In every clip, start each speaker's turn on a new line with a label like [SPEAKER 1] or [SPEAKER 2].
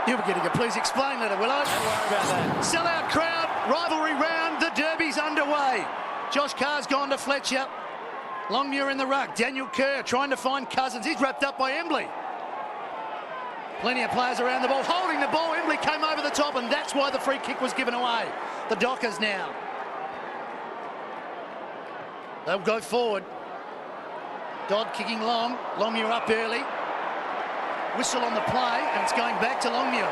[SPEAKER 1] You'll be getting a please explain letter, will I?
[SPEAKER 2] Don't worry about that.
[SPEAKER 1] Sellout crowd, rivalry round, the derby's underway. Josh Carr's gone to Fletcher. Longmuir in the ruck. Daniel Kerr trying to find Cousins. He's wrapped up by Embley. Plenty of players around the ball. Holding the ball, Embley came over the top, and that's why the free kick was given away. The Dockers now. They'll go forward. Dodd kicking long. Longmuir up early. Whistle on the play, and it's going back to Longmuir.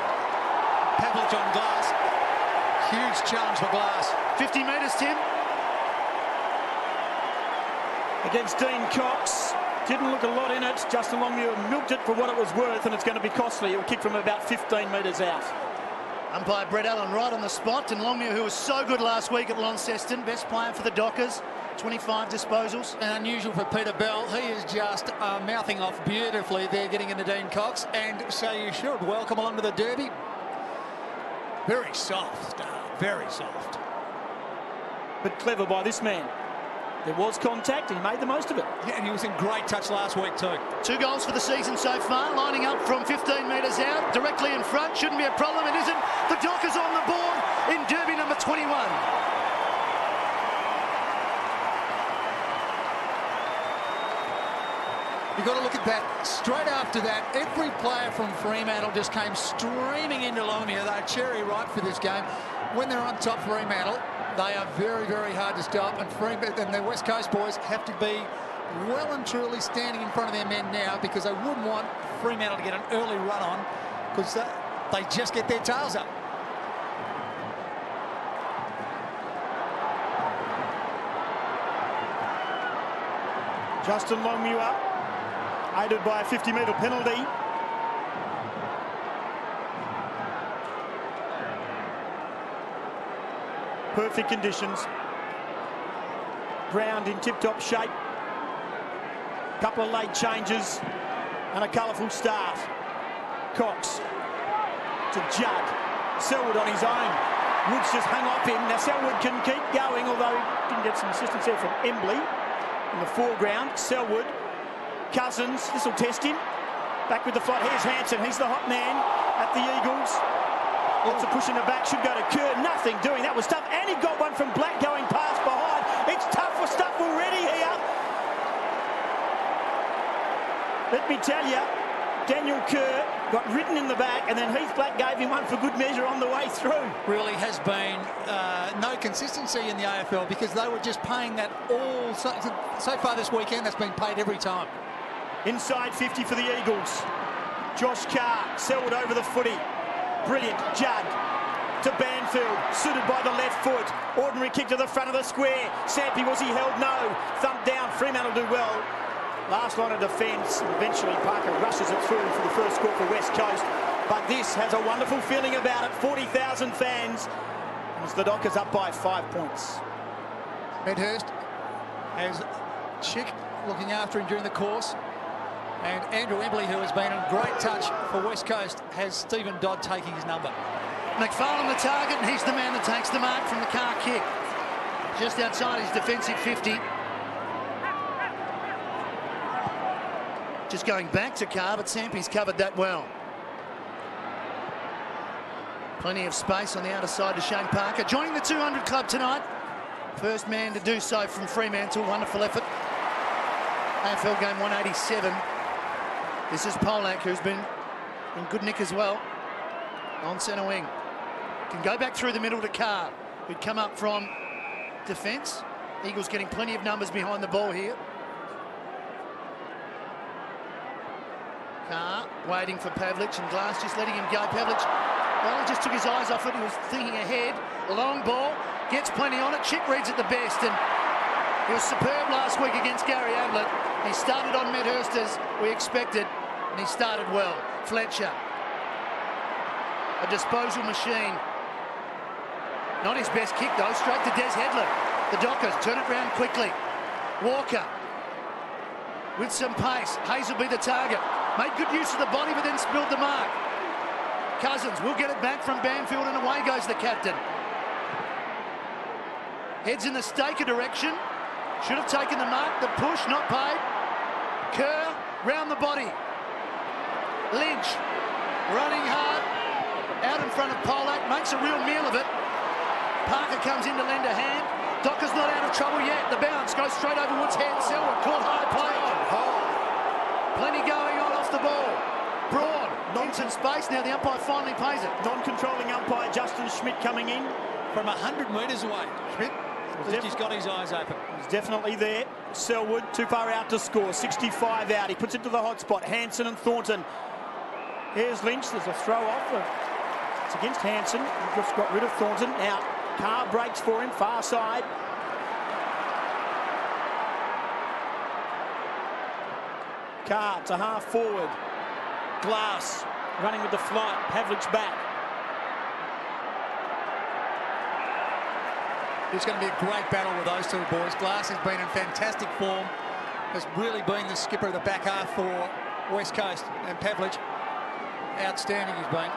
[SPEAKER 2] Pavlich on Glass. Huge challenge for Glass.
[SPEAKER 1] 50 metres, Tim.
[SPEAKER 3] Against Dean Cox. Didn't look a lot in it. Justin Longmuir milked it for what it was worth, and it's going to be costly. He'll kick from about 15 metres out.
[SPEAKER 1] Umpire Brett Allen right on the spot, and Longmuir, who was so good last week at Launceston, best player for the Dockers, 25 disposals.
[SPEAKER 2] And unusual for Peter Bell. He is just mouthing off beautifully there, getting into Dean Cox, and so you should. Welcome along to the Derby. Very soft, very soft.
[SPEAKER 3] But clever by this man. There was contact, he made the most of it.
[SPEAKER 2] Yeah, and he was in great touch last week too. 2
[SPEAKER 1] goals for the season so far, lining up from 15 metres out, directly in front. Shouldn't be a problem, it isn't. The Dockers on the board in Derby number 21.
[SPEAKER 2] You've got to look at that. Straight after that, every player from Fremantle just came streaming into Longmuir. They're cherry ripe for this game. When they're on top, Fremantle, they are very, very hard to stop. And the West Coast boys have to be well and truly standing in front of their men now, because they wouldn't want Fremantle to get an early run on, because they just get their tails up.
[SPEAKER 3] Justin Longmuir, aided by a 50-metre penalty. Perfect conditions. Ground in tip-top shape. Couple of late changes and a colourful start. Cox to Judd. Selwood on his own. Woods just hung off him. Now Selwood can keep going, although he didn't get some assistance there from Embley. In the foreground, Selwood, Cousins, this will test him. Back with the flight, here's Hansen, he's the hot man at the Eagles. Lots of push in the back, should go to Kerr, nothing doing, that was tough. And he got one from Black going past behind. It's tough for stuff already here. Let me tell you, Daniel Kerr got ridden in the back, and then Heath Black gave him one for good measure on the way through.
[SPEAKER 2] Really has been no consistency in the AFL, because they were just paying that all so far this weekend. That's been paid every time.
[SPEAKER 3] Inside 50 for the Eagles. Josh Carr, Selwood over the footy. Brilliant. Judd to Banfield, suited by the left foot. Ordinary kick to the front of the square. Sampi, was he held? No. Thump down. Fremantle do well. Last line of defence. Eventually Parker rushes it through for the first score for West Coast. But this has a wonderful feeling about it. 40,000 fans. As the Dockers up by 5 points.
[SPEAKER 2] Medhurst has Chick looking after him during the course. And Andrew Embley, who has been in great touch for West Coast, has Stephen Dodd taking his number.
[SPEAKER 1] McFarlane the target, and he's the man that takes the mark from the Carr kick. Just outside his defensive 50. Just going back to Carr, but Sampi's covered that well. Plenty of space on the outer side to Shane Parker. Joining the 200 club tonight. First man to do so from Fremantle. Wonderful effort. AFL game 187. This is Polak, who's been in good nick as well. On centre wing. Can go back through the middle to Carr, who'd come up from defence. Eagles getting plenty of numbers behind the ball here. Carr waiting for Pavlich, and Glass just letting him go. Pavlich, well, he just took his eyes off it. He was thinking ahead. Long ball, gets plenty on it. Chick reads it the best, and he was superb last week against Gary Ablett. He started on Medhurst as we expected, and he started well. Fletcher, a disposal machine. Not his best kick though, straight to Des Headland. The Dockers turn it round quickly. Walker with some pace. Hayes will be the target. Made good use of the body, but then spilled the mark. Cousins will get it back from Banfield, and away goes the captain. Heads in the Staker direction. Should have taken the mark. The push, not paid. Kerr round the body. Lynch running hard. out in front of Polak, makes a real meal of it. Parker comes in to lend a hand. Docker's not out of trouble yet. The bounce goes straight over Wood's head. Selwood caught high, play on. Plenty going on off the ball. Braun, into space. Now the umpire finally pays it.
[SPEAKER 3] Non-controlling umpire Justin Schmidt coming in.
[SPEAKER 2] From 100 metres away. Schmidt, he's got his eyes open.
[SPEAKER 3] He's definitely there. Selwood, too far out to score. 65 out. He puts it to the hot spot. Hanson and Thornton. Here's Lynch. There's a throw off. It's against Hanson. He just got rid of Thornton. Now, Carr breaks for him. Far side. Carr to half forward. Glass running with the flight. Pavlich back.
[SPEAKER 2] It's going to be a great battle with those two boys. Glass has been in fantastic form. Has really been the skipper of the back half for West Coast. And Pavlich, outstanding he's been.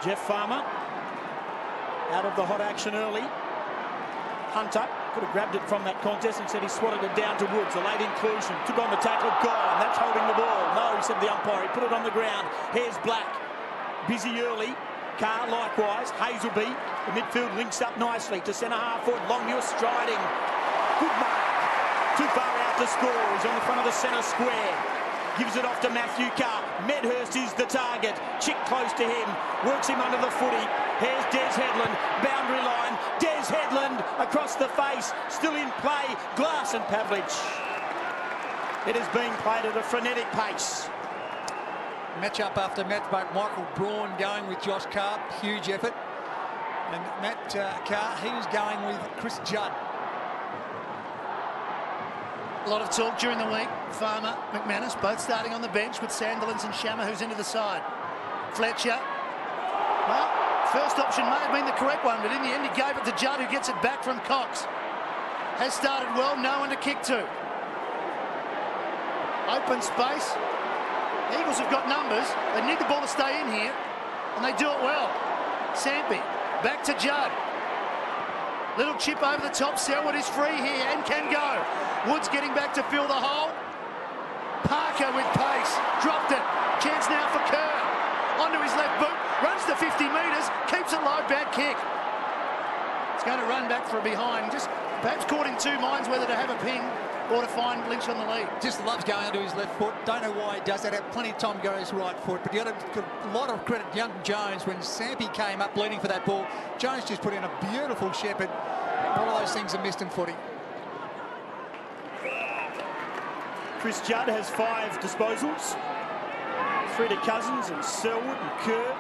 [SPEAKER 3] Jeff Farmer out of the hot action early. Hunter could have grabbed it from that contest and said he swatted it down to Woods. A late inclusion. Took on the tackle. Gone. That's holding the ball. No, he said the umpire. He put it on the ground. Here's Black. Busy early. Carr likewise. Hazelby. The midfield links up nicely to centre half forward. Longmuir striding. Good mark. Too far out to score. He's on the front of the centre square. Gives it off to Matthew Carr. Medhurst is the target. Chick close to him. Works him under the footy. Here's Des Headland. Boundary line. Des Headland across the face. Still in play. Glass and Pavlich. It is being played at a frenetic pace.
[SPEAKER 2] Match up after match, but Michael Braun going with Josh Carr. Huge effort. And Matt Carr, he was going with Chris Judd.
[SPEAKER 1] A lot of talk during the week. Farmer, McManus, both starting on the bench with Sandilands and Shammer, who's into the side. Fletcher. Well, first option may have been the correct one, but in the end he gave it to Judd, who gets it back from Cox. Has started well, no one to kick to. Open space. Eagles have got numbers. They need the ball to stay in here, and they do it well. Sampi, back to Judd. Little chip over the top. Selwood is free here and can go. Woods getting back to fill the hole. Parker with pace. Dropped it. Chance now for Kerr. Onto his left boot. Runs to 50 metres. Keeps it low. Bad kick. It's going to run back for a behind. Just perhaps caught in two minds whether to have a ping or to find Lynch on the lead.
[SPEAKER 2] Just loves going onto his left foot. Don't know why he does that. Had plenty of time to go to his right foot. But you got to give a lot of credit to young Jones when Sampi came up leading for that ball. Jones just put in a beautiful shepherd. All of those things are missed in footy.
[SPEAKER 3] Chris Judd has 5 disposals. 3 to Cousins and Selwood and Kerr.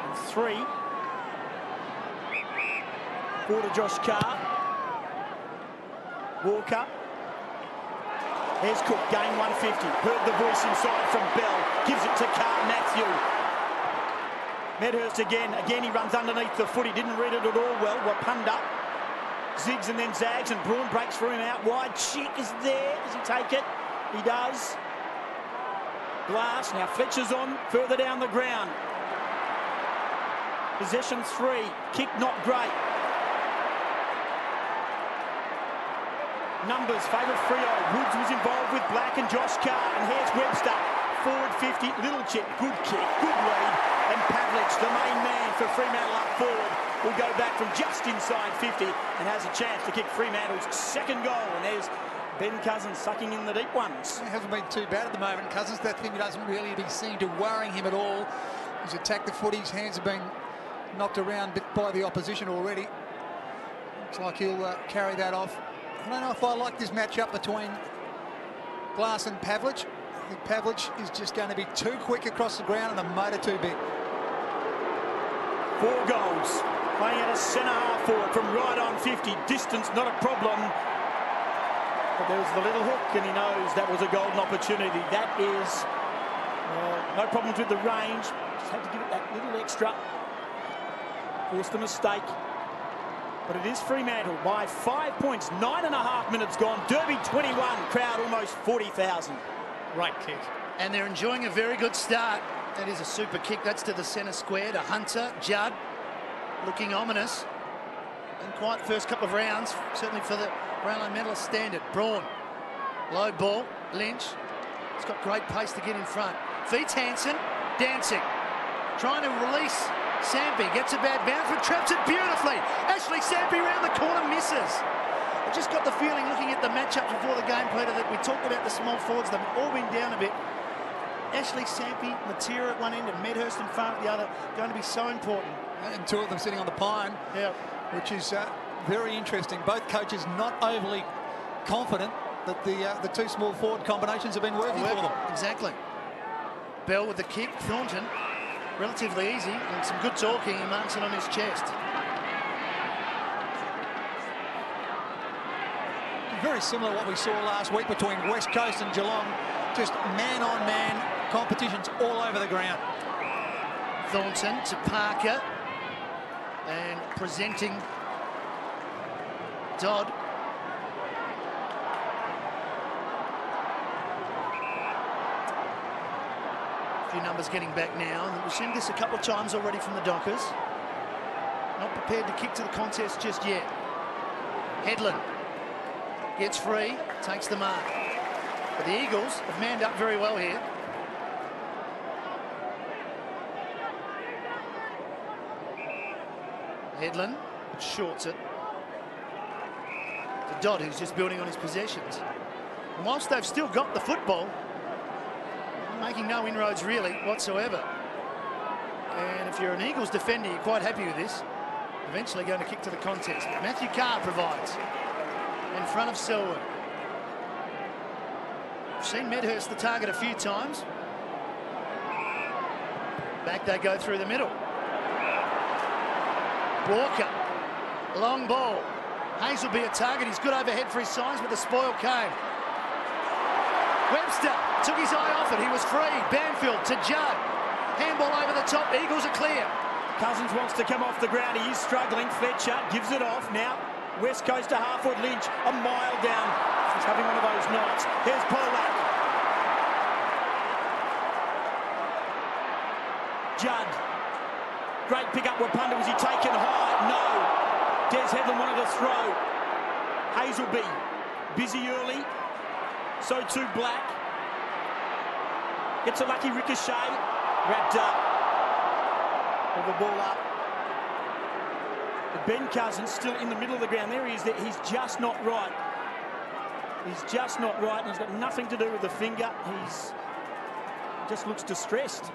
[SPEAKER 3] And 3. 4 to Josh Carr. Walker. Here's Cook, gain 150. Heard the voice inside from Bell. Gives it to Carr Matthew. Medhurst again. Again he runs underneath the foot. He didn't read it at all well. Wapunda zigs and then zags, and Braun breaks for him out wide. Chick is there. Does he take it? He does. Glass. Now Fletcher's on further down the ground. Possession 3. Kick not great. Numbers favour Freo. Woods was involved with Black and Josh Carr. And here's Webster. Forward 50. Little chip. Good kick. Good lead. And Pavlich, the main man for Fremantle up forward, will go back from just inside 50 and has a chance to kick Fremantle's second goal. And there's Ben Cousins sucking in the deep ones.
[SPEAKER 2] It hasn't been too bad at the moment. Cousins, that thing doesn't really seem to worrying him at all. He's attacked the footy. His hands have been knocked around a bit by the opposition already. Looks like he'll carry that off. I don't know if I like this matchup between Glass and Pavlich. I think Pavlich is just going to be too quick across the ground and the motor too big.
[SPEAKER 3] 4 goals. Playing at a centre half forward from right on 50. Distance not a problem. But there was the little hook, and he knows that was a golden opportunity. That is no problems with the range. Just had to give it that little extra. Forced a mistake. But it is Fremantle by 5 points. 9.5 minutes gone. Derby 21. Crowd almost 40,000.
[SPEAKER 2] Great kick.
[SPEAKER 1] And they're enjoying a very good start. That is a super kick. That's to the centre square to Hunter. Judd looking ominous. And quite first couple of rounds, certainly for the Brownlow medalist standard. Braun. Low ball. Lynch. He's got great pace to get in front. Feeds Hanson. Dancing. trying to release Sampi, gets a bad bounce, but traps it beautifully. Ashley Sampi round the corner, misses. I just got the feeling, looking at the matchup before the game, Peter, that we talked about the small forwards. They've all been down a bit. Ashley Sampi, Matera at one end, and Medhurst and Farr at the other, going to be so important.
[SPEAKER 2] And two of them sitting on the pine, which is very interesting. Both coaches not overly confident that the two small forward combinations have been working for them.
[SPEAKER 1] Exactly. Bell with the kick, Thornton, relatively easy, and some good talking. He marks it on his chest.
[SPEAKER 2] Very similar to what we saw last week between West Coast and Geelong. Just man-on-man competitions all over the ground.
[SPEAKER 1] Thornton to Parker, and presenting Dodd. A few numbers getting back now. We've seen this a couple of times already from the Dockers. Not prepared to kick to the contest just yet. Headland gets free, takes the mark. But the Eagles have manned up very well here. Headland shorts it to Dodd, who's just building on his possessions. And whilst they've still got the football, making no inroads really whatsoever. And if you're an Eagles defender, you're quite happy with this. Eventually going to kick to the contest. Matthew Carr provides in front of Selwood. We've seen Medhurst the target a few times. Back they go through the middle. Walker, long ball. Hayes will be a target. He's good overhead for his size, but the spoil came. Webster took his eye off it. He was free. Banfield to Judd. Handball over the top. Eagles are clear.
[SPEAKER 3] Cousins wants to come off the ground. He is struggling. Fletcher gives it off. Now West Coast to half-foot. Lynch a mile down. He's having one of those nights. Here's Polak. Judd. Great pick-up. Wapunda. Was he taken high? No. Des Headland wanted to throw. Hazelby busy early. So too Black. Gets a lucky ricochet. Wrapped up. With the ball up. But Ben Cousins still in the middle of the ground. There he is. He's just not right. He's just not right, and he's got nothing to do with the finger. He's just looks distressed.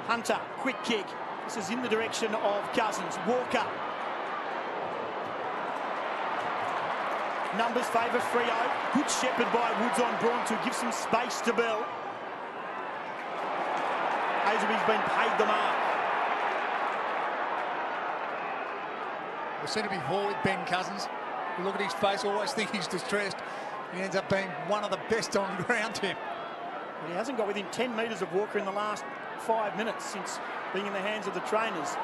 [SPEAKER 3] Hunter, quick kick. This is in the direction of Cousins. Walker. Numbers favour Freo. Good shepherd by Woods on Braun to give some space to Bell. Hazelby's been paid the mark.
[SPEAKER 2] We've seen it before with Ben Cousins. You look at his face, always think he's distressed. He ends up being one of the best on ground, Tim.
[SPEAKER 3] He hasn't got within 10 metres of Walker in the last 5 minutes since being in the hands of the trainers.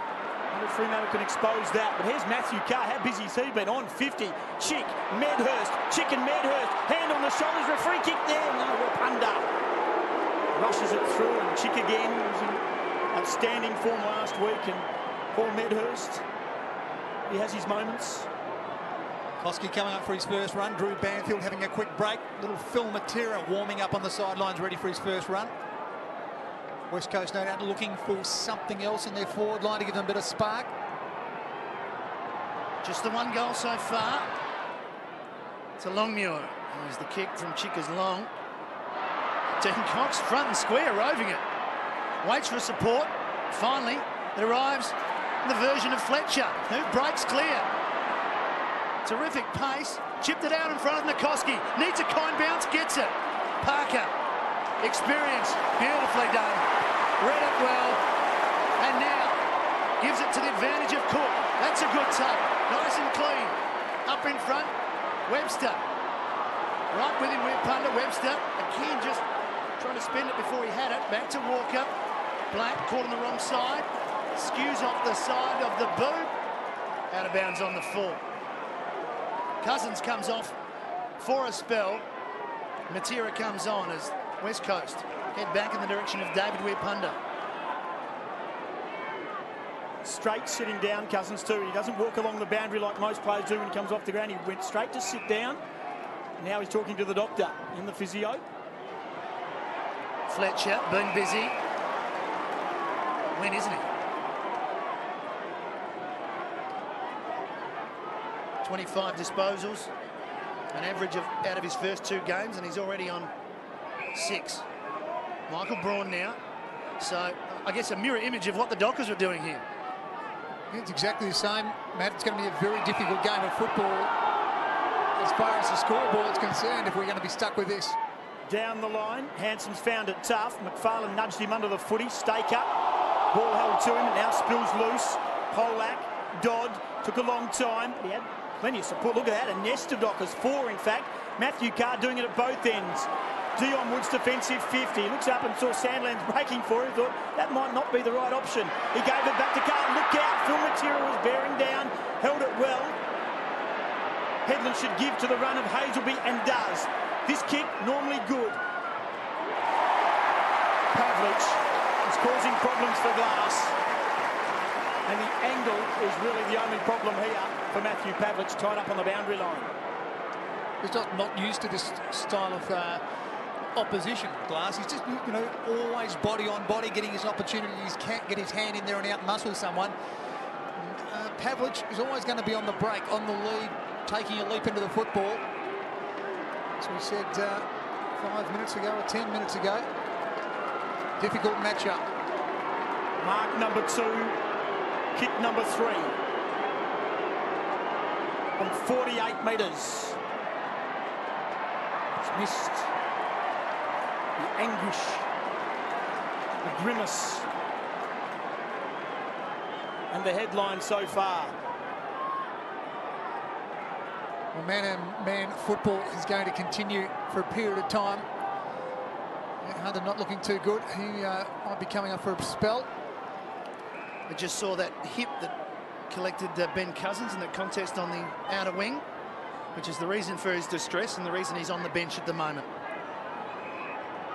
[SPEAKER 3] Wonder if Fremantle can expose that. But here's Matthew Carr. How busy's he been? On 50. Chick, Medhurst. Chick and Medhurst. Hand on the shoulders for a free kick there. No, Wapunda rushes it through, and Chick again was in outstanding form last week. And Paul Medhurst, he has his moments.
[SPEAKER 2] Koski coming up for his first run. Drew Banfield having a quick break. Little Phil Matera warming up on the sidelines, ready for his first run. West Coast no doubt looking for something else in their forward line to give them a bit of spark.
[SPEAKER 1] Just the one goal so far. To Longmuir. There's the kick from Chickers long. Dean Cox front and square, roving it. Waits for support. Finally, it arrives in the version of Fletcher, who breaks clear. Terrific pace. Chipped it out in front of Nikoski. Needs a kind bounce, gets it. Parker. Experience. Beautifully done. Read it well. And now gives it to the advantage of Cook. That's a good take. Nice and clean. Up in front. Webster. Right with him, Wapunda. Webster. Again, just trying to spend it before he had it. Back to Walker. Black caught on the wrong side. Skews off the side of the boot. Out of bounds on the full. Cousins comes off for a spell. Matera comes on as West Coast head back in the direction of David Wapunda.
[SPEAKER 3] Straight sitting down, Cousins too. He doesn't walk along the boundary like most players do when he comes off the ground. He went straight to sit down. Now he's talking to the doctor in the physio.
[SPEAKER 1] Fletcher, been busy. Win, isn't he? 25 disposals, an average of out of his first 2 games, and he's already on 6. Michael Braun now. So I guess a mirror image of what the Dockers were doing here.
[SPEAKER 2] It's exactly the same, Matt. It's going to be a very difficult game of football as far as the scoreboard's concerned if we're going to be stuck with this.
[SPEAKER 3] Down the line, Hanson's found it tough. McFarlane nudged him under the footy, stake up. Ball held to him, and now spills loose. Polak, Dodd, took a long time. He had plenty of support. Look at that, a nest of Dockers, 4 in fact. Matthew Carr doing it at both ends. Dion Woods defensive 50. He looks up and saw Sandlands breaking for him. Thought that might not be the right option. He gave it back to Carr. Look out, Phil Material was bearing down, held it well. Headland should give to the run of Hazelby, and does. This kick, normally good. Pavlich is causing problems for Glass. And the angle is really the only problem here for Matthew Pavlich, tied up on the boundary line.
[SPEAKER 2] He's just not used to this style of opposition, Glass. He's just, you know, always body on body, getting his opportunities, can't get his hand in there and out-muscle someone. Pavlich is always going to be on the break, on the lead, taking a leap into the football. As we said 5 minutes ago or 10 minutes ago, difficult matchup.
[SPEAKER 3] Mark number 2, kick number 3. From 48 metres. It's missed. The anguish, the grimace, and the headline so far.
[SPEAKER 2] Well, man-on-man football is going to continue for a period of time. Hunter not looking too good. He might be coming up for a spell.
[SPEAKER 1] I just saw that hip that collected Ben Cousins in the contest on the outer wing, which is the reason for his distress and the reason he's on the bench at the moment.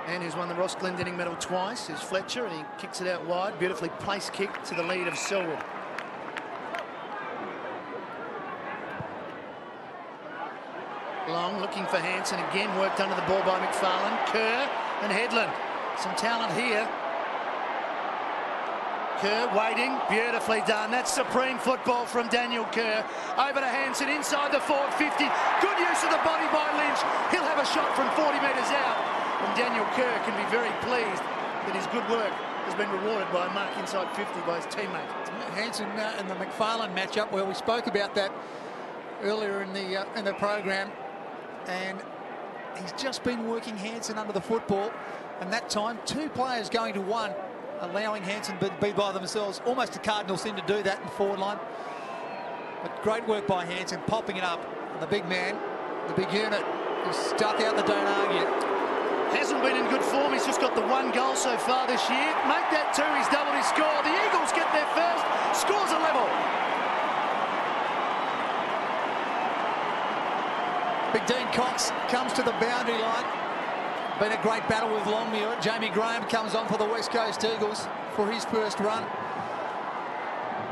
[SPEAKER 1] And who's won the Ross Glendinning medal twice is Fletcher, and he kicks it out wide. Beautifully placed kick to the lead of Selwood. Long looking for Hanson again, worked under the ball by McFarlane. Kerr and Headland. Some talent here. Kerr waiting, beautifully done. That's supreme football from Daniel Kerr. Over to Hanson, inside the forward 50. Good use of the body by Lynch. He'll have a shot from 40 metres out. And Daniel Kerr can be very pleased that his good work has been rewarded by a mark inside 50 by his teammate.
[SPEAKER 2] Hanson and the McFarlane matchup, where we spoke about that earlier in the program, and he's just been working Hanson under the football, and that time 2 players going to 1, allowing Hanson to be by themselves. Almost a cardinal sin to do that in the forward line, but great work by Hanson, popping it up. And the big man, the big unit, is stuck out the don't argue.
[SPEAKER 1] Hasn't been in good form. He's just got the 1 goal so far this year. Make that 2, he's doubled his score. The Eagles get there first, scores a level.
[SPEAKER 2] Big Dean Cox comes to the boundary line. Been a great battle with Longmuir. Jamie Graham comes on for the West Coast Eagles for his first run.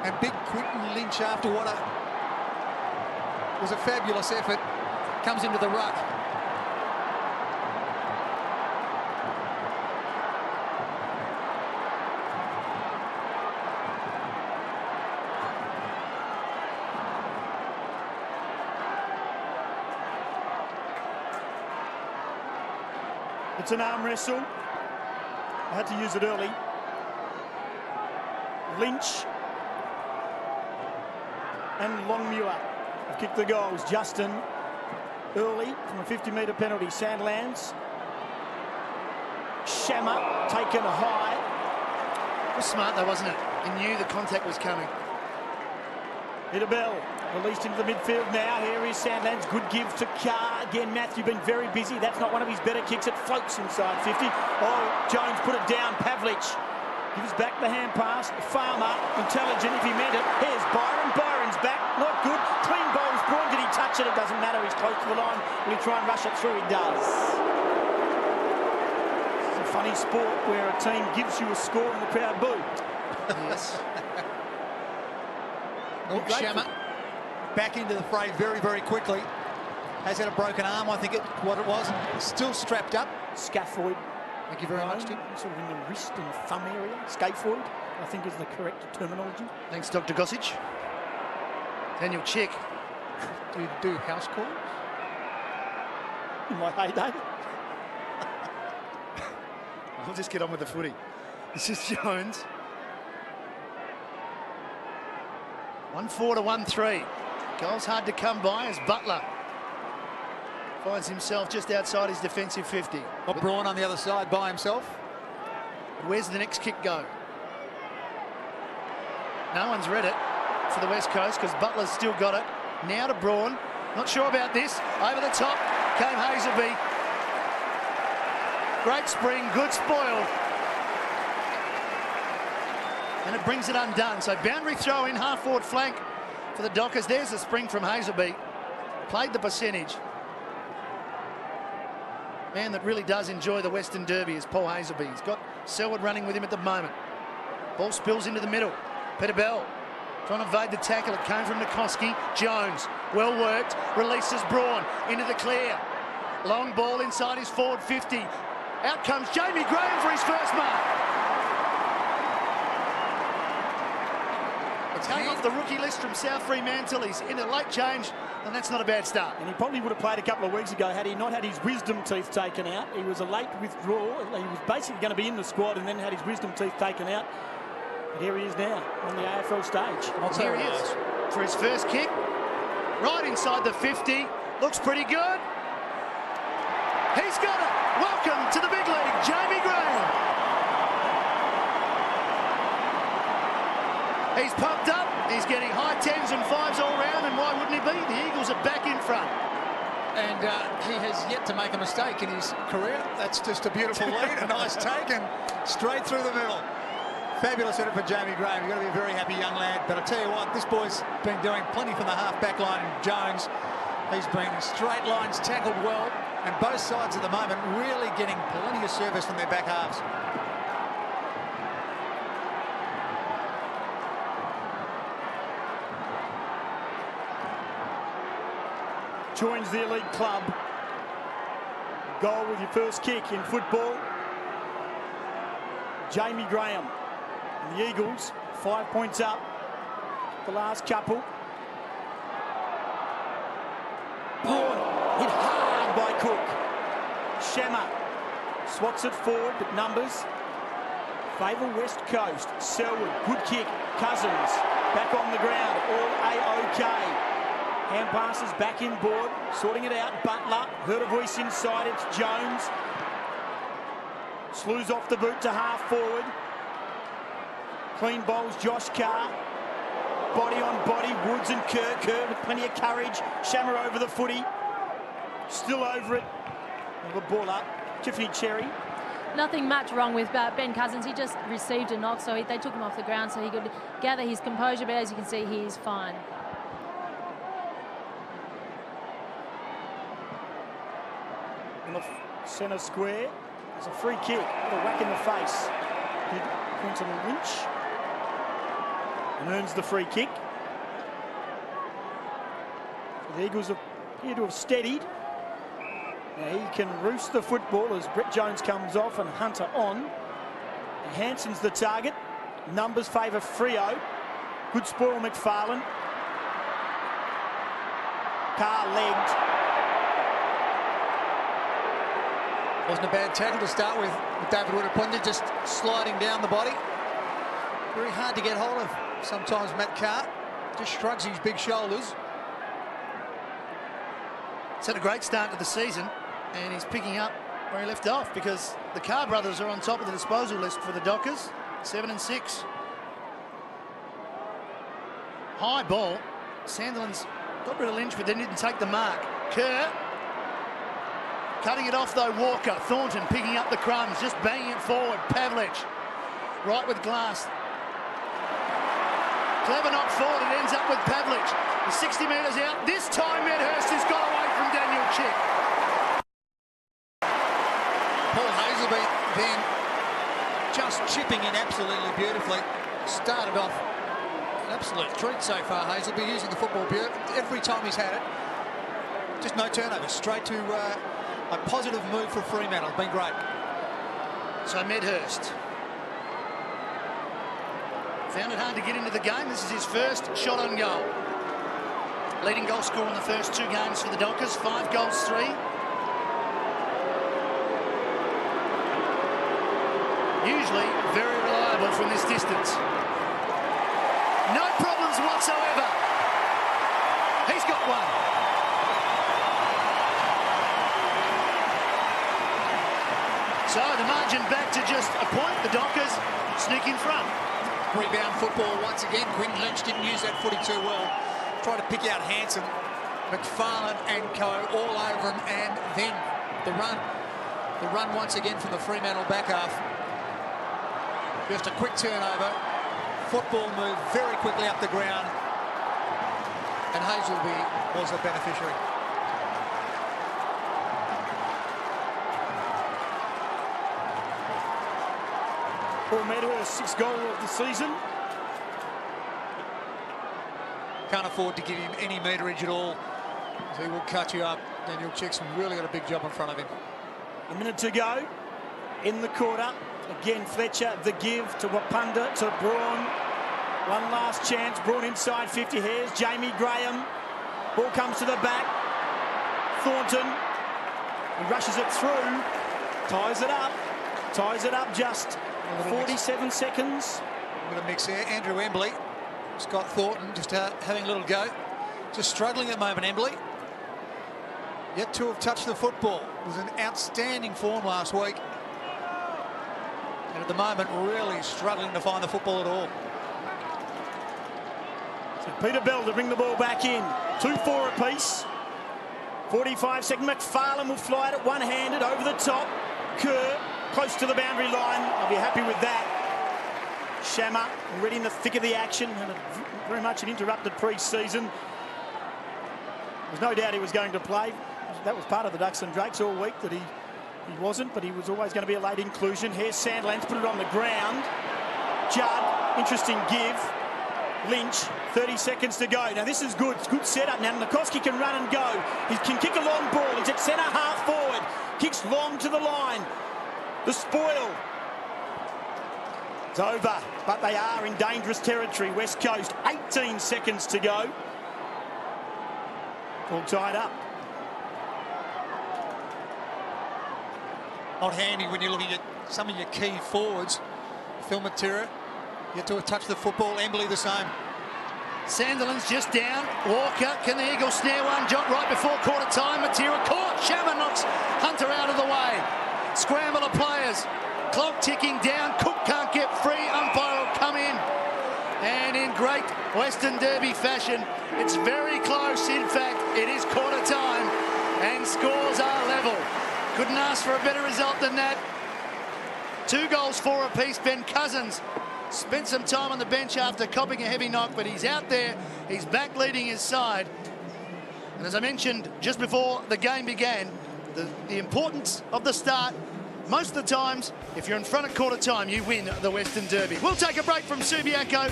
[SPEAKER 2] And big Quinton Lynch, after what was a fabulous effort, comes into the ruck.
[SPEAKER 3] It's an arm wrestle. I had to use it early. Lynch and Longmuir have kicked the goals. Justin early from a 50-metre penalty. Sandlands. Shammer taken high.
[SPEAKER 1] It was smart though, wasn't it? He knew the contact was coming.
[SPEAKER 3] Hit a bell. Released into the midfield now. Here is Sandlands. Good give to Carr. Again, Matthew been very busy. That's not one of his better kicks. It floats inside 50. Oh, Jones put it down. Pavlich gives back the hand pass. Farmer, intelligent if he meant it. Here's Byron. Byron's back. Not good. Clean bowls. Braun, did he touch it? It doesn't matter. He's close to the line. Will he try and rush it through? He does. It's a funny sport where a team gives you a score and the crowd boo.
[SPEAKER 1] Yes.
[SPEAKER 2] Shammer back into the fray very, very quickly. Has had a broken arm, I think what it was. Still strapped up.
[SPEAKER 3] Scaffold
[SPEAKER 2] Thank you very much, Tim.
[SPEAKER 3] Sort of in the wrist and thumb area. Scaphoid, I think is the correct terminology.
[SPEAKER 1] Thanks, Dr. Gossage. Daniel Chick.
[SPEAKER 2] Do you do house calls?
[SPEAKER 3] In my heyday.
[SPEAKER 1] I'll just get on with the footy. This is Jones. 1-4 to 1-3. Goals hard to come by as Butler finds himself just outside his defensive 50.
[SPEAKER 2] Got Braun on the other side by himself.
[SPEAKER 1] Where's the next kick go? No one's read it for the West Coast because Butler's still got it. Now to Braun. Not sure about this. Over the top came Hazelby. Great spring, good spoil. And it brings it undone. So boundary throw in, half-forward flank for the Dockers. There's the spring from Hazelby. Played the percentage. Man that really does enjoy the Western Derby is Paul Hazelby. He's got Selwood running with him at the moment. Ball spills into the middle. Peter Bell trying to evade the tackle. It came from Nikoski. Jones, well worked, releases Braun into the clear. Long ball inside his forward 50. Out comes Jamie Graham for his first mark. Came off the rookie list from South Fremantle. He's in a late change, and that's not a bad start.
[SPEAKER 3] And he probably would have played a couple of weeks ago had he not had his wisdom teeth taken out. He was a late withdrawal. He was basically going to be in the squad and then had his wisdom teeth taken out. But here he is now on the AFL stage.
[SPEAKER 1] Here he is for his first kick. Right inside the 50. Looks pretty good. He's got it. Welcome to the big league, Jamie Graham. He's pumped up, he's getting high 10s and 5s all round, and why wouldn't he be? The Eagles are back in front.
[SPEAKER 2] And he has yet to make a mistake in his career. That's just a beautiful lead, a nice take, and straight through the middle. Fabulous effort for Jamie Graham. You've got to be a very happy young lad. But I tell you what, this boy's been doing plenty from the half-back line. Jones, he's been straight lines, tackled well, and both sides at the moment really getting plenty of service from their back halves.
[SPEAKER 3] Joins the elite club. Goal with your first kick in football. Jamie Graham. And the Eagles 5 points up. The last couple. Braun hit hard by Cook. Shammer swats it forward, but numbers favour West Coast. Selwood, good kick. Cousins back on the ground. All A-OK. Hand passes back inboard, sorting it out. Butler, heard a voice inside, it's Jones. Slews off the boot to half forward. Clean bowls, Josh Carr. Body on body, Woods and Kerr with plenty of courage. Shammer over the footy. Still over it. And the ball up. Tiffany Cherry.
[SPEAKER 4] Nothing much wrong with Ben Cousins. He just received a knock, so they took him off the ground so he could gather his composure, but as you can see, he is fine.
[SPEAKER 3] In the centre square, there's a free kick. What a whack in the face. Did Quinton Lynch. And earns the free kick. So the Eagles appear to have steadied. Now he can roost the football as Brett Jones comes off and Hunter on. And Hanson's the target. Numbers favour Freo. Good spoil McFarlane. Carr legged.
[SPEAKER 2] Wasn't a bad tackle to start with David Woodapunda just sliding down the body. Very hard to get hold of sometimes. Matt Carr just shrugs his big shoulders.
[SPEAKER 1] He's had a great start to the season, and he's picking up where he left off because the Carr brothers are on top of the disposal list for the Dockers, 7 and 6. High ball. Sandilands got rid of Lynch, but then didn't take the mark. Kerr. Cutting it off though, Walker. Thornton picking up the crumbs, just banging it forward. Pavlich, right with Glass. Clever knock forward, it ends up with Pavlich. The 60 metres out. This time Medhurst has got away from Daniel Chick.
[SPEAKER 2] Paul Hazelby then just chipping in absolutely beautifully. Started off an absolute treat so far, Hazelby, using the football every time he's had it. Just no turnover, straight to a positive move for Fremantle. Been great.
[SPEAKER 1] So Medhurst found it hard to get into the game. This is his first shot on goal. Leading goal scorer in the first 2 games for the Dockers, 5 goals, 3. Usually very reliable from this distance. No problems whatsoever. He's got one. So the margin back to just a point. The Dockers sneak in front.
[SPEAKER 2] Rebound football once again. Quinn Lynch didn't use that footy too well. Tried to pick out Hanson, McFarlane and co all over him, and then the run once again from the Fremantle back half. Just a quick turnover. Football moved very quickly up the ground, and Hazelby was the beneficiary.
[SPEAKER 3] Paul Medhurst, 6th goal of the season.
[SPEAKER 2] Can't afford to give him any meterage at all. He will cut you up. Daniel Chick's really got a big job in front of him.
[SPEAKER 3] A minute to go in the quarter. Again, Fletcher, the give to Wapunda, to Braun. One last chance. Braun inside 50 hairs. Jamie Graham. Ball comes to the back. Thornton. He rushes it through. Ties it up. Ties it up just 47 seconds.
[SPEAKER 2] A bit of mix there. Andrew Embley. Scott Thornton just having a little go. Just struggling at the moment, Embley. Yet to have touched the football. It was an outstanding form last week. And at the moment, really struggling to find the football at all.
[SPEAKER 3] So Peter Bell to bring the ball back in. 2-4 apiece. 45-second. McFarlane will fly it one-handed over the top. Kerr close to the boundary line. I'll be happy with that. Shammer already in the thick of the action, and very much an interrupted pre-season. There's no doubt he was going to play. That was part of the Ducks and Drakes all week, that he wasn't, but he was always going to be a late inclusion. Here's Sandlands, put it on the ground. Judd, interesting give. Lynch, 30 seconds to go. Now this is good. It's good setup. Now Nikoski can run and go. He can kick a long ball. He's at centre half forward. Kicks long to the line. The spoil. It's over, but they are in dangerous territory. West Coast, 18 seconds to go. All tied up.
[SPEAKER 2] Not handy when you're looking at some of your key forwards. Phil Matera, yet to touch the football. Embley the same.
[SPEAKER 1] Sandilands just down. Walker, can the Eagles snare one? Jot right before quarter time. Matera caught. Shammer knocks Hunter out of the way. Scramble of players. Clock ticking down. Cook can't get free. Umpire will come in. And in great Western Derby fashion, it's very close. In fact, it is quarter time and scores are level. Couldn't ask for a better result than that. 2 goals, 4 apiece. Ben Cousins spent some time on the bench after copping a heavy knock, but he's out there. He's back leading his side. And as I mentioned just before the game began, the importance of the start. Most of the times, if you're in front at quarter time, you win the Western Derby. We'll take a break from Subiaco.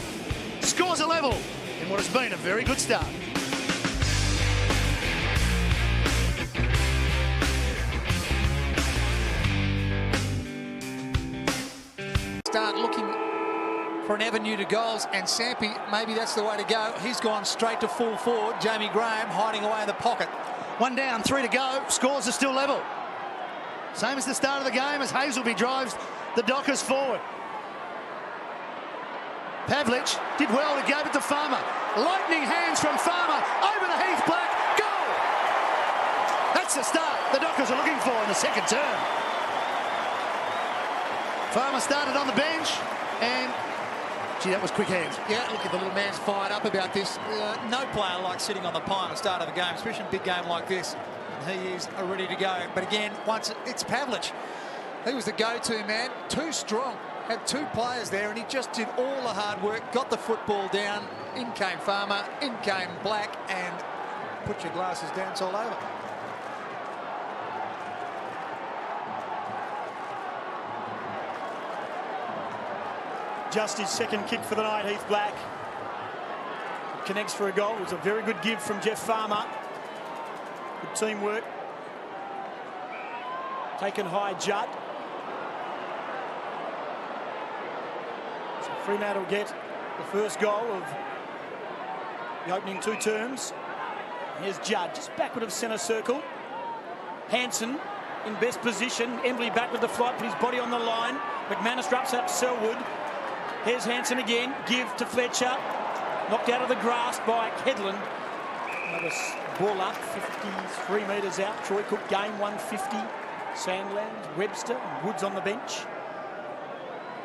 [SPEAKER 1] Scores a level in what has been a very good start.
[SPEAKER 2] Start looking for an avenue to goals, and Sampi, maybe that's the way to go. He's gone straight to full forward. Jamie Graham hiding away in the pocket.
[SPEAKER 1] 1 down, 3 to go. Scores are still level. Same as the start of the game as Hazelby drives the Dockers forward. Pavlich did well to give it to Farmer. Lightning hands from Farmer over the Heath Black. Goal! That's the start the Dockers are looking for in the second term. Farmer started on the bench and, gee, that was quick hands.
[SPEAKER 2] Yeah, look at the little man's fired up about this. No player likes sitting on the pile at the start of a game, especially in a big game like this. He is ready to go. But again, once it's Pavlich. He was the go-to man. Too strong. Had 2 players there, and he just did all the hard work. Got the football down. In came Farmer. In came Black. And put your glasses down. It's all over.
[SPEAKER 3] Just his second kick for the night, Heath Black. Connects for a goal. It was a very good give from Jeff Farmer. Good teamwork. Taken high, Judd. So Fremantle get the first goal of the opening 2 terms. Here's Judd, just backward of centre circle. Hansen in best position. Embley back with the flight, put his body on the line. McManus wraps up Selwood. Here's Hansen again. Give to Fletcher. Knocked out of the grasp by Headland. Another ball up, 53 metres out. Troy Cook game 150. Sandland, Webster, and Woods on the bench.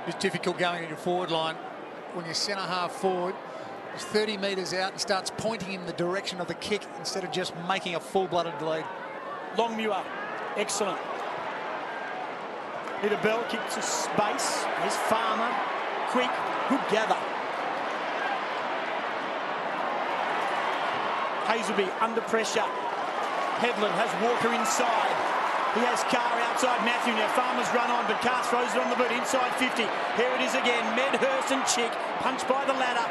[SPEAKER 2] It's difficult going into forward line when you're centre half forward. He's 30 metres out and starts pointing in the direction of the kick instead of just making a full-blooded lead.
[SPEAKER 3] Longmuir, excellent. Peter Bell kicks to space. There's Farmer, quick, good gather. Hazelby under pressure. Headland has Walker inside. He has Carr outside Matthew. Now Farmer's run on, but Carr throws it on the boot inside 50. Here it is again. Medhurst and Chick punched by the ladder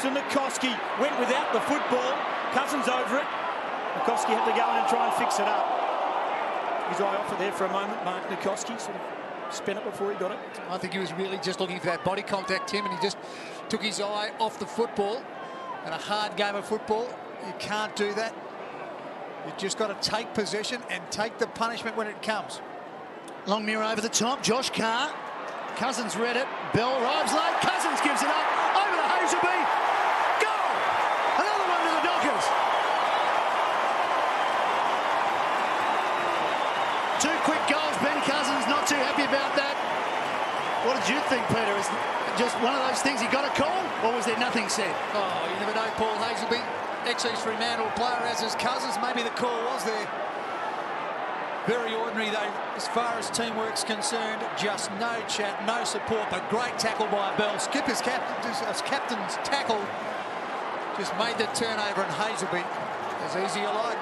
[SPEAKER 3] to Nikoski. Went without the football. Cousins over it. Nikoski had to go in and try and fix it up. His eye off it there for a moment. Mark Nikoski sort of spent it before he got it.
[SPEAKER 2] I think he was really just looking for that body contact, Tim, and he just took his eye off the football. And a hard game of football, you can't do that. You've just got to take possession and take the punishment when it comes.
[SPEAKER 1] Longmuir over the top. Josh Carr. Cousins read it. Bell arrives late. Cousins gives it up. Over to Hazelby. Goal! Another one to the Dockers. 2 quick goals. Ben Cousins not too happy about that. What did you think, Peter? Is just one of those things you got to call, or was there nothing said?
[SPEAKER 2] Oh, you never know, Paul. Hazelby, ex-East Fremantle player, as his Cousins. Maybe the call was there. Very ordinary, though, as far as teamwork's concerned. Just no chat, no support, but great tackle by Bell. Skipper's captain's tackle just made the turnover, and Hazelby as easy you like.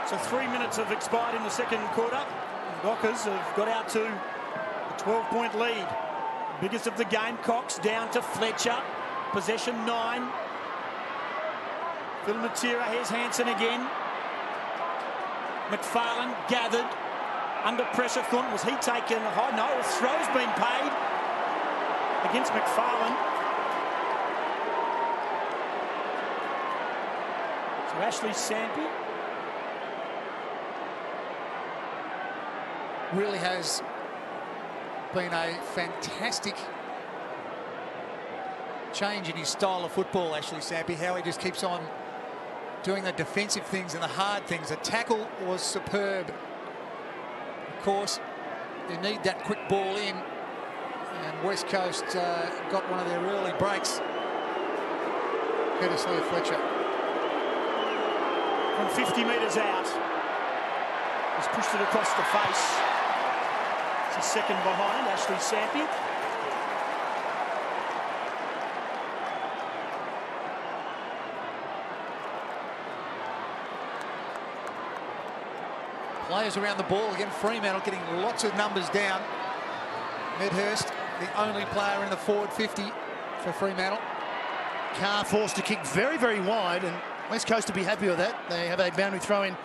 [SPEAKER 3] So 3 minutes have expired in the second quarter. The Dockers have got out to a 12-point lead. Biggest of the game. Cox down to Fletcher. Possession 9. Phil Matera. Here's Hansen again. McFarlane gathered. Under pressure. Thornton, was he taken high? No, a throw's been paid against McFarlane. So Ashley Sampi.
[SPEAKER 2] Really has been a fantastic change in his style of football, Ashley Sampi. How he just keeps on doing the defensive things and the hard things. The tackle was superb. Of course, you need that quick ball in, and West Coast got one of their early breaks. Courtesy of Fletcher.
[SPEAKER 3] From 50 metres out, he's pushed it across the face. It's a second behind Ashley Sampi.
[SPEAKER 2] Players around the ball again. Fremantle getting lots of numbers down. Medhurst, the only player in the forward 50 for Fremantle.
[SPEAKER 1] Carr forced to kick very, very wide, and West Coast to be happy with that. They have a boundary throw in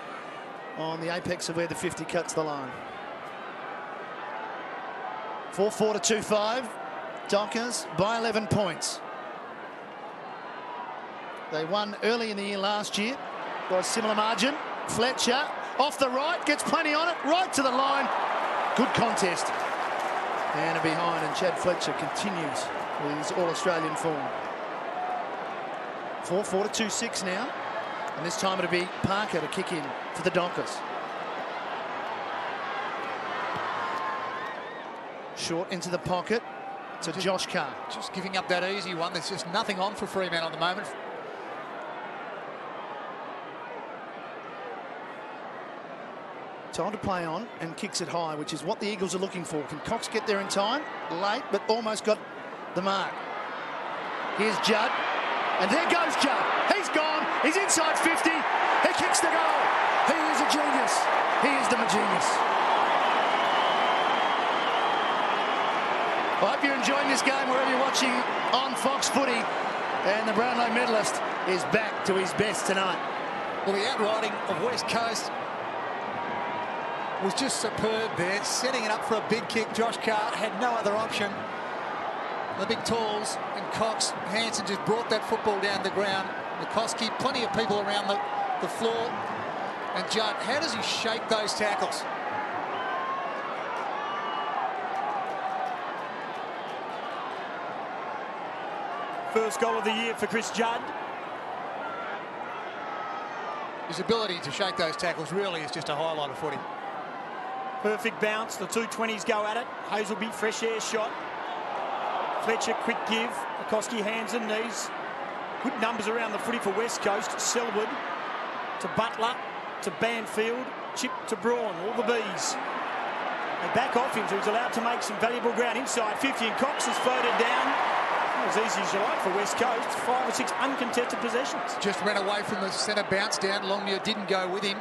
[SPEAKER 1] on the apex of where the 50 cuts the line. 4-4 to 2-5. Dockers by 11 points. They won early in the year last year by a similar margin. Fletcher off the right, gets plenty on it, right to the line. Good contest. And a behind, and Chad Fletcher continues with his All-Australian form. 4-4 to 2-6 now. And this time it'll be Parker to kick in for the Dockers. Short into the pocket to Josh Carr.
[SPEAKER 2] Just giving up that easy one. There's just nothing on for Fremantle at the moment.
[SPEAKER 1] Time to play on, and kicks it high, which is what the Eagles are looking for. Can Cox get there in time? Late, but almost got the mark. Here's Judd, and there goes Judd. He's gone. He's inside 50. He kicks the goal. He is a genius. He is the genius. I hope you're enjoying this game wherever you're watching on Fox Footy. And the Brownlow medalist is back to his best tonight.
[SPEAKER 2] Well, the outriding of West Coast was just superb there, setting it up for a big kick. Josh Carr had no other option. The big talls and Cox, Hansen just brought that football down the ground. McCoskey, plenty of people around the floor. And Judd, how does he shake those tackles?
[SPEAKER 3] First goal of the year for Chris Judd.
[SPEAKER 2] His ability to shake those tackles really is just a highlight of footy.
[SPEAKER 3] Perfect bounce. The 220s go at it. Hazelby, fresh air shot. Fletcher, quick give. McCoskey, hands and knees. Good numbers around the footy for West Coast. Selwood to Butler to Banfield. Chip to Braun. All the Bees. They back off him, so he's allowed to make some valuable ground inside 50, and Cox has floated down. As easy as you like for West Coast. 5 or 6 uncontested possessions.
[SPEAKER 2] Just ran away from the centre bounce down. Longmuir didn't go with him.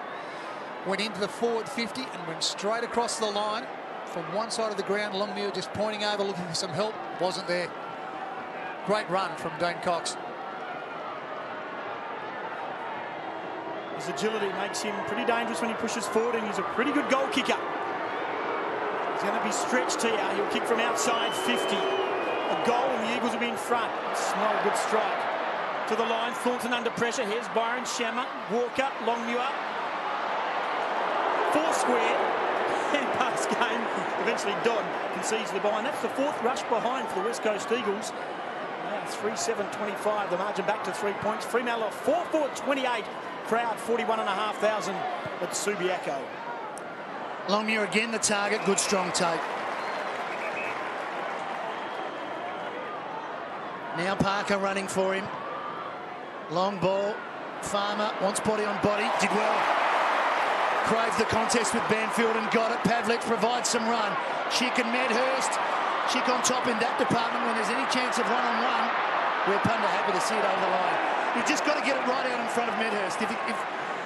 [SPEAKER 2] Went into the forward 50 and went straight across the line from one side of the ground. Longmuir just pointing over, looking for some help. Wasn't there. Great run from Dane Cox.
[SPEAKER 3] His agility makes him pretty dangerous when he pushes forward, and he's a pretty good goal kicker. He's going to be stretched here. He'll kick from outside 50. A goal and the Eagles will be in front. It's not a good strike. To the line, Thornton under pressure. Here's Byron Shammer, Walker, Longmuir. 4 square. And pass game. Eventually Dodd concedes the bye. And that's the 4th rush behind for the West Coast Eagles. Now 3-7-25. The margin back to 3 points. Fremantle 4-4-28. Crowd 41,500 at Subiaco.
[SPEAKER 1] Longmuir again the target. Good strong take. Now Parker running for him. Long ball. Farmer wants body on body. Did well. Craved the contest with Banfield and got it. Pavlich provides some run. Chick and Medhurst. Chick on top in that department when there's any chance of one-on-one. We're punter happy to see it over the line. You've just got to get it right out in front of Medhurst. If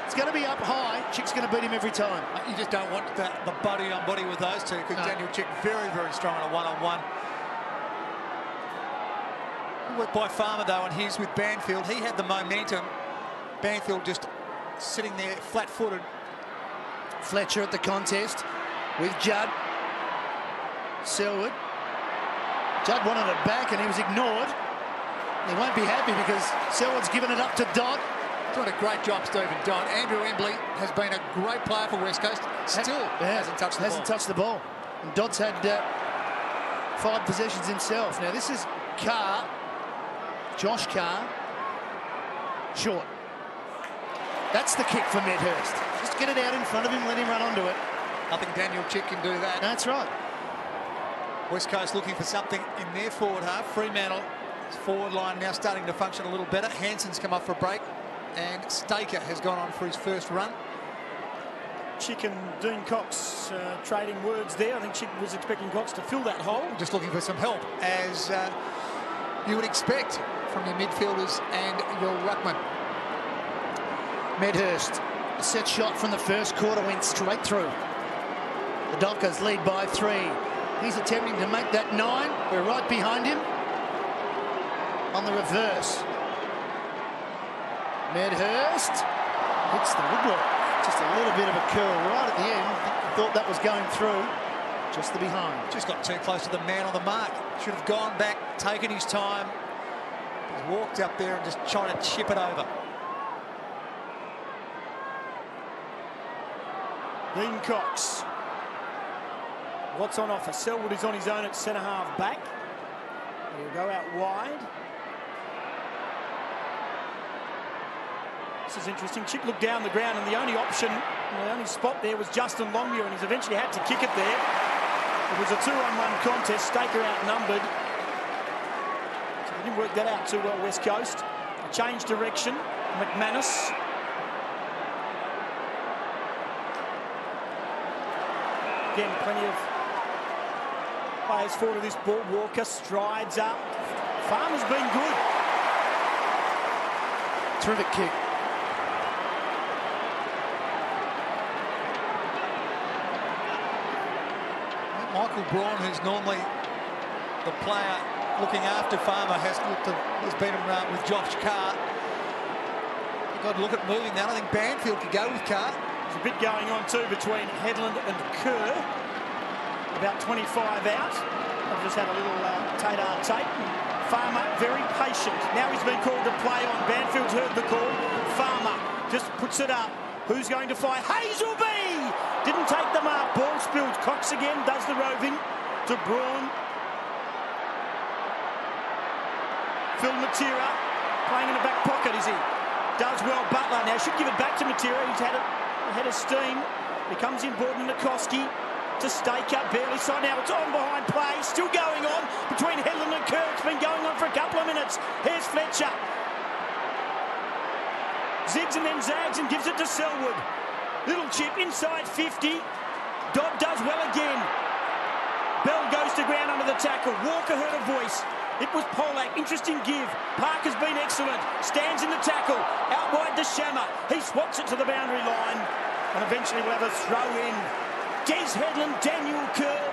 [SPEAKER 1] it's going to be up high, Chick's going to beat him every time.
[SPEAKER 2] You just don't want the body on body with those two, because Daniel Chick very, very strong on a one-on-one. Worked by Farmer though, and he's with Banfield. He had the momentum. Banfield just sitting there flat-footed.
[SPEAKER 1] Fletcher at the contest with Judd. Selwood. Judd wanted it back and he was ignored. He won't be happy because Selwood's given it up to Dodd.
[SPEAKER 2] Doing a great job, Stephen Dodd. Andrew Embley has been a great player for West Coast. Still hasn't touched the ball.
[SPEAKER 1] And Dodd's had 5 possessions himself. Now this is Carr. Josh Carr. Short. That's the kick for Medhurst. Just get it out in front of him, let him run onto it.
[SPEAKER 2] I think Daniel Chick can do that.
[SPEAKER 1] That's right.
[SPEAKER 2] West Coast looking for something in their forward half. Fremantle forward line now starting to function a little better. Hansen's come up for a break, and Staker has gone on for his first run.
[SPEAKER 3] Chick and Dean Cox trading words there. I think Chick was expecting Cox to fill that hole.
[SPEAKER 2] Just looking for some help, as you would expect from your midfielders and your ruckman.
[SPEAKER 1] Medhurst, a set shot from the first quarter, went straight through. The Dockers lead by 3. He's attempting to make that 9. We're right behind him. On the reverse. Medhurst hits the woodwork. Just a little bit of a curl right at the end. I thought that was going through. Just the behind.
[SPEAKER 2] Just got too close to the man on the mark. Should have gone back, taken his time. He's walked up there and just tried to chip it over.
[SPEAKER 3] Dean Cox. What's on offer? Selwood is on his own at centre-half back. He'll go out wide. This is interesting. Chick looked down the ground, and the only option, the only spot there was Justin Longmuir, and he's eventually had to kick it there. It was a 2-on-1 contest. Staker outnumbered. So they didn't work that out too well, West Coast. A change direction. McManus. Again, plenty of players forward to this ball. Walker strides up. Farmer's been good.
[SPEAKER 1] Terrific kick.
[SPEAKER 2] Michael Braun, who's normally the player looking after Farmer, has been with Josh Carr. You've got to look at moving that. I think Banfield could go with Carr.
[SPEAKER 3] There's a bit going on too between Headland and Kerr. About 25 out. I've just had a little tape. Farmer very patient. Now he's been called to play on. Banfield's heard the call. Farmer just puts it up. Who's going to fire? Hazelby! Didn't take the mark. Ball spilled. Cox again does the roving to Braun. Phil Matera playing in the back pocket, is he? Does well. Butler now should give it back to Matera. He's had a steam. He comes in board and Nikoski to Staker, barely side now. It's on behind play, still going on between Headland and Kerr. It's been going on for a couple of minutes. Here's Fletcher. Zigs and then zags and gives it to Selwood. Little chip inside 50. Dodd does well again. Bell goes to ground under the tackle. Walker heard a voice. It was Polak. Interesting give. Parker's been excellent. Stands in the tackle. Out wide to Shammer. He swats it to the boundary line. And eventually we'll have a throw in. Des Headland, Daniel Kerr.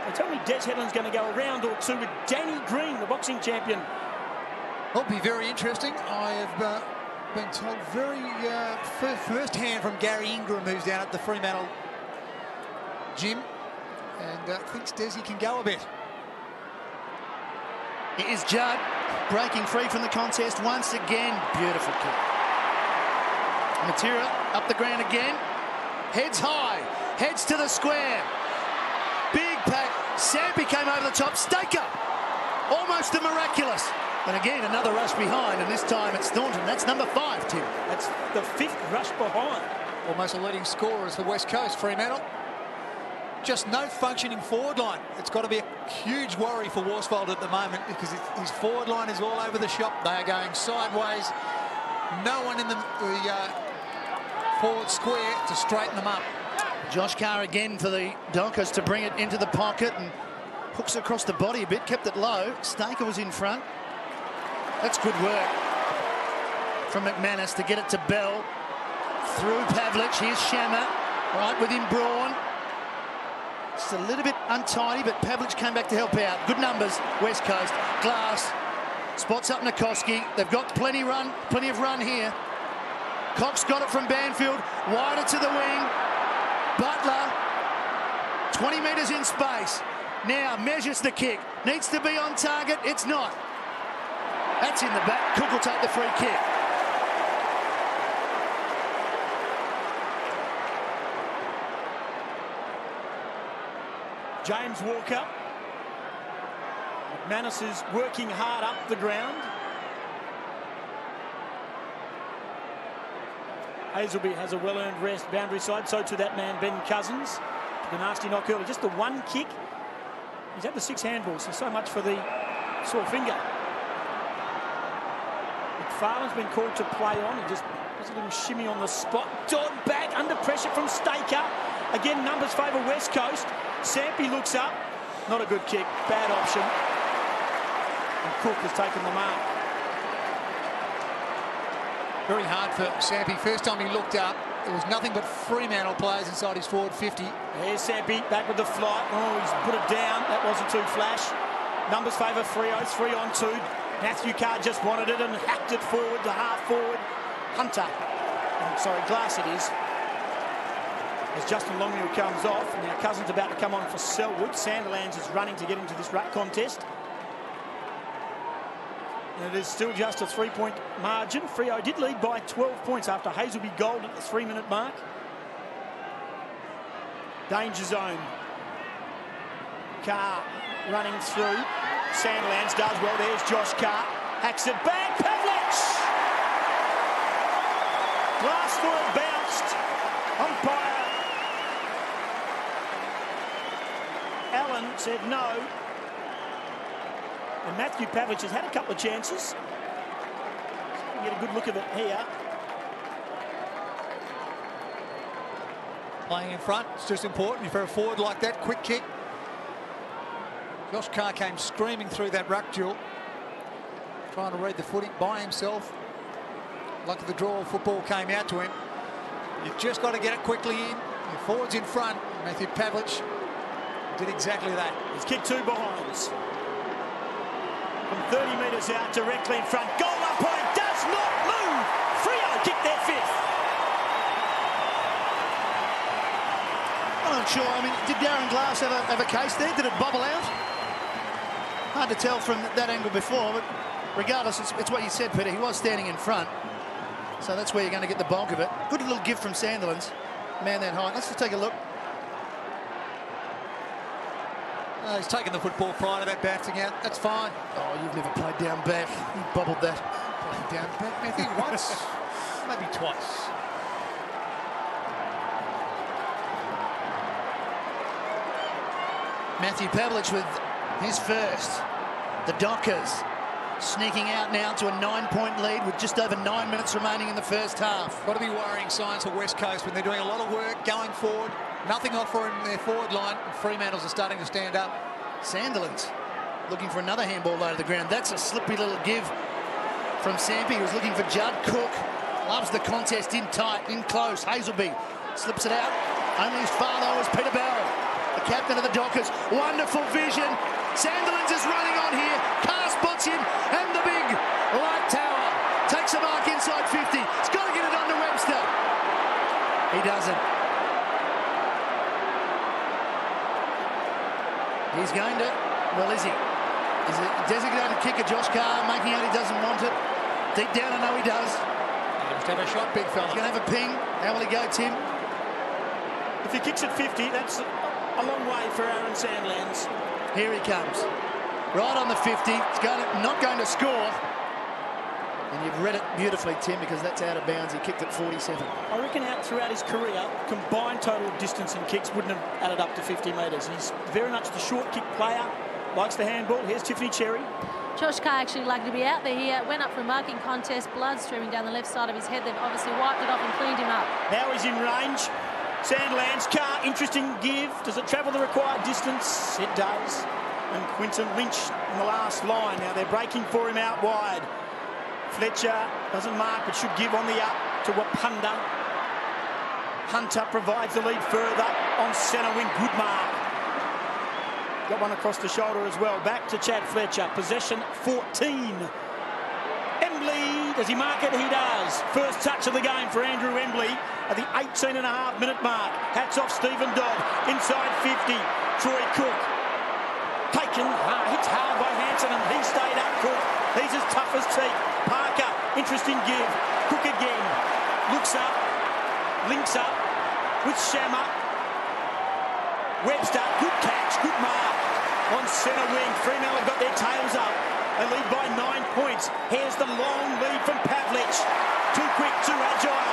[SPEAKER 3] They tell me Des Headland's going to go a round or two with Danny Green, the boxing champion.
[SPEAKER 2] It'll be very interesting. I have been told very first hand from Gary Ingram, who's down at the Fremantle gym, and thinks Desi can go a bit.
[SPEAKER 1] It is Judd breaking free from the contest once again. Beautiful kick. Matera up the ground again. Heads high. Heads to the square. Big pack. Sampi came over the top. Staker. Almost the miraculous. And again, another rush behind, and this time it's Thornton. That's number 5, Tim.
[SPEAKER 3] That's the 5th rush behind.
[SPEAKER 2] Almost a leading scorers for West Coast, Fremantle. Just no functioning forward line. It's got to be a huge worry for Worsfold at the moment, because his forward line is all over the shop. They are going sideways. No one in the forward square to straighten them up.
[SPEAKER 1] Josh Carr again for the Dockers to bring it into the pocket and hooks across the body a bit, kept it low. Staker was in front. That's good work from McManus to get it to Bell. Through Pavlich. Here's Shammer. Right with him, Braun. Just a little bit untidy, but Pavlich came back to help out. Good numbers, West Coast. Glass spots up Nikoski. They've got plenty of run here. Cox got it from Banfield. Wider to the wing. Butler. 20 metres in space. Now measures the kick. Needs to be on target. It's not. That's in the back. Cook will take the free kick.
[SPEAKER 3] James Walker. McManus is working hard up the ground. Hazelby has a well-earned rest boundary side. So to that man, Ben Cousins. The nasty knock early. Just the one kick. He's had the 6 handballs, so much for the sore finger. McFarlane's been called to play on. He just does a little shimmy on the spot. Dodd back under pressure from Staker. Again, numbers favour West Coast. Sampi looks up. Not a good kick. Bad option. And Cook has taken the mark.
[SPEAKER 2] Very hard for Sampi. First time he looked up, there was nothing but Fremantle players inside his forward 50.
[SPEAKER 3] Here's Sampi back with the flight. Oh, he's put it down. That wasn't too flash. Numbers favour Freo. 3 on 2. Matthew Carr just wanted it and hacked it forward to half forward. Hunter. Sorry, Glass it is. As Justin Longmuir comes off. Now Cousins about to come on for Selwood. Sandilands is running to get into this ruck contest. And it is still just a 3-point margin. Freo did lead by 12 points after Hazelby gold at the 3-minute mark. Danger zone. Carr running through. Sandilands does well. There's Josh Carr. Hacks it back. Pavlich! Glass thought it bounced. Umpire Allen said no. And Matthew Pavlich has had a couple of chances. You get a good look at it here.
[SPEAKER 2] Playing in front, it's just important for a forward like that. Quick kick. Josh Carr came screaming through that ruck duel, trying to read the footy by himself. Lucky the draw football came out to him. You've just got to get it quickly in. Your forward's in front. Matthew Pavlich did exactly that.
[SPEAKER 3] He's kicked 2 behinds. From 30 metres out, directly in front. Goal line point does not move. Freo kicked their 5th.
[SPEAKER 1] I'm not sure. I mean, did Darren Glass have a case there? Did it bobble out? Hard to tell from that angle before, but regardless, it's what you said, Peter. He was standing in front, so that's where you're going to get the bulk of it. Good little give from Sandilands. Man that height. Let's just take a look.
[SPEAKER 2] He's taken the football prior to that bouncing out. That's fine.
[SPEAKER 1] Oh, you've never played down back. You bobbled that.
[SPEAKER 2] Playing down back, I think once, maybe twice.
[SPEAKER 1] Matthew Pavlich with his first. The Dockers sneaking out now to a 9-point lead with just over 9 minutes remaining in the first half.
[SPEAKER 2] Got to be worrying signs for West Coast when they're doing a lot of work going forward. Nothing offering their forward line. Fremantles are starting to stand up.
[SPEAKER 1] Sandilands looking for another handball low to the ground. That's a slippy little give from Sampi, who was looking for Judd. Cook loves the contest in tight, in close. Hazelby slips it out. Only as far though as Peter Barrow, the captain of the Dockers. Wonderful vision. Sandilands is running on here. Carr spots him, and the big light tower takes a mark inside 50. He's got to get it on to Webster. He doesn't. He's going to, well, is he? Is it designated kicker, Josh Carr, making out he doesn't want it? Deep down, I know he does.
[SPEAKER 2] He's have a shot, big fella.
[SPEAKER 1] He's going to have a ping. How will he go, Tim?
[SPEAKER 3] If he kicks at 50, that's a long way for Aaron Sandilands.
[SPEAKER 1] Here he comes. Right on the 50. He's not going to score. And you've read it beautifully, Tim, because that's out of bounds. He kicked at 47.
[SPEAKER 3] I reckon out throughout his career, combined total distance in kicks wouldn't have added up to 50 metres. He's very much the short kick player, likes the handball. Here's Tiffany Cherry.
[SPEAKER 4] Josh Carr actually liked to be out there. He went up for a marking contest, blood streaming down the left side of his head. They've obviously wiped it off and cleaned him up.
[SPEAKER 3] Now he's in range. Sandilands, Carr, interesting give. Does it travel the required distance? It does. And Quinton Lynch in the last line. Now they're breaking for him out wide. Fletcher doesn't mark, but should give on the up to Wapunda. Hunter provides the lead further on centre wing. Good mark. Got one across the shoulder as well. Back to Chad Fletcher. Possession 14. Embley, does he mark it? He does. First touch of the game for Andrew Embley at the 18.5-minute mark. Hats off Stephen Dodd. Inside 50. Troy Cook. Taken, hits hard by Hanson, and he stayed up. Cook. He's as tough as teeth. Parker, interesting give. Cook again. Looks up. Links up with Shammer. Webster, good catch, good mark. On centre wing, Fremantle have got their tails up. They lead by 9 points. Here's the long lead from Pavlich. Too quick, too agile.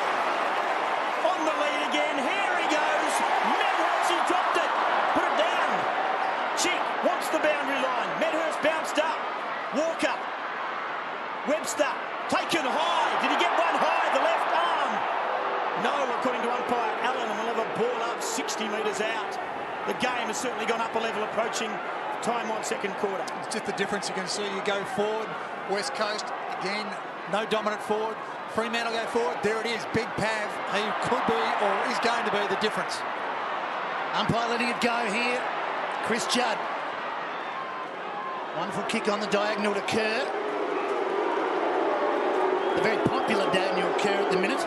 [SPEAKER 3] On the lead again, here he goes. Medhurst, he dropped it. Put it down. Chick wants the boundary line. Medhurst bounced up. Walker. Webster, taken high. Did he get one high? The left arm. No, according to umpire Allen, and we'll have a ball up 60 metres out. The game has certainly gone up a level, approaching time on second quarter.
[SPEAKER 2] It's just the difference you can see. You go forward, West Coast, again, no dominant forward. Fremantle go forward. There it is, Big Pav, who could be or is going to be the difference.
[SPEAKER 1] Umpire letting it go here. Chris Judd. Wonderful kick on the diagonal to Kerr. The very popular Daniel Kerr at the minute.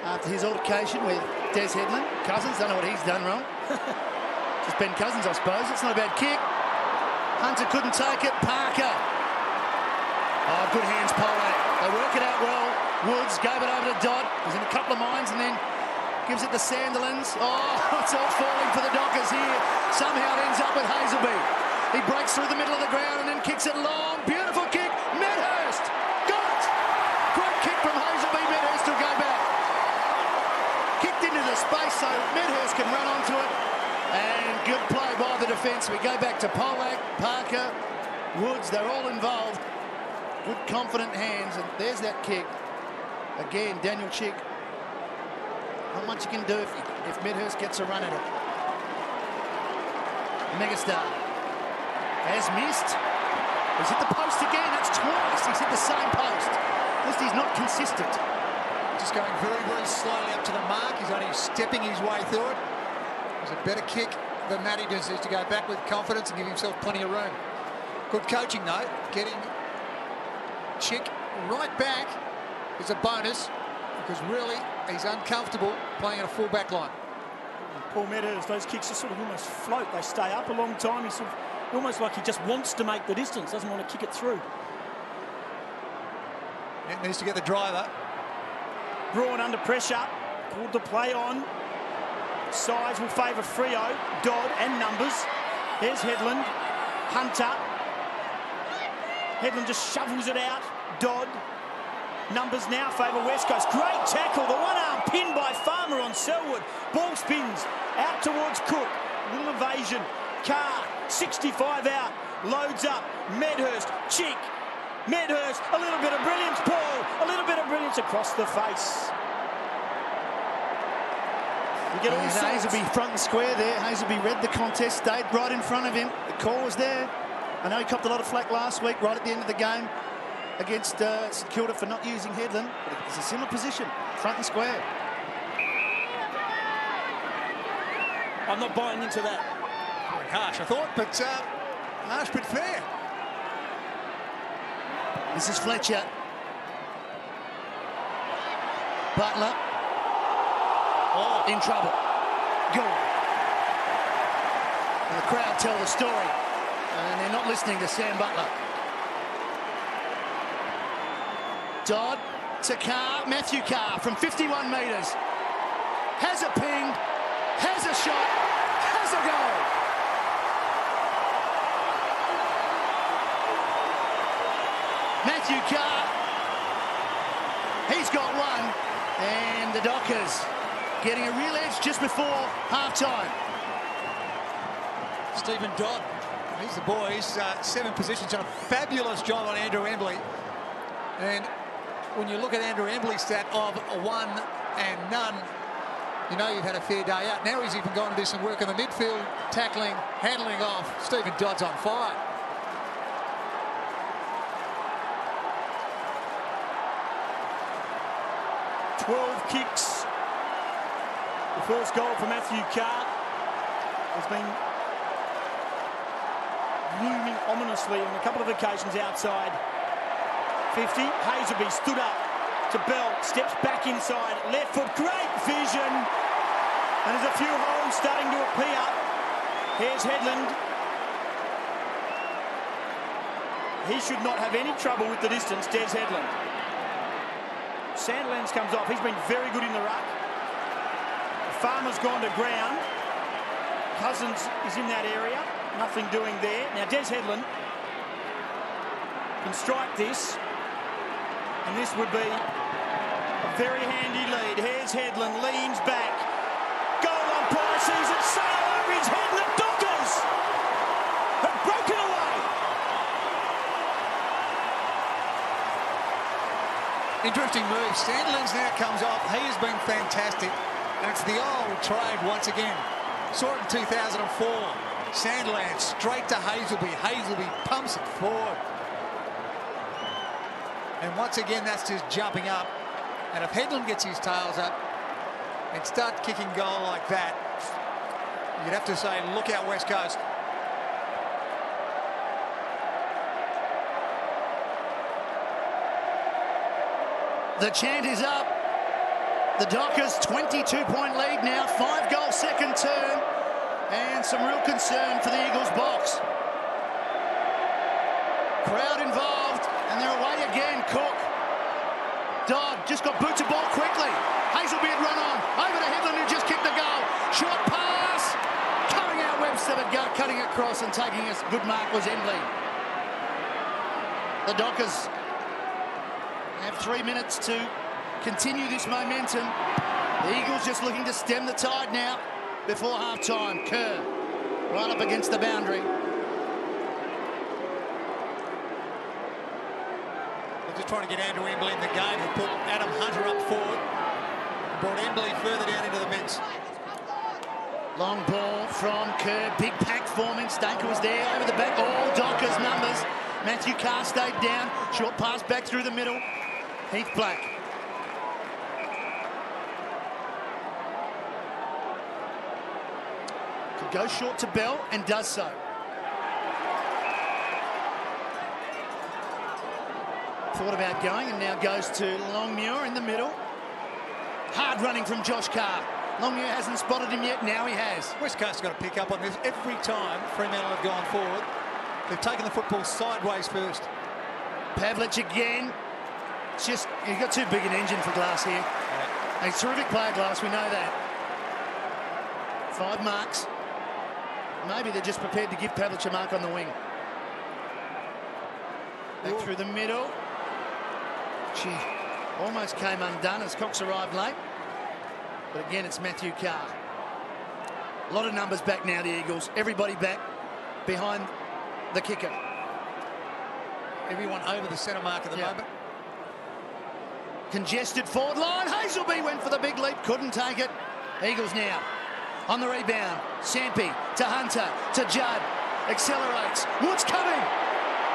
[SPEAKER 1] After his altercation with Des Headland. Cousins, don't know what he's done wrong. Just Ben Cousins, I suppose. It's not a bad kick. Hunter couldn't take it. Parker. Oh, good hands, Polak. They work it out well. Woods gave it over to Dodd. He's in a couple of minds and then gives it to Sandilands. Oh, it's all falling for the Dockers here. Somehow it ends up with Hazelby. He breaks through the middle of the ground and then kicks it long. Beautiful kick. Medhurst. Got it. Great kick from Hazelby. Medhurst will go back. Kicked into the space so Medhurst can run onto it. And good play by the defence. We go back to Polak, Parker, Woods. They're all involved. Good confident hands. And there's that kick. Again, Daniel Chick. Not much you can do if Medhurst gets a run at it. Megastar has missed. He's hit the post again. That's twice. He's hit the same post. At least he's not consistent.
[SPEAKER 2] Just going very, very slowly up to the mark. He's only stepping his way through it. It's a better kick than Matty does, is to go back with confidence and give himself plenty of room. Good coaching, though. Getting Chick right back is a bonus because really he's uncomfortable playing at a full back line.
[SPEAKER 3] Paul Medhurst, those kicks just sort of almost float. They stay up a long time. He's sort of almost like he just wants to make the distance, doesn't want to kick it through.
[SPEAKER 2] It needs to get the driver.
[SPEAKER 3] Braun under pressure. Called the play on. Size will favour Freo, Dodd and numbers. There's Headland. Hunter. Headland just shovels it out. Dodd. Numbers now favour West Coast. Great tackle. The one-arm pin by Farmer on Selwood. Ball spins out towards Cook. Little evasion. Carr, 65 out. Loads up. Medhurst. Chick. Medhurst. A little bit of brilliance. Paul. A little bit of brilliance across the face. You get all sorts.
[SPEAKER 1] Hazelby front and square there. Hazelby read the contest, stayed right in front of him. The call was there. I know he copped a lot of flack last week, right at the end of the game, against St Kilda for not using Headland. But it's a similar position, front and square.
[SPEAKER 3] I'm not buying into that.
[SPEAKER 2] Very harsh, I thought, but harsh but fair.
[SPEAKER 1] This is Fletcher. Butler. Oh, in trouble. Go. And the crowd tell the story. And they're not listening to Sam Butler. Dodd to Carr. Matthew Carr from 51 metres. Has a ping. Has a shot. Has a goal. Matthew Carr. He's got one. And the Dockers getting a real edge just before half-time.
[SPEAKER 2] Stephen Dodd, he's the boy. He's 7 positions, done a fabulous job on Andrew Embley. And when you look at Andrew Embley's stat of a 1 and none, you know you've had a fair day out. Now he's even going to do some work in the midfield, tackling, handling off. Stephen Dodd's on fire.
[SPEAKER 3] Kicks. The first goal for Matthew Carr has been looming ominously on a couple of occasions outside 50. Hazelby stood up to Bell, steps back inside, left foot, great vision. And there's a few holes starting to appear. Here's Headland. He should not have any trouble with the distance, Des Headland. Sandlands comes off. He's been very good in the ruck. Farmer's gone to ground. Cousins is in that area. Nothing doing there. Now Des Headland can strike this. And this would be a very handy lead. Here's Headland, leans back. Goal on Price, sees it sail over his head. And the Dockers have broken away.
[SPEAKER 2] Interesting move. Sandlands now comes off. He has been fantastic. And it's the old trade once again. Saw it in 2004. Sandlands straight to Hazelby. Hazelby pumps it forward. And once again, that's just jumping up. And if Headland gets his tails up and starts kicking goal like that, you'd have to say, look out West Coast.
[SPEAKER 1] The chant is up. The Dockers 22-point lead now, 5-goal second term, and some real concern for the Eagles box. Crowd involved, and they're away again. Cook. Dodd just got boots of ball quickly. Hazelby had run on. Over to Headland, who just kicked the goal. Short pass. Coming out Webster, but cutting across and taking a good mark was Embley. The Dockers have 3 minutes to continue this momentum. The Eagles just looking to stem the tide now before half-time. Kerr right up against the boundary.
[SPEAKER 2] They're just trying to get Andrew Embley in the game and put Adam Hunter up forward. Brought Embley further down into the mix.
[SPEAKER 1] Long ball from Kerr. Big pack forming. Stanker was there over the back. All Dockers numbers. Matthew Carr stayed down. Short pass back through the middle. Heath Black. Could go short to Bell and does so. Thought about going and now goes to Longmuir in the middle. Hard running from Josh Carr. Longmuir hasn't spotted him yet. Now he has.
[SPEAKER 2] West Coast have got to pick up on this. Every time Fremantle have gone forward, they've taken the football sideways first.
[SPEAKER 1] Pavlich again. It's just, he's got too big an engine for Glass here. Yeah. He's a terrific player, Glass, we know that. 5 marks. Maybe they're just prepared to give Pavlich a mark on the wing. Back through the middle. She almost came undone as Cox arrived late. But again, it's Matthew Carr. A lot of numbers back now, the Eagles. Everybody back behind the kicker.
[SPEAKER 2] Everyone over the centre mark at the moment.
[SPEAKER 1] Congested forward line. Hazelby went for the big leap, couldn't take it. Eagles now on the rebound. Sampi to Hunter to Judd. Accelerates. Wood's coming.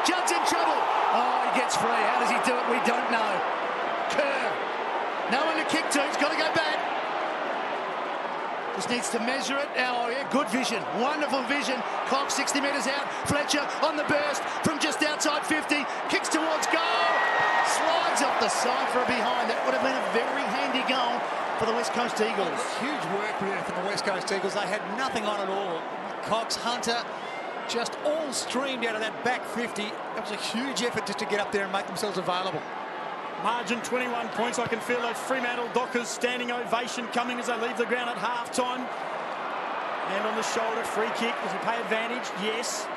[SPEAKER 1] Judd's in trouble. Oh, he gets free. How does he do it? We don't know. Kerr. No one to kick to. He's got to go back. Just needs to measure it. Oh, yeah, good vision. Wonderful vision. Cox 60 metres out. Fletcher on the burst from just outside 50. Kicks towards goal. Slides off the side for a behind. That would have been a very handy goal for the West Coast Eagles.
[SPEAKER 2] Huge work there from the West Coast Eagles. They had nothing on at all. Cox, Hunter, just all streamed out of that back 50. It was a huge effort just to get up there and make themselves available.
[SPEAKER 3] Margin 21 points. I can feel those Fremantle Dockers standing ovation coming as they leave the ground at half-time. Hand on the shoulder, free kick. Does he pay advantage? Yes.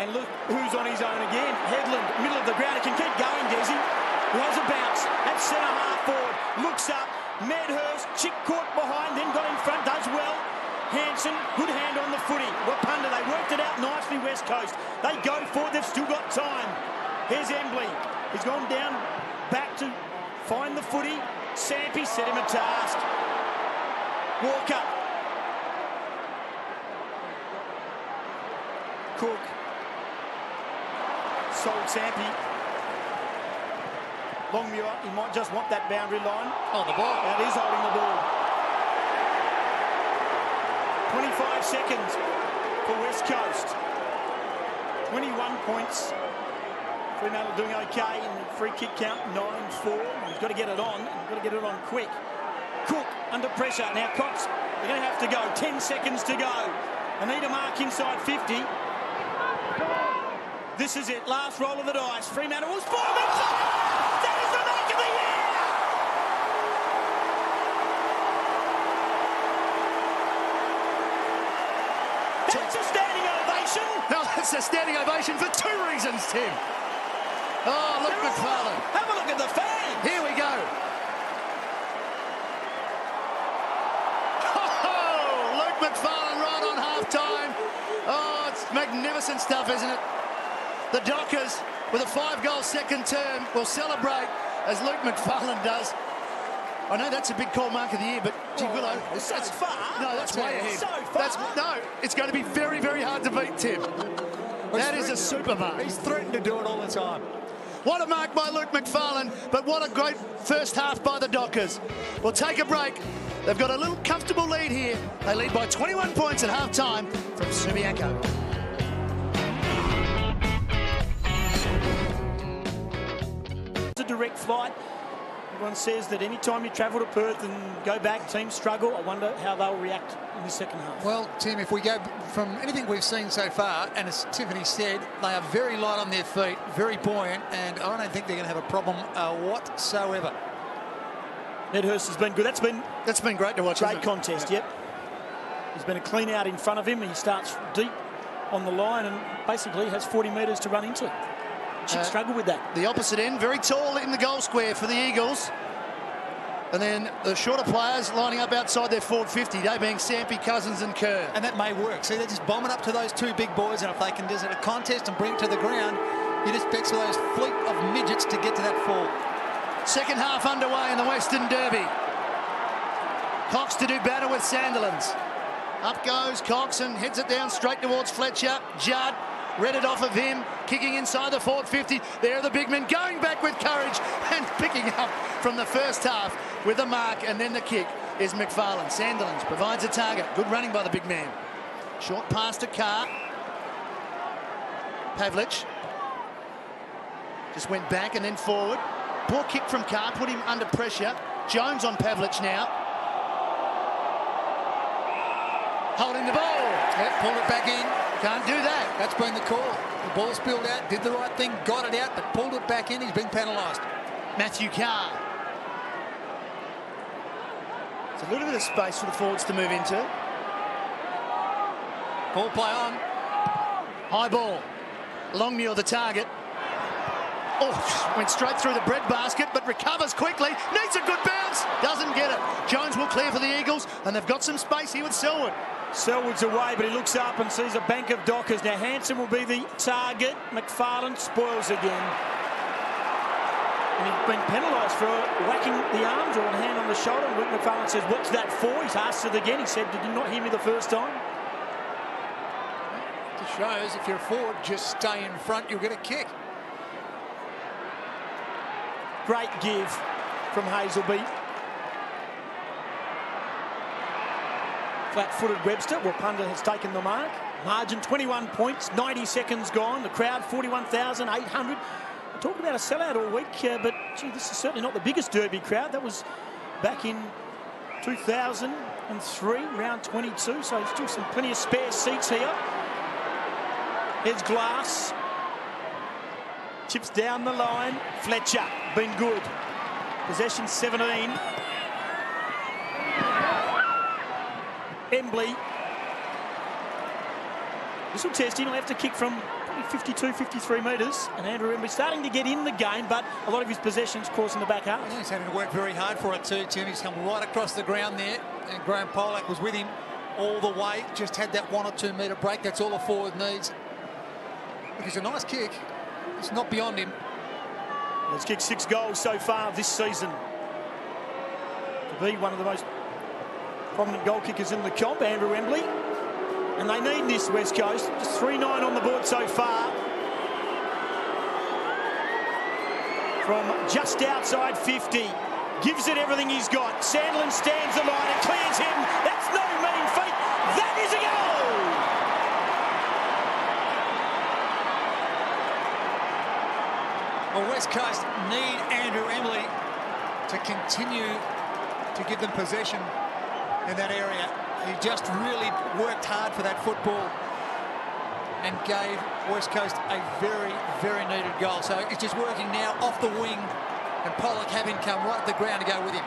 [SPEAKER 3] And look who's on his own again. Headland, middle of the ground. He can keep going, Desi. He has a bounce. At centre half forward. Looks up. Medhurst, Chick caught behind, then got in front, does well. Hanson, good hand on the footy. Wapunda, they worked it out nicely, West Coast. They go forward, they've still got time. Here's Embley. He's gone down, back to find the footy. Sampi set him a task. Walker. Cook. Sold Sampi. Longmuir, he might just want that boundary line.
[SPEAKER 2] Oh, the ball.
[SPEAKER 3] That is holding the ball. 25 seconds for West Coast. 21 points. Fremantle doing okay in the free kick count, 9-4. He's got to get it on. He's got to get it on quick. Cook under pressure. Now Cox, they're going to have to go. 10 seconds to go. They need a mark inside 50. This is it. Last roll of the dice. Fremantle was 4 minutes. That is the mark of the year. That's a standing ovation.
[SPEAKER 1] No, that's a standing ovation for 2 reasons, Tim. Oh, look, McFarlane.
[SPEAKER 3] Have a look at the fans.
[SPEAKER 1] Here we go. Oh, Luke McFarlane right on half-time. Oh, it's magnificent stuff, isn't it? The Dockers, with a 5-goal second term, will celebrate as Luke McFarlane does. I know that's a big call mark of the year, but gee willow,
[SPEAKER 3] so far.
[SPEAKER 1] No, that's way ahead.
[SPEAKER 3] So far.
[SPEAKER 1] No, it's going to be very, very hard to beat, Tim. That is a super mark.
[SPEAKER 2] He's threatened to do it all the time.
[SPEAKER 1] What a mark by Luke McFarlane, but what a great first half by the Dockers. We'll take a break. They've got a little comfortable lead here. They lead by 21 points at half-time from Subiaco.
[SPEAKER 3] It's a direct flight. Everyone says that any time you travel to Perth and go back, teams struggle. I wonder how they'll react in the second half.
[SPEAKER 2] Well, Tim, if we go from anything we've seen so far, and as Tiffany said, they are very light on their feet, very buoyant, and I don't think they're going to have a problem whatsoever.
[SPEAKER 3] Medhurst has been good. That's been
[SPEAKER 1] great to watch.
[SPEAKER 3] Great contest, yep. There's been a clean out in front of him. He starts deep on the line and basically has 40 metres to run into. Chick struggle with that.
[SPEAKER 1] The opposite end, very tall in the goal square for the Eagles. And then the shorter players lining up outside their forward 50, they being Sampi, Cousins and Kerr.
[SPEAKER 2] And that may work. See, they're just bombing up to those 2 big boys, and if they can just hit a contest and bring it to the ground, you just expect those fleet of midgets to get to that fall.
[SPEAKER 1] Second half underway in the Western Derby. Cox to do battle with Sandilands. Up goes Cox and heads it down straight towards Fletcher. Judd read it off of him, kicking inside the forward 50. There are the big men going back with courage and picking up from the first half with the mark, and then the kick is McFarlane. Sandilands provides a target. Good running by the big man. Short pass to Carr. Pavlich just went back and then forward. Poor kick from Carr, put him under pressure. Jones on Pavlich now. holding the ball.
[SPEAKER 2] Yeah, pulled it back in.
[SPEAKER 1] Can't do that.
[SPEAKER 2] That's been the call. The ball spilled out, did the right thing, got it out, but pulled it back in. He's been penalised.
[SPEAKER 1] Matthew Carr. It's a little bit of space for the forwards to move into.
[SPEAKER 2] Ball play on.
[SPEAKER 1] High ball. Longmuir the target. Oh, went straight through the breadbasket, but recovers quickly. Needs a good bounce. Doesn't get it. Jones will clear for the Eagles, and they've got some space here with Selwood.
[SPEAKER 3] Selwood's away, but he looks up and sees a bank of Dockers. Now Hansen will be the target. McFarlane spoils again. And he's been penalised for whacking the arms or a hand on the shoulder. And Luke McFarlane says, "What's that for?" He's asked it again. He said, "Did you not hear me the first time?"
[SPEAKER 2] It shows if you're a forward, just stay in front, you'll get a kick.
[SPEAKER 3] Great give from Hazelby. Flat-footed Webster. Well, Punda has taken the mark. Margin 21 points, 90 seconds gone. The crowd 41,800. We're talking about a sellout all week, but gee, this is certainly not the biggest Derby crowd. That was back in 2003, round 22. So still plenty of spare seats here. Here's Glass. Chips down the line. Fletcher, been good. Possession 17. Embley. This will test him. He'll have to kick from 52, 53 metres. And Andrew Embley starting to get in the game, but a lot of his possessions, of course, in the back half.
[SPEAKER 2] He's having to work very hard for it too, Tim. He's come right across the ground there, and Graham Pollock was with him all the way. Just had that 1 or 2 metre break. That's all a forward needs. Look, it's a nice kick. It's not beyond him.
[SPEAKER 3] He's kicked 6 goals so far this season. To be one of the most prominent goal kickers in the comp, Andrew Embley. And they need this, West Coast. Just 3-9 on the board so far. From just outside 50. Gives it everything he's got. Sandlin stands the line and clears him. That's no mean feat. That is a goal!
[SPEAKER 2] Well, West Coast need Andrew Embley to continue to give them possession in that area. He just really worked hard for that football and gave West Coast a very, very needed goal. So it's just working now off the wing, and Pollock having come right to the ground to go with him.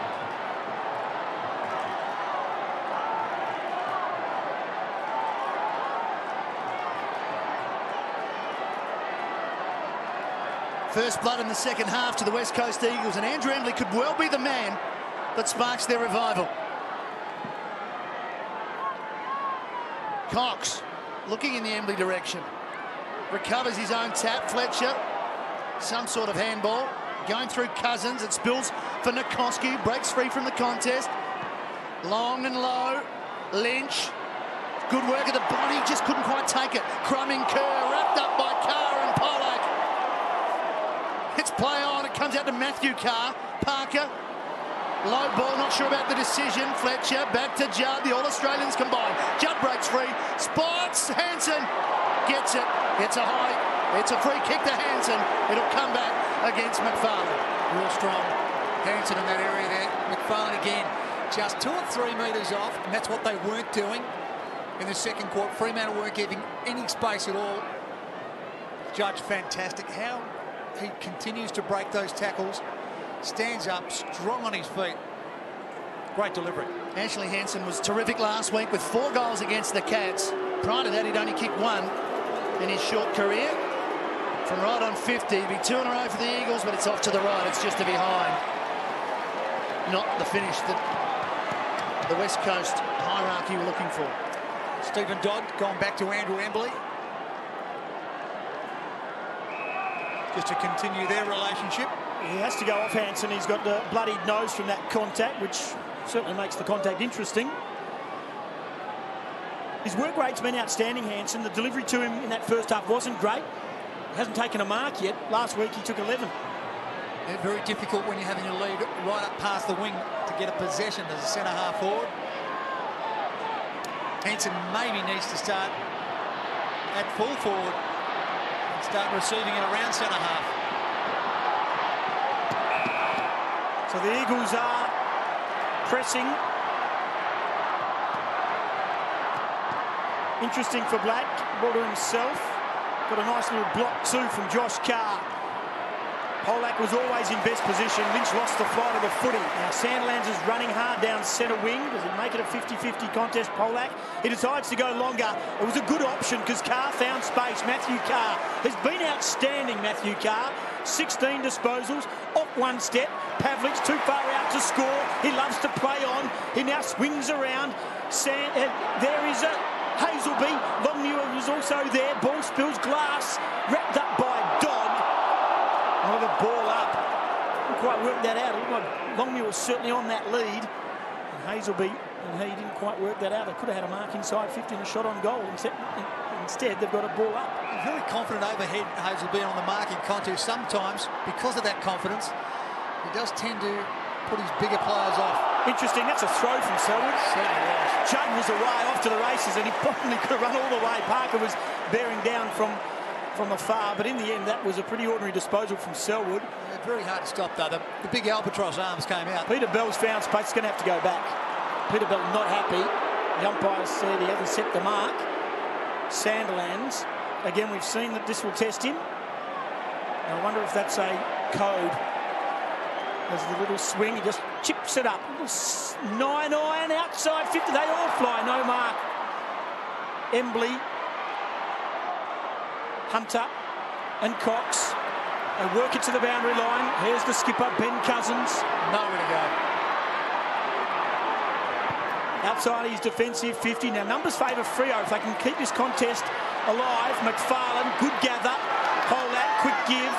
[SPEAKER 1] First blood in the second half to the West Coast Eagles, and Andrew Embley could well be the man that sparks their revival. Cox looking in the Embley direction. Recovers his own tap. Fletcher, some sort of handball. Going through Cousins. It spills for Nikoski. Breaks free from the contest. Long and low. Lynch. Good work of the body. Just couldn't quite take it. Crumbing Kerr. Wrapped up by Carr and Pollock. It's play on. It comes out to Matthew Carr. Parker. Low ball, not sure about the decision. Fletcher, back to Judd. The All-Australians combine. Judd breaks free. Spots. Hansen gets it. It's a high. It's a free kick to Hansen. It'll come back against McFarlane.
[SPEAKER 2] Real strong Hansen in that area there. McFarlane again, just 2 or 3 metres off, and that's what they weren't doing in the second quarter. Fremantle weren't giving any space at all. Judge, fantastic. How he continues to break those tackles. Stands up, strong on his feet. Great delivery.
[SPEAKER 1] Ashley Hansen was terrific last week with 4 goals against the Cats. Prior to that, he'd only kicked 1 in his short career. From right on 50, it'd be 2 in a row for the Eagles, but it's off to the right. It's just a behind. Not the finish that the West Coast hierarchy were looking for.
[SPEAKER 2] Stephen Dodd going back to Andrew Embley. Just to continue their relationship.
[SPEAKER 3] He has to go off Hansen. He's got the bloodied nose from that contact, which certainly makes the contact interesting. His work rate's been outstanding, Hansen. The delivery to him in that first half wasn't great. He hasn't taken a mark yet. Last week he took 11.
[SPEAKER 2] Yeah, very difficult when you're having a lead right up past the wing to get a possession as a centre-half forward. Hansen maybe needs to start at full forward and start receiving it around centre-half.
[SPEAKER 3] So the Eagles are pressing. Interesting for Black. Ball to himself. Got a nice little block too from Josh Carr. Polak was always in best position. Lynch lost the flight of the footy. Now Sandilands is running hard down centre wing. Does he make it a 50-50 contest, Polak? He decides to go longer. It was a good option because Carr found space. Matthew Carr has been outstanding, Matthew Carr. 16 disposals, off one step. Pavlic's too far out to score. He loves to play on. He now swings around. There is a Hazelby. Longmuir is also there. Ball spills glass. Wrapped up by Dodd. With a ball up. Didn't quite work that out. It looked like Longmuir was certainly on that lead. And Hazelby and he didn't quite work that out. They could have had a mark inside 50 and a shot on goal. Instead, they've got a ball up.
[SPEAKER 2] Very confident overhead, Hazelby, on the marking contest. Sometimes, because of that confidence, he does tend to put his bigger players off. Interesting, that's a throw from Selwood. Certainly was. Judd was away off to the races and he probably could have run all the way. Parker was bearing down from afar, but in the end that was a pretty ordinary disposal from Selwood. Yeah, very hard to stop though. The big albatross arms came out. Peter Bell's found space. He's going to have to go back. Peter Bell not happy. The umpire said he hasn't set the mark. Sandilands. Again, we've seen that this will test him. I wonder if that's a code. There's the little swing. He just chips it up. 9 iron outside 50. They all fly. No mark. Embley, Hunter and Cox. They work it to the boundary line. Here's the skipper, Ben Cousins. Nowhere to go. Outside his defensive 50. Now numbers favour Freo if they can keep this contest alive. McFarlane, good gather. Polak, quick give.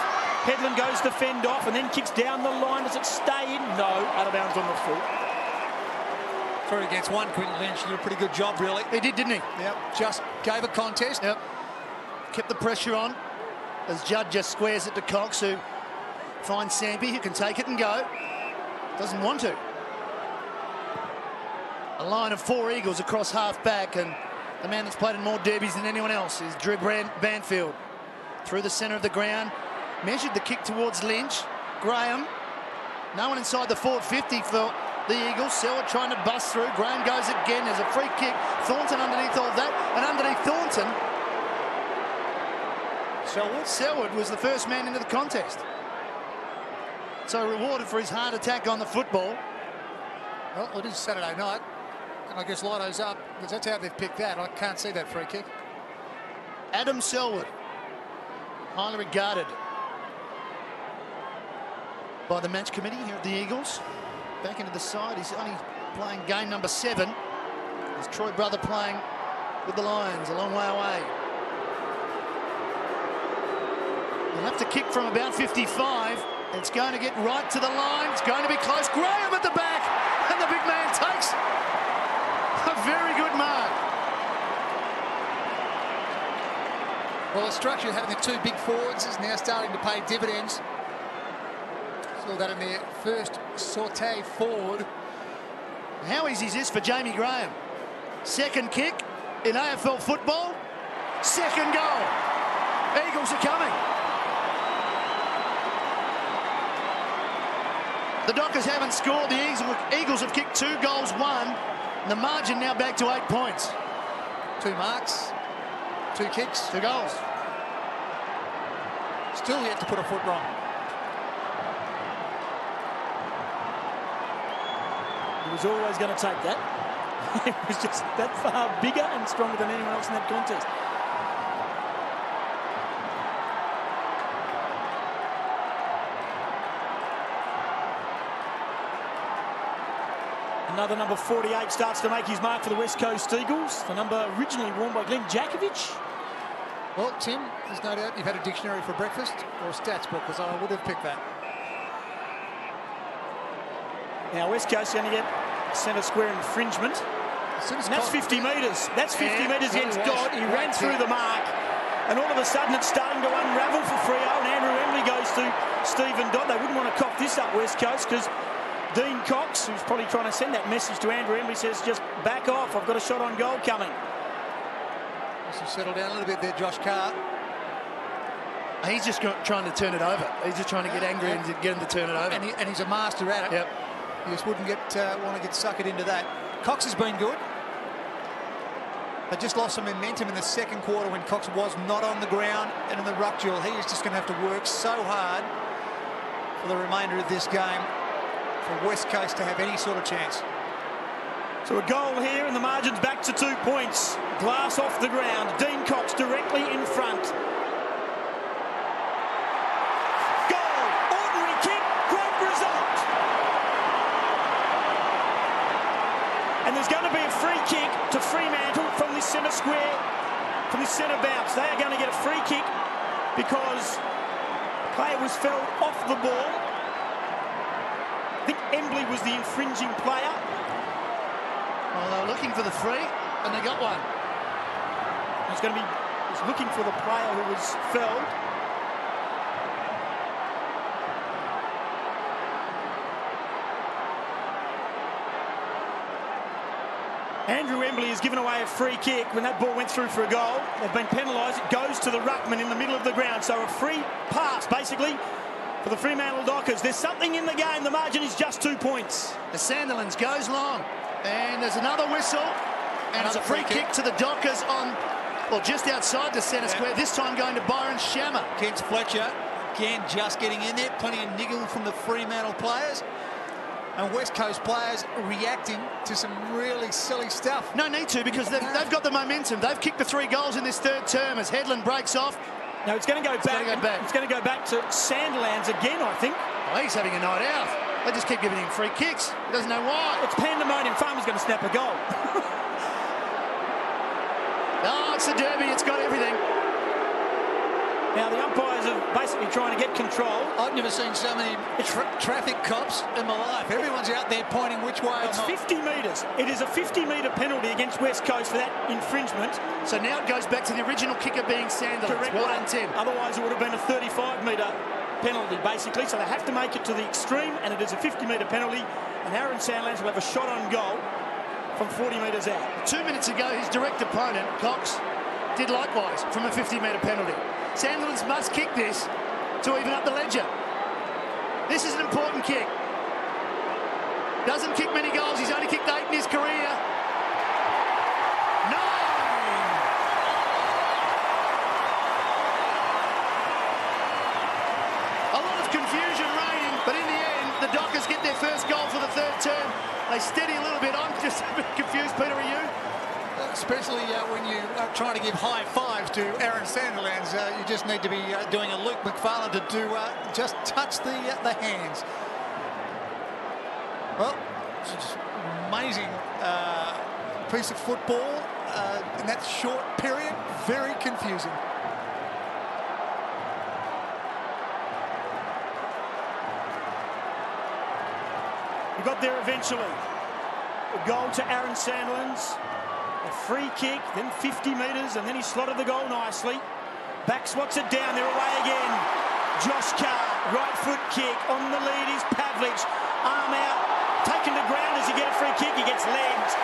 [SPEAKER 2] Headland goes to fend off and then kicks down the line. Does it stay in? No, out of bounds on the foot. 3 against 1, Quinton Lynch did a pretty good job, really.
[SPEAKER 1] He did, didn't he?
[SPEAKER 2] Yep, just gave a contest.
[SPEAKER 1] Yep. Kept the pressure on as Judd just squares it to Cox, who finds Sampi, who can take it and go. Doesn't want to. A line of 4 Eagles across half back, and the man that's played in more derbies than anyone else is Drew Banfield. Through the centre of the ground, measured the kick towards Lynch. Graham, no one inside the forward 50 for the Eagles. Selwood trying to bust through. Graham goes again. There's a free kick. Thornton underneath all of that, and underneath Thornton, Selwood was the first man into the contest. So rewarded for his hard attack on the football.
[SPEAKER 2] Well, it is Saturday night, and I guess Lotto's up, because that's how they've picked that. I can't see that free kick.
[SPEAKER 1] Adam Selwood, highly regarded by the match committee here at the Eagles. Back into the side. He's only playing game number 7. His Troy brother playing with the Lions a long way away. He'll have to kick from about 55. It's going to get right to the line. It's going to be close. Graham at the back, and the big man takes a very good mark.
[SPEAKER 2] Well, the structure of having the 2 big forwards is now starting to pay dividends. Saw that in their first saute forward.
[SPEAKER 1] How easy is this for Jamie Graham? Second kick in AFL football. Second goal. Eagles are coming. The Dockers haven't scored. The Eagles have kicked 2 goals, 1. The margin now back to 8 points.
[SPEAKER 2] 2 marks, 2 kicks,
[SPEAKER 1] 2 goals.
[SPEAKER 2] Still yet to put a foot wrong.
[SPEAKER 3] He was always going to take that. He was just that far bigger and stronger than anyone else in that contest. Another number 48 starts to make his mark for the West Coast Eagles. The number originally worn by Glenn Jakovich.
[SPEAKER 2] Well, Tim, there's no doubt you've had a dictionary for breakfast or a stats book, because I would have picked that.
[SPEAKER 3] Now West Coast going to get centre square infringement. And that's 50 metres. That's 50 metres against Dodd. He ran through the mark. And all of a sudden it's starting to unravel for Freo. And Andrew Embley goes to Stephen Dodd. They wouldn't want to cough this up, West Coast, because Dean Cox, who's probably trying to send that message to Andrew Embley, says just back off. I've got a shot on goal coming.
[SPEAKER 2] Just settle down a little bit there, Josh Carr.
[SPEAKER 1] He's just trying to turn it over. He's just trying to get angry and get him to turn it over.
[SPEAKER 2] And he's a master at it.
[SPEAKER 1] Yep.
[SPEAKER 2] He just wouldn't want to get suckered into that. Cox has been good. They just lost some momentum in the second quarter when Cox was not on the ground, and in the ruck duel, he is just going to have to work so hard for the remainder of this game for West Coast to have any sort of chance.
[SPEAKER 3] So a goal here, and the margin's back to 2 points. Glass off the ground. Dean Cox directly in front. Goal! Ordinary kick, great result. And there's going to be a free kick to Fremantle from this centre square, from this centre bounce. They are going to get a free kick because the player was fell off the ball. I think Embley was the infringing player.
[SPEAKER 1] Well, they were looking for the free, and they got one.
[SPEAKER 3] He's looking for the player who was felled. Andrew Embley has given away a free kick when that ball went through for a goal. They've been penalised. It goes to the ruckman in the middle of the ground. So a free pass, basically, for the Fremantle Dockers. There's something in the game. The margin is just 2 points.
[SPEAKER 1] The Sandilands goes long. And there's another whistle, and it's a free kick to the Dockers on, well, just outside the centre square, this time going to Byron Shammer.
[SPEAKER 2] Against Fletcher, again just getting in there, plenty of niggle from the Fremantle players, and West Coast players reacting to some really silly stuff.
[SPEAKER 1] No need to, because they've got the momentum. They've kicked the 3 goals in this third term as Headland breaks off.
[SPEAKER 3] Now it's going to go back. It's going to go back to Sandilands again, I think.
[SPEAKER 1] Oh, he's having a night out. They just keep giving him free kicks. He doesn't know why.
[SPEAKER 3] It's pandemonium. Farmer's going to snap a goal.
[SPEAKER 1] Oh, it's the derby. It's got everything.
[SPEAKER 3] Now, the umpires are basically trying to get control.
[SPEAKER 2] I've never seen so many traffic cops in my life. Everyone's out there pointing which way.
[SPEAKER 3] It's 50 metres. It is a 50-metre penalty against West Coast for that infringement.
[SPEAKER 1] So now it goes back to the original kicker being Sandilands. 1 and 10.
[SPEAKER 3] Otherwise, it would have been a 35-metre penalty, basically. So they have to make it to the extreme, and it is a 50-metre penalty. And Aaron Sandilands will have a shot on goal from 40 metres out. 2
[SPEAKER 1] minutes ago, his direct opponent, Cox, did likewise from a 50-metre penalty. Sandilands must kick this to even up the ledger. This is an important kick. Doesn't kick many goals. He's only kicked 8 in his career. 9! A lot of confusion reigning, but in the end, the Dockers get their first goal for the third term. They steady a little bit. I'm just a bit confused, Peter, are you?
[SPEAKER 2] Especially when you are trying to give high fives to Aaron Sandilands. You just need to be doing a Luke McFarlane to do just touch the hands. Well, it's just amazing piece of football in that short period. Very confusing.
[SPEAKER 3] We got there eventually. A goal to Aaron Sandilands. A free kick, then 50 metres, and then he slotted the goal nicely. Back swats it down, they're away again. Josh Carr, right foot kick, on the lead is Pavlich. Arm out, taken to ground. Does he get a free kick? He gets legged.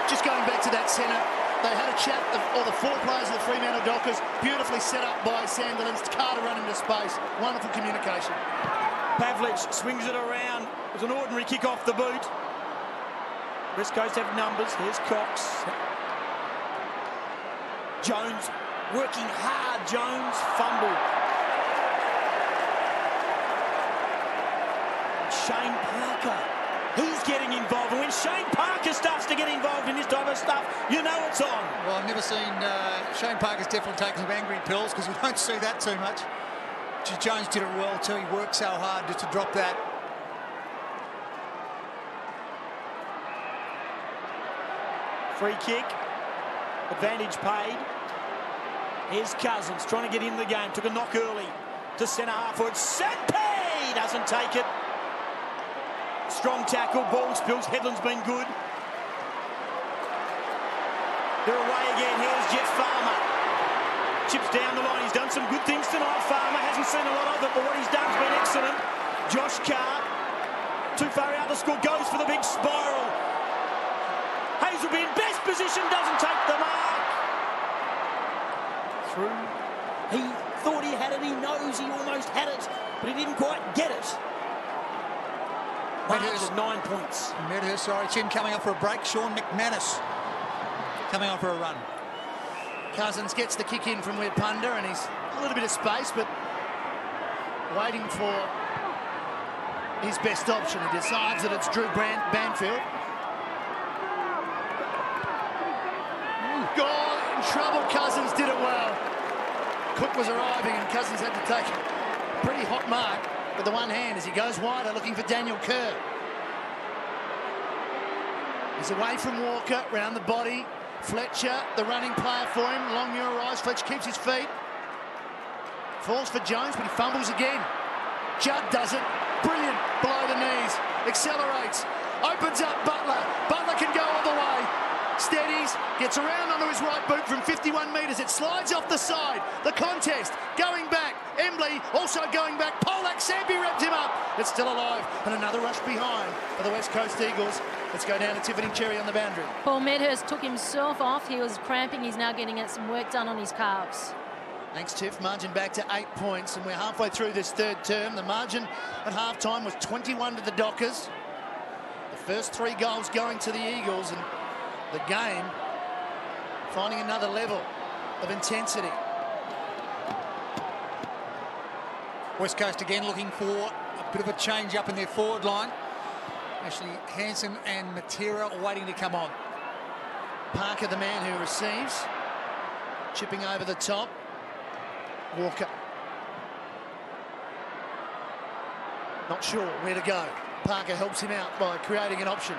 [SPEAKER 1] Just going back to that centre, they had a chat, all the 4 players of the Fremantle Dockers, beautifully set up by Sandilands. Carter running into space. Wonderful communication.
[SPEAKER 3] Pavlich swings it around. It was an ordinary kick off the boot. West Coast have numbers. Here's Cox. Jones working hard. Jones fumble. Shane Parker. He's getting involved. And when Shane Parker starts to get involved in this type of stuff, you know it's on.
[SPEAKER 2] Well, I've never seen Shane Parker's definitely taken some angry pills, because you don't see that too much. Jones did it well too. He worked so hard just to drop that.
[SPEAKER 3] Free kick, advantage paid. Here's Cousins trying to get in the game. Took a knock early to centre half forward. Sampe doesn't take it. Strong tackle, ball spills. Headland's been good. They're away again. Here's Jeff Farmer. Chips down the line. He's done some good things tonight. Farmer hasn't seen a lot of it, but what he's done's been excellent. Josh Carr, too far out to score, goes for the big spiral. Hazelby in best position, doesn't take the mark. Through. He thought he had it, he knows he almost had it, but he didn't quite get it. Margin 9 points.
[SPEAKER 2] Medhurst, sorry, it's him coming up for a break. Sean McManus coming on for a run.
[SPEAKER 1] Cousins gets the kick in from where Punda, and he's a little bit of space, but waiting for his best option. He decides that it's Drew Banfield. Goal in trouble. Cousins did it well. Cook was arriving, and Cousins had to take a pretty hot mark with the one hand as he goes wider, looking for Daniel Kerr. He's away from Walker, round the body. Fletcher, the running player for him. Longmuir arrives. Fletcher keeps his feet. Falls for Jones, but he fumbles again. Judd does it. Brilliant below the knees. Accelerates. Opens up Butler. Butler can go all the way. Steadies. Gets around onto his right boot from 51 metres. It slides off the side. The contest going back. Embley also going back. Polak Sampi wrapped him up. It's still alive. And another rush behind for the West Coast Eagles. Let's go down to Tiffany Cherry on the boundary.
[SPEAKER 4] Paul Medhurst took himself off. He was cramping. He's now getting some work done on his calves.
[SPEAKER 1] Thanks, Tiff. Margin back to 8 points, and we're halfway through this third term. The margin at halftime was 21 to the Dockers. The first 3 goals going to the Eagles, and the game finding another level of intensity.
[SPEAKER 2] West Coast again looking for a bit of a change up in their forward line. Actually, Hansen and Matera waiting to come on.
[SPEAKER 1] Parker, the man who receives, chipping over the top. Walker. Not sure where to go. Parker helps him out by creating an option.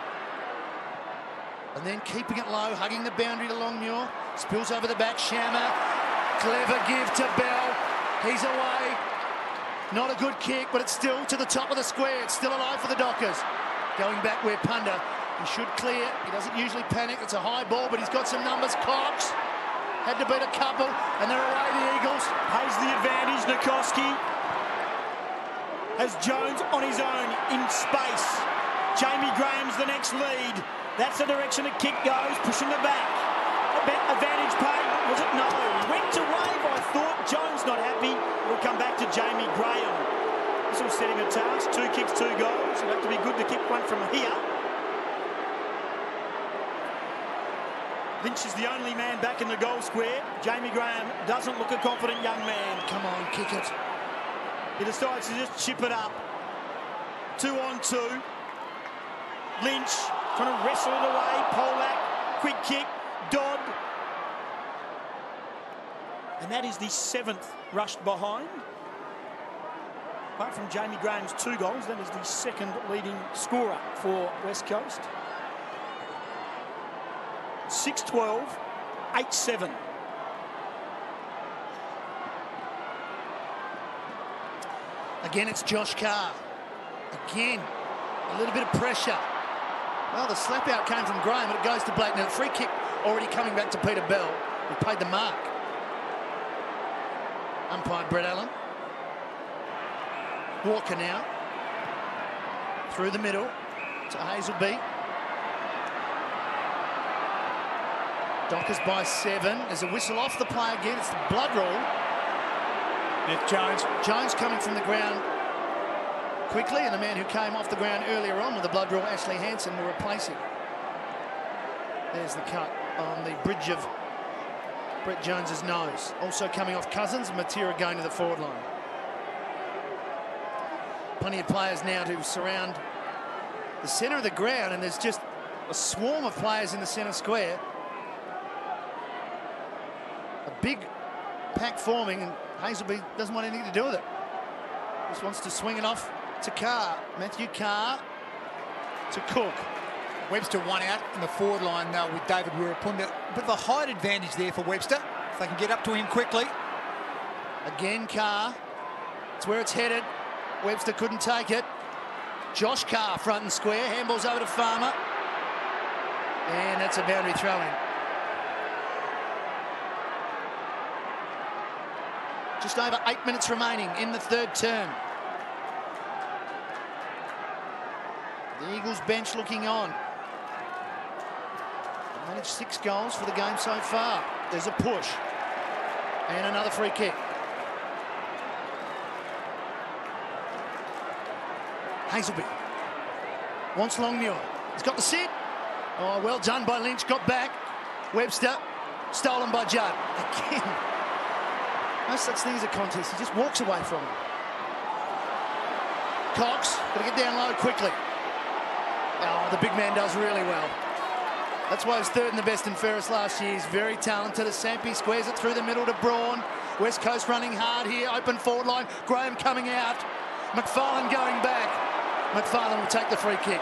[SPEAKER 1] And then keeping it low, hugging the boundary to Longmuir. Spills over the back, Shammer. Clever give to Bell. He's away. Not a good kick, but it's still to the top of the square. It's still alive for the Dockers. Going back where Punda. He should clear. He doesn't usually panic. It's a high ball, but he's got some numbers. Cox had to beat a couple, and they're away, the Eagles.
[SPEAKER 3] Pays the advantage. Nikoski has Jones on his own in space. Jamie Graham's the next lead. That's the direction the kick goes, pushing the back. Advantage paid. Was it? No. Went to wave, I thought. Jones not happy. We'll come back to Jamie Graham. This will set him a task. 2 kicks, 2 goals. It'll have to be good to kick one from here. Lynch is the only man back in the goal square. Jamie Graham doesn't look a confident young man.
[SPEAKER 1] Come on, kick it.
[SPEAKER 3] He decides to just chip it up. 2 on 2. Lynch trying to wrestle it away. Polak, quick kick. Dodd. And that is the 7th rushed behind. Apart from Jamie Graham's 2 goals, that is the 2nd leading scorer for West Coast. 6-12, 8-7.
[SPEAKER 1] Again, it's Josh Carr. Again, a little bit of pressure. Well, the slap out came from Graham, but it goes to Blake. Now, the free kick already coming back to Peter Bell, who paid the mark. Umpire Brett Allen. Walker now. Through the middle to Hazelby. Dockers by 7. There's a whistle off the play again. It's the blood rule. It's Jones. Jones coming from the ground quickly, and the man who came off the ground earlier on with the blood rule, Ashley Hansen, will replace him. There's the cut on the bridge of Brett Jones's nose. Also coming off Cousins, and Matera going to the forward line. Plenty of players now to surround the centre of the ground, and there's just a swarm of players in the centre square. A big pack forming, and Hazelby doesn't want anything to do with it. Just wants to swing it off to Carr. Matthew Carr to Cook.
[SPEAKER 2] Webster one out in the forward line now with David Wirapunda. But the height advantage there for Webster. If they can get up to him quickly.
[SPEAKER 1] Again, Carr. It's where it's headed. Webster couldn't take it. Josh Carr front and square. Handballs over to Farmer. And that's a boundary throw-in. Just over 8 minutes remaining in the third term. The Eagles bench looking on. Managed 6 goals for the game so far. There's a push. And another free kick. Hazelby wants Longmuir. He's got the sit. Oh, well done by Lynch. Got back. Webster, stolen by Judd. Again, no such thing as a contest. He just walks away from it. Cox, got to get down low quickly. Oh, the big man does really well. That's why he was third in the best and fairest last year. He's very talented. As Sampi squares it through the middle to Braun. West Coast running hard here. Open forward line. Graham coming out. McFarlane going back. McFarlane will take the free kick.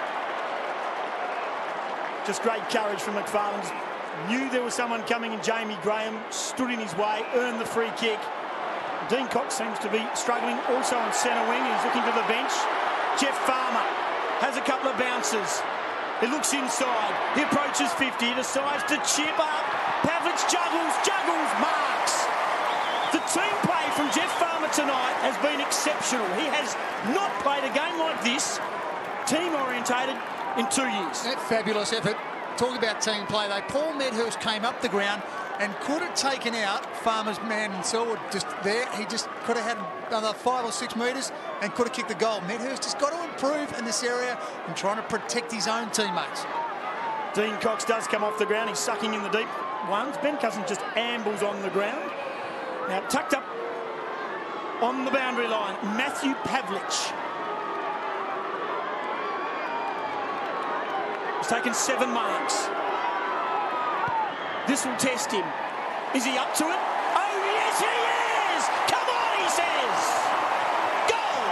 [SPEAKER 3] Just great courage from McFarlane. Just knew there was someone coming, and Jamie Graham stood in his way, earned the free kick. Dean Cox seems to be struggling also on centre wing. He's looking to the bench. Jeff Farmer has a couple of bounces. He looks inside. He approaches 50. He decides to chip up. Pavlich juggles, marks. The team play from Jeff Farmer tonight has been exceptional. He has not played a game like this, team orientated, in 2 years.
[SPEAKER 2] That fabulous effort. Talk about team play. Paul Medhurst came up the ground and could have taken out Farmer's man and Selwood just there. He just could have had another 5 or 6 metres and could have kicked the goal. Medhurst has got to improve in this area and trying to protect his own teammates.
[SPEAKER 3] Dean Cox does come off the ground. He's sucking in the deep ones. Ben Cousins just ambles on the ground. Now tucked up on the boundary line, Matthew Pavlich. He's taken 7 marks. This will test him. Is he up to it? Oh, yes, he is! Come on, he says! Goal!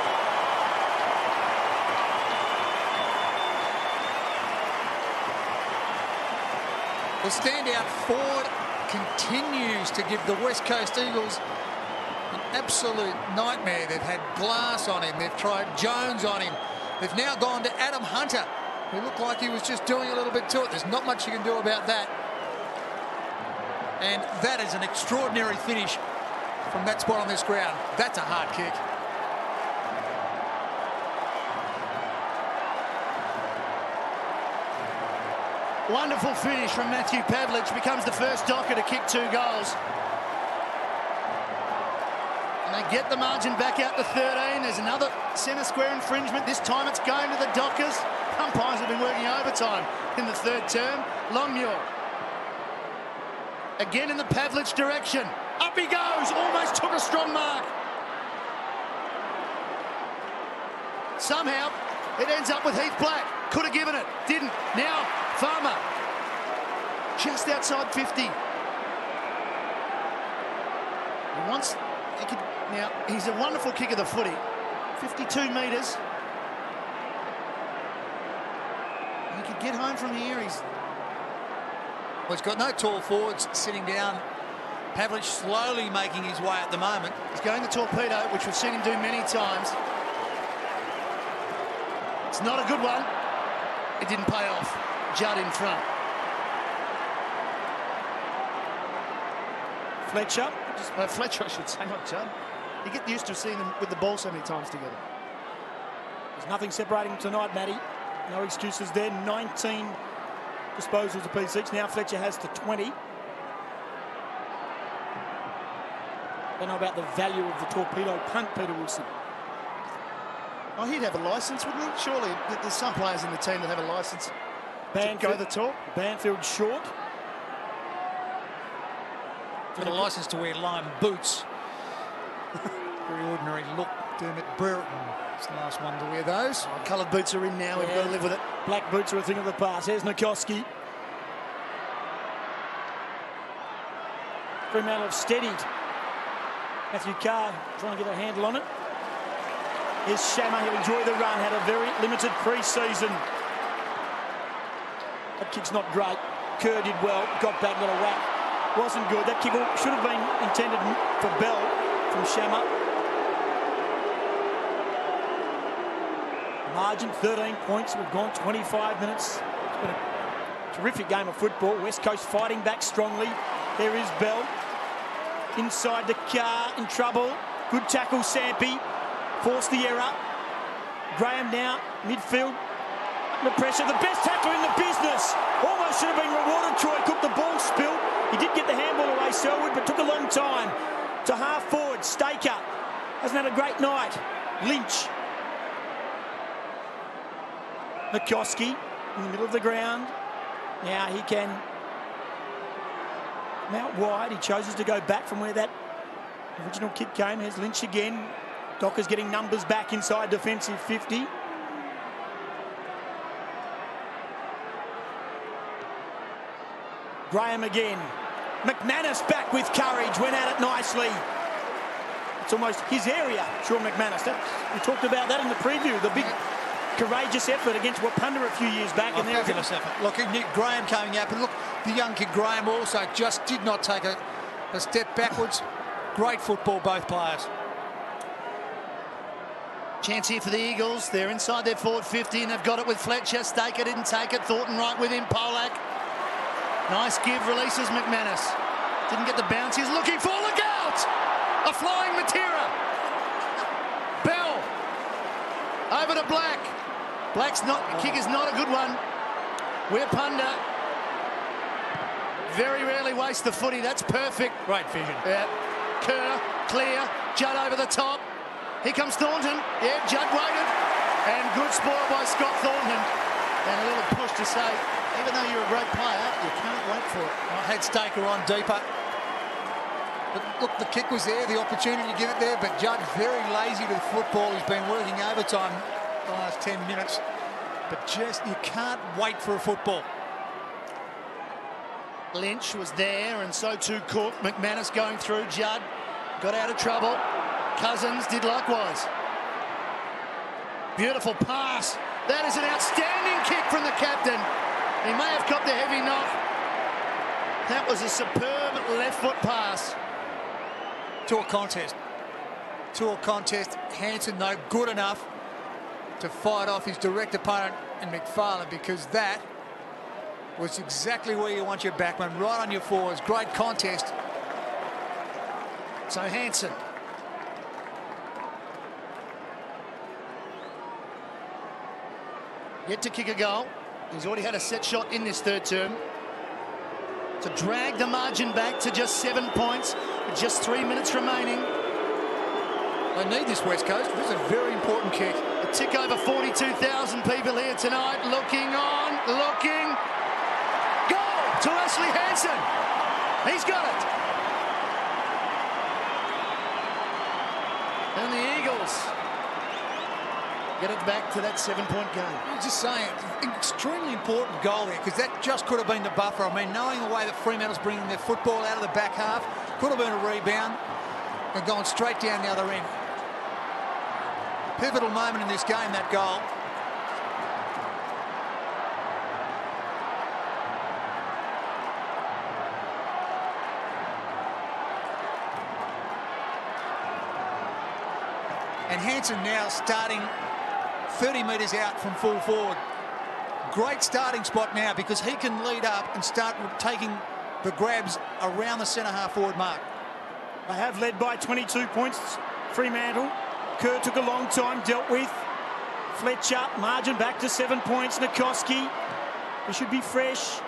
[SPEAKER 2] The standout forward continues to give the West Coast Eagles an absolute nightmare. They've had Glass on him. They've tried Jones on him. They've now gone to Adam Hunter, who looked like he was just doing a little bit to it. There's not much you can do about that. And that is an extraordinary finish from that spot on this ground. That's a hard kick.
[SPEAKER 1] Wonderful finish from Matthew Pavlich. Becomes the first Docker to kick 2 goals. And they get the margin back out to 13. There's another centre square infringement. This time it's going to the Dockers. Umpires have been working overtime in the 3rd term. Longmuir. Again in the Pavlich direction. Up he goes. Almost took a strong mark. Somehow it ends up with Heath Black. Could have given it. Didn't. Now Farmer. Just outside 50. Now he's a wonderful kick of the footy. 52 metres. He could get home from here.
[SPEAKER 2] Well, he's got no tall forwards sitting down. Pavlich slowly making his way at the moment.
[SPEAKER 1] He's going to torpedo, which we've seen him do many times. It's not a good one. It didn't pay off. Judd in front.
[SPEAKER 3] Fletcher.
[SPEAKER 1] Fletcher, I should say, not Judd. You get used to seeing them with the ball so many times together.
[SPEAKER 3] There's nothing separating them tonight, Matty. No excuses there. 19 disposals apiece each. Now Fletcher has to 20. Don't know about the value of the torpedo punt, Peter Wilson.
[SPEAKER 1] Oh, he'd have a licence, wouldn't he? Surely there's some players in the team that have a licence to go the talk.
[SPEAKER 3] Banfield short.
[SPEAKER 2] Got a licence to wear lime boots. Very ordinary look. Dermot Brereton is the last one to wear those.
[SPEAKER 1] Oh, coloured boots are in now. We've got to live with it.
[SPEAKER 3] Black boots are a thing of the past. Here's Nikoski. Fremantle have steadied. Matthew Carr trying to get a handle on it. Here's Shammer. He'll enjoy the run. Had a very limited pre-season. That kick's not great. Kerr did well. Got back, got a whack. Wasn't good. That kick should have been intended for Bell from Shammer. Margin 13 points. We've gone 25 minutes. It's been a terrific game of football. West Coast fighting back strongly. There is Bell. Inside the car, in trouble. Good tackle, Sampi. Forced the error. Graham now, midfield. Under pressure. The best tackler in the business. Almost should have been rewarded. Troy Cook, the ball spilled. He did get the handball away, Selwood, but took a long time. To half forward, Staker. Hasn't had a great night. Lynch. Nikoski in the middle of the ground. Now he can Out wide, he chooses to go back from where that original kick came. Here's Lynch again. Docker's getting numbers back inside defensive 50. Graham again. McManus back with courage, went at it nicely. It's almost his area, Sean McManus. We talked about that in the preview, the big courageous effort against Wapunda a few years back.
[SPEAKER 2] And fabulous effort. Look, Nick Graham coming up, and look, the young kid Graham also just did not take a step backwards. Great football, both players.
[SPEAKER 1] Chance here for the Eagles. They're inside their forward 50 and they've got it with Fletcher. Staker didn't take it. Thornton right with him. Polak. Nice give. Releases McManus. Didn't get the bounce. He's looking for. Look out! A flying Matera. Bell. Over to Black. Black's kick is not a good one. Wapunda very rarely wastes the footy. That's perfect.
[SPEAKER 2] Great vision.
[SPEAKER 1] Yeah. Kerr, clear. Judd over the top. Here comes Thornton. Yeah, Judd waited. And good spoil by Scott Thornton. And a little push to say, even though you're a great player, you can't wait for it.
[SPEAKER 2] I had Staker on deeper. But look, the kick was there, the opportunity to give it there, but Judd very lazy to the football. He's been working overtime the last 10 minutes. But just, you can't wait for a football.
[SPEAKER 1] Lynch was there, and so too Cook. McManus going through. Judd got out of trouble. Cousins did likewise. Beautiful pass. That is an outstanding kick from the captain. He may have copped a heavy knock. That was a superb left foot pass.
[SPEAKER 2] To a contest. To a contest. Hansen, though, good enough to fight off his direct opponent in McFarlane, because that was exactly where you want your backman, right on your forwards. Great contest.
[SPEAKER 1] So Hansen. Yet to kick a goal. He's already had a set shot in this third term. To drag the margin back to just 7 points with just 3 minutes remaining.
[SPEAKER 2] They need this West Coast. This is a very important kick.
[SPEAKER 1] A tick over 42,000 people here tonight. Looking on, looking. Goal to Ashley Hansen. He's got it. And the Eagles get it back to that 7-point game.
[SPEAKER 2] I'm just saying, extremely important goal there, because that just could have been the buffer. I mean, knowing the way that Fremantle's bringing their football out of the back half, could have been a rebound and gone straight down the other end. Pivotal moment in this game, that goal. And Hansen now starting 30 metres out from full forward. Great starting spot now, because he can lead up and start taking the grabs around the centre half forward mark.
[SPEAKER 3] They have led by 22 points, Fremantle. Kerr took a long time, dealt with. Fletcher, margin back to 7 points. Nikoski, he should be fresh.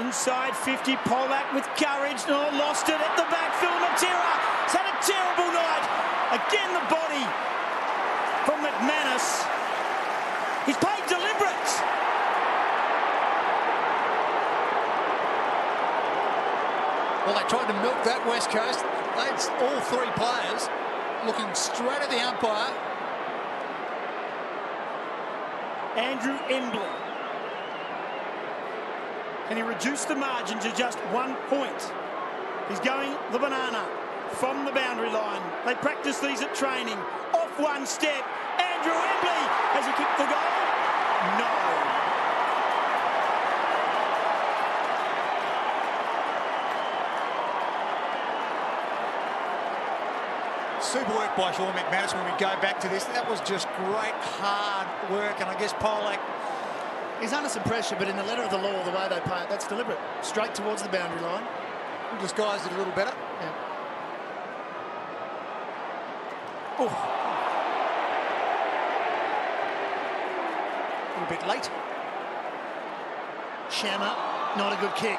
[SPEAKER 3] Inside 50, Polak with courage. Oh, lost it at the back. Phil Matera has had a terrible night. Again, the body from McManus. He's played deliberate.
[SPEAKER 2] Well, they tried to milk that West Coast. That's all three players looking straight at the umpire.
[SPEAKER 3] Andrew Embley. And he reduced the margin to just 1 point. He's going the banana from the boundary line. They practice these at training. Off one step. Andrew Embley. Has he kicked the goal? No.
[SPEAKER 2] Super work by Sean McManus when we go back to this. That was just great, hard work. And I guess Polak,
[SPEAKER 1] he's under some pressure, but in the letter of the law, the way they play it, that's deliberate. Straight towards the boundary line.
[SPEAKER 2] disguised it a little better.
[SPEAKER 1] Yeah.
[SPEAKER 2] Oh. A little bit late.
[SPEAKER 1] Shammer, not a good kick.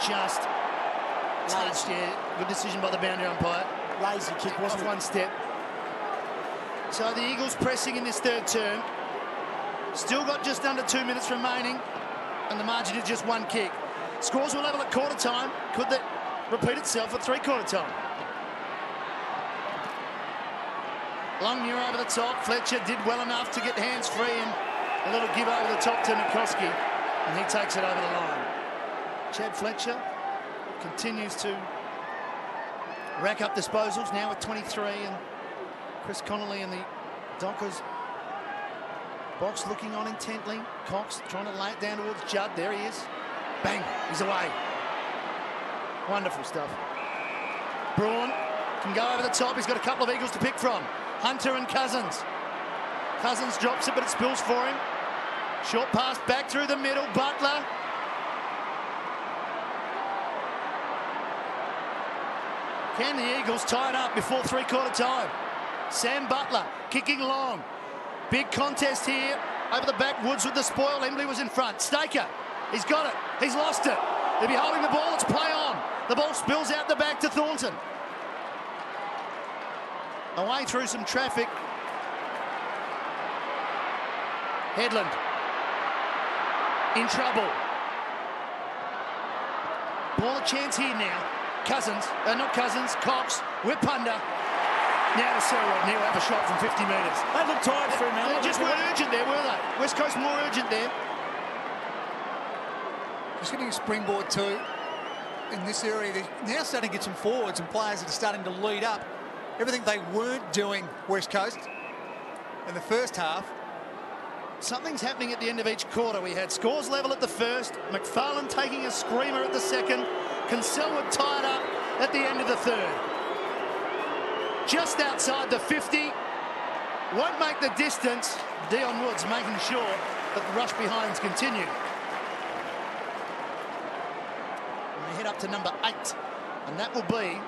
[SPEAKER 1] Just touched, yeah. Good decision by the boundary umpire.
[SPEAKER 3] Lazy kick, wasn't
[SPEAKER 1] Off
[SPEAKER 3] it?
[SPEAKER 1] one step. So the Eagles pressing in this third term. Still got just under 2 minutes remaining, and the margin is just one kick. Scores will level at quarter time. Could they? repeat itself at three-quarter time. Longmuir over the top. Fletcher did well enough to get hands free and a little give over the top to Nikoski, and he takes it over the line. Chad Fletcher continues to rack up disposals, now with 23, and Chris Connolly in the Dockers box looking on intently. Cox trying to lay it down towards Judd. There he is. Bang, he's away. Wonderful stuff. Braun can go over the top. He's got a couple of Eagles to pick from. Hunter and Cousins. Cousins drops it, but it spills for him. Short pass back through the middle. Butler. Can the Eagles tie it up before three-quarter time? Sam Butler kicking long. Big contest here. Over the back, Woods with the spoil. Embley was in front. Staker, he's got it. He's lost it. They'll be holding the ball. It's play on. The ball spills out the back to Thornton. Away through some traffic. Headland in trouble. Ball a chance here now. Cousins, not Cousins, Cox, whip under. Now to Selwood, and he'll have a shot from 50 metres.
[SPEAKER 3] They look tired for him, man.
[SPEAKER 1] They just weren't urgent there, were they? West Coast more urgent there.
[SPEAKER 2] Just getting a springboard too in this area. They're now starting to get some forwards and players that are starting to lead up. Everything they weren't doing, West Coast, in the first half.
[SPEAKER 1] Something's happening at the end of each quarter. We had scores level at the first, McFarlane taking a screamer at the second, Selwood tied up at the end of the third. Just outside the 50, won't make the distance. Dion Woods making sure that the rush behinds continue. And they head up to number 8, and that will be,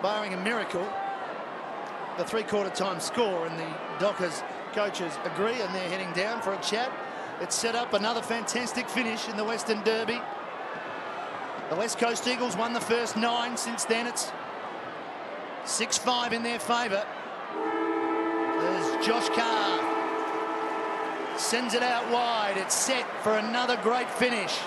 [SPEAKER 1] barring a miracle, the three-quarter time score, and the Dockers coaches agree, and they're heading down for a chat. It's set up another fantastic finish in the Western Derby. The West Coast Eagles won the first 9. Since then, it's 6-5 in their favour. There's Josh Carr. Sends it out wide. It's set for another great finish.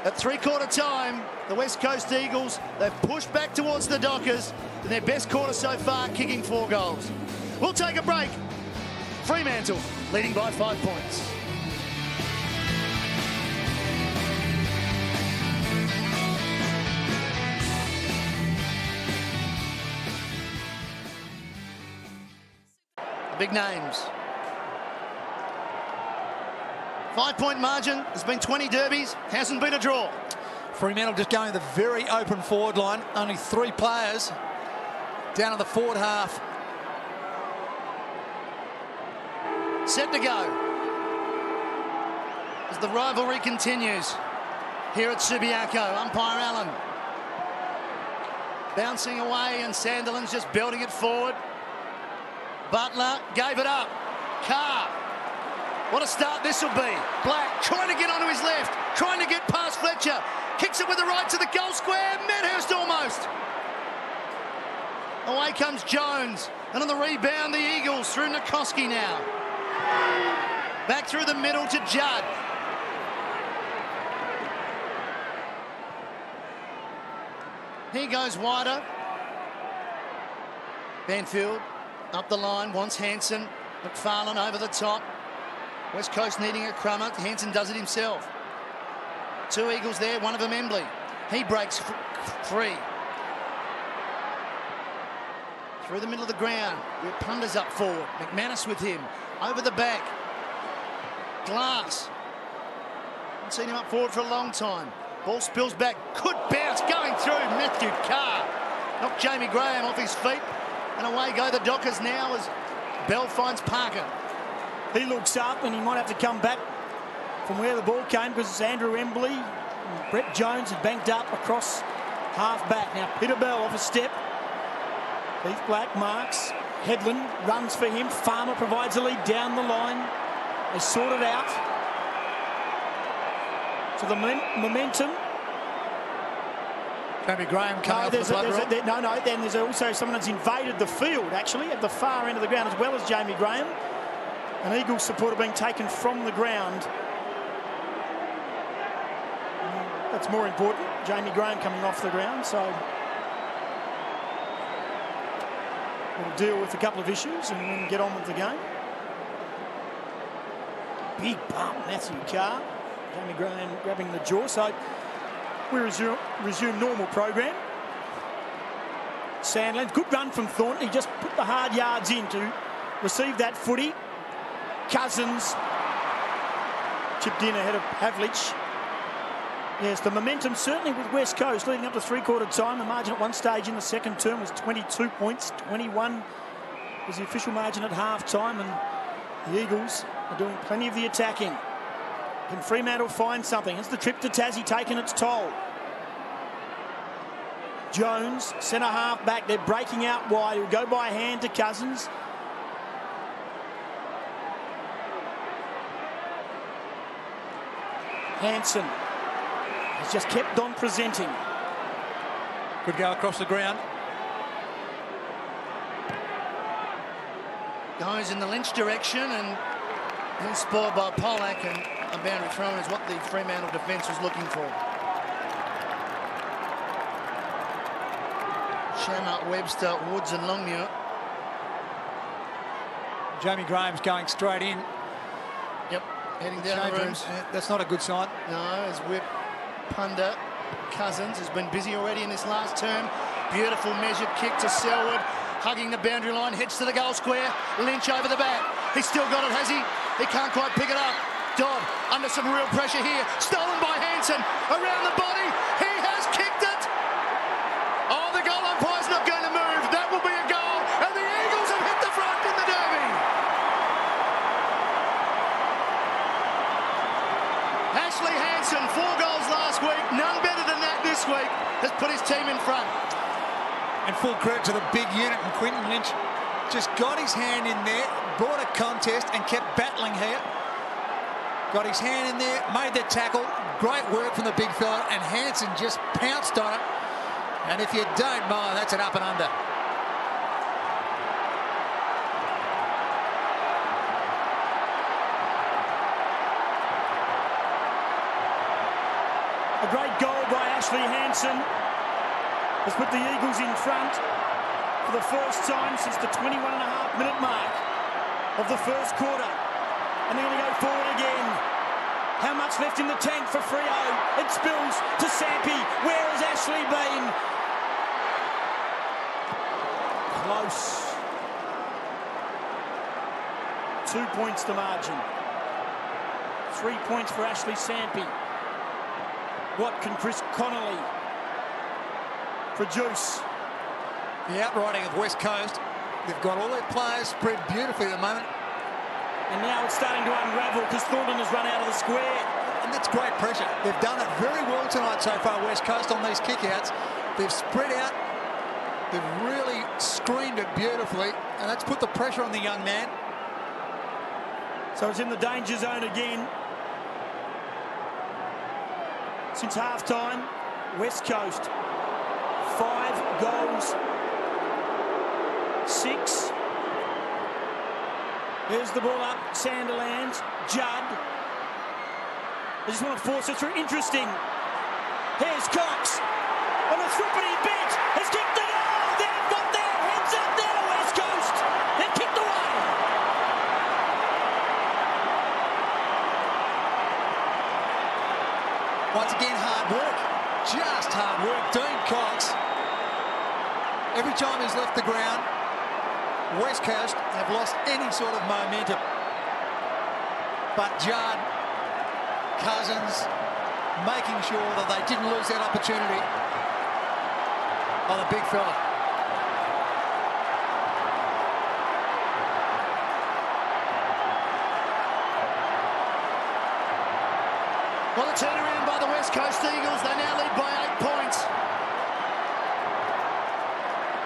[SPEAKER 1] At three-quarter time, the West Coast Eagles, they've pushed back towards the Dockers in their best quarter so far, kicking 4 goals. We'll take a break. Fremantle leading by 5 points. Big names. 5-point margin. There's been 20 derbies. Hasn't been a draw.
[SPEAKER 2] Fremantle just going to the very open forward line. Only 3 players down in the forward half.
[SPEAKER 1] Set to go. As the rivalry continues here at Subiaco. Umpire Allen bouncing away, and Sandilands just belting it forward. Butler gave it up. Carr. What a start this will be. Black trying to get onto his left, trying to get past Fletcher. Kicks it with the right to the goal square. Medhurst almost. Away comes Jones. And on the rebound, the Eagles through Nikoski now. Back through the middle to Judd. He goes wider. Banfield up the line, wants Hansen. McFarlane over the top. West Coast needing a crummer. Hansen does it himself. 2 Eagles there, one of them Embley. He breaks free. Through the middle of the ground. With Punders up forward. McManus with him. Over the back. Glass. Haven't seen him up forward for a long time. Ball spills back. Could bounce. Going through. Matthew Carr. Knocked Jamie Graham off his feet. And away go the Dockers now as Bell finds Parker.
[SPEAKER 3] He looks up, and he might have to come back from where the ball came, because it's Andrew Embley and Brett Jones had banked up across half back. Now Peter Bell off a step. Heath Black marks. Headland runs for him. Farmer provides a lead down the line. They sort it out. So the momentum.
[SPEAKER 2] Jamie Graham coming off the blood
[SPEAKER 3] then there's also someone that's invaded the field, actually, at the far end of the ground, as well as Jamie Graham. An Eagles supporter being taken from the ground. That's more important. Jamie Graham coming off the ground, so we'll deal with a couple of issues and then get on with the game. Big bump, Matthew Carr. Jamie Graham grabbing the jaw, so we resume normal program. Sandland, good run from Thornton. He just put the hard yards in to receive that footy. Cousins chipped in ahead of Havlich. Yes, the momentum certainly with West Coast leading up to three-quarter time. The margin at one stage in the second term was 22 points. 21 was the official margin at half-time, and the Eagles are doing plenty of the attacking. Can Fremantle find something? Has the trip to Tassie taken its toll? Jones, centre half back. They're breaking out wide. He'll go by hand to Cousins. Hansen has just kept on presenting.
[SPEAKER 2] Could go across the ground.
[SPEAKER 1] Goes in the Lynch direction and then spoiled by Pollack, and a boundary throw is what the Fremantle defence was looking for. Shamrock, Webster, Woods and Longmuir.
[SPEAKER 2] Jamie Graham's going straight in.
[SPEAKER 1] Yep, heading down the rooms.
[SPEAKER 2] That's not a good sign.
[SPEAKER 1] No, as Whip Punda Cousins has been busy already in this last term. Beautiful measured kick to Selwood, hugging the boundary line, heads to the goal square. Lynch over the back. He's still got it, has he? He can't quite pick it up. Dodd under some real pressure here. Stolen by Hansen. Around the body. He has kicked it. Oh, the goal umpire's not going to move. That will be a goal. And the Eagles have hit the front in the derby. Ashley Hansen, 4 goals last week. None better than that this week. Has put his team in front.
[SPEAKER 2] And full credit to the big unit, and Quinton Lynch just got his hand in there, brought a contest and kept battling here. Got his hand in there, made the tackle. Great work from the big fella, and Hansen just pounced on it. And if you don't mind, that's an up and under.
[SPEAKER 3] A great goal by Ashley Hansen has put the Eagles in front for the first time since the 21.5-minute mark of the first quarter. And they're going to go forward again. How much left in the tank for Freo? It spills to Sampi. Where has Ashley been? Close. 2 points the margin. 3 points for Ashley Sampi. What can Chris Connolly produce?
[SPEAKER 2] The outrighting of West Coast. They've got all their players spread beautifully at the moment.
[SPEAKER 3] And now it's starting to unravel because Thornton has run out of the square.
[SPEAKER 2] And that's great pressure. They've done it very well tonight so far, West Coast, on these kickouts. They've spread out. They've really screened it beautifully. And that's put the pressure on the young man.
[SPEAKER 3] So it's in the danger zone again. Since half-time, West Coast, 5 goals, 6. There's the ball up, Sanderlands, Judd. They just want to force it through. Interesting. Here's Cox on a throupity bit. Has kicked it out. They've got their heads up there, West Coast. They've kicked away.
[SPEAKER 2] Once again, hard work. Just hard work. Dean Cox. Every time he's left the ground, West Coast have lost any sort of momentum. But Judd, Cousins, making sure that they didn't lose that opportunity on the big fella.
[SPEAKER 1] Well, a turnaround by the West Coast Eagles. They now lead by 8 points.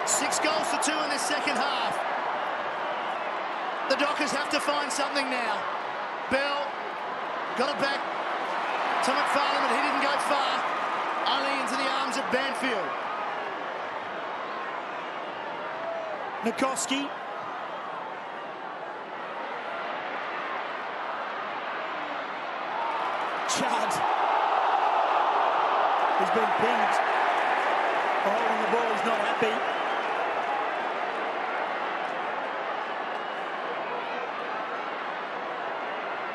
[SPEAKER 1] 6 goals to 2 in this second half. The Dockers have to find something now. Bell got it back to McFarlane, but he didn't go far. Only into the arms of Banfield.
[SPEAKER 3] Nikoski. Judd. He's been pinged for holding the ball. He's not happy.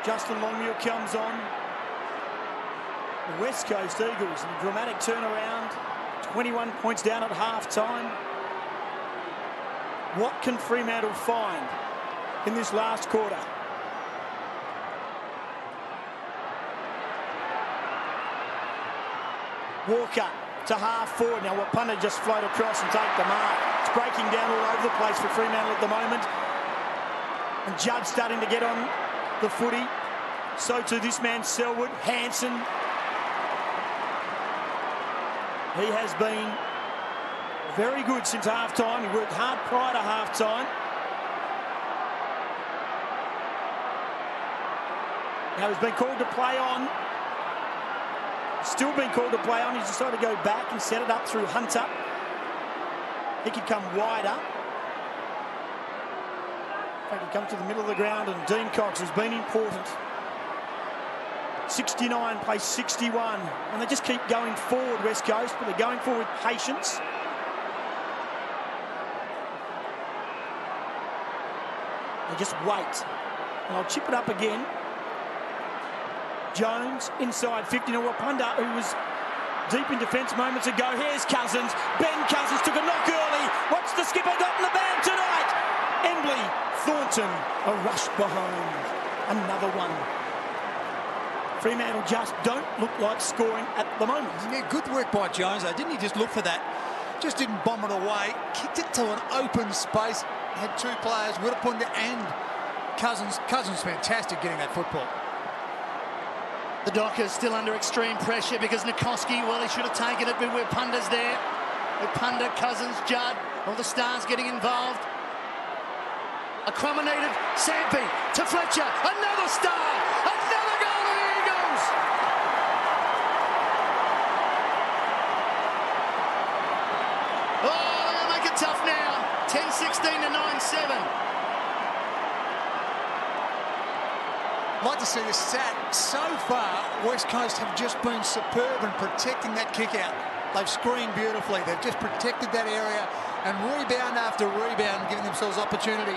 [SPEAKER 3] Justin Longmuir comes on. The West Coast Eagles in a dramatic turnaround. 21 points down at half-time. What can Fremantle find in this last quarter? Walker to half forward. Now Wapunda just float across and take the mark. It's breaking down all over the place for Fremantle at the moment. And Judd starting to get on the footy. So too this man Selwood. Hansen. He has been very good since half-time. He worked hard prior to half-time. Now he's been called to play on. Still been called to play on. He's decided to go back and set it up through Hunter. He could come wider. In fact, he comes to the middle of the ground, and Dean Cox has been important. 69 plays 61, and they just keep going forward, West Coast, but they're going forward with patience. They just wait. And I'll chip it up again. Jones inside 50 to Wapunda, who was deep in defence moments ago. Here's Cousins. Ben Cousins took a knock early. What's the skipper got in the bag tonight? Embley, Thornton, a rush behind. Another one. Fremantle just don't look like scoring at the moment.
[SPEAKER 2] Yeah, good work by Jones, though. Didn't he just look for that? Just didn't bomb it away. Kicked it to an open space. Had two players, Wapunda and Cousins. Cousins fantastic getting that football.
[SPEAKER 1] The Dockers still under extreme pressure because Nikoski, well, he should have taken it, but Wapunda's there. Wapunda, Cousins, Judd, all the stars getting involved. A Crominated Sampi to Fletcher. Another star. Another goal to the Eagles. Oh, they're going to make it tough now. 10-16 to 9-7.
[SPEAKER 2] I'd like to see this stat. So far, West Coast have just been superb in protecting that kick out. They've screened beautifully. They've just protected that area and rebound after rebound, giving themselves opportunity.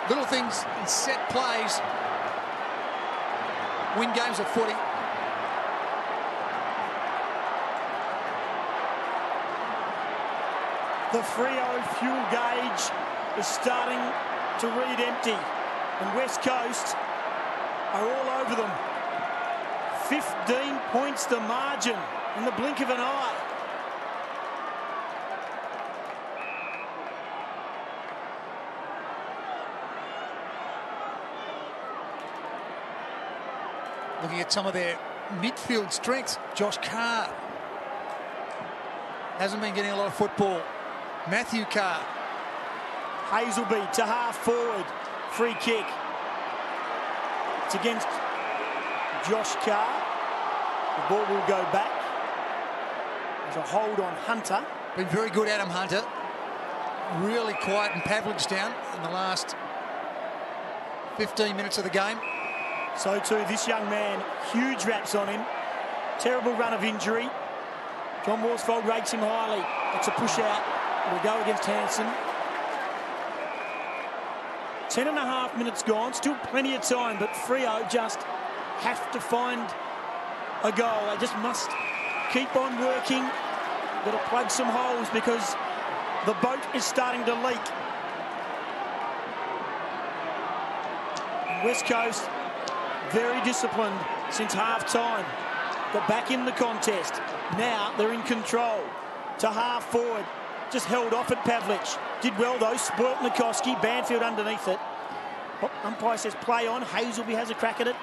[SPEAKER 2] Little things in set plays win games of footy.
[SPEAKER 3] The Freo fuel gauge is starting to read empty, and West Coast are all over them. 15 points the margin in the blink of an eye.
[SPEAKER 2] Looking at some of their midfield strengths, Josh Carr hasn't been getting a lot of football. Matthew Carr.
[SPEAKER 3] Hazelby to half forward. Free kick. It's against Josh Carr. The ball will go back. There's a hold on Hunter.
[SPEAKER 2] Been very good, Adam Hunter. Really quiet and Pavlich down in the last 15 minutes of the game.
[SPEAKER 3] So too this young man. Huge raps on him. Terrible run of injury. John Worsfold rates him highly. It's a push out. It'll go against Hansen. 10.5 minutes gone, still plenty of time, but Freo just have to find a goal. They just must keep on working. Got to plug some holes because the boat is starting to leak. West Coast, very disciplined since half-time. Got back in the contest. Now they're in control. To half forward. Just held off at Pavlich. Did well though, spoilt Nikoski. Banfield underneath it. Oh, umpire says play on. Hazelby has a crack at it.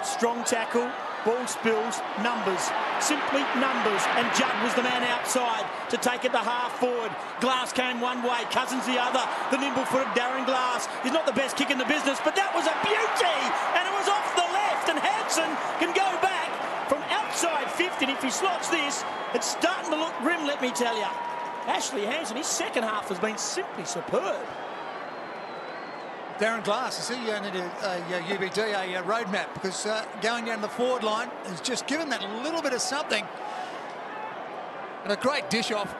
[SPEAKER 3] Strong tackle. Ball spills. Numbers. Simply numbers. And Judd was the man outside to take it to half forward. Glass came one way. Cousins the other. The nimble-footed Darren Glass. He's not the best kick in the business, but that was a beauty! And it was off the left. And Hansen can go back from outside 50. And if he slots this, it's starting to look grim, let me tell you. Ashley Hansen, his second half has been simply superb.
[SPEAKER 2] Darren Glass, I see you need a UBD, a roadmap, because going down the forward line has just given that little bit of something. And a great dish off.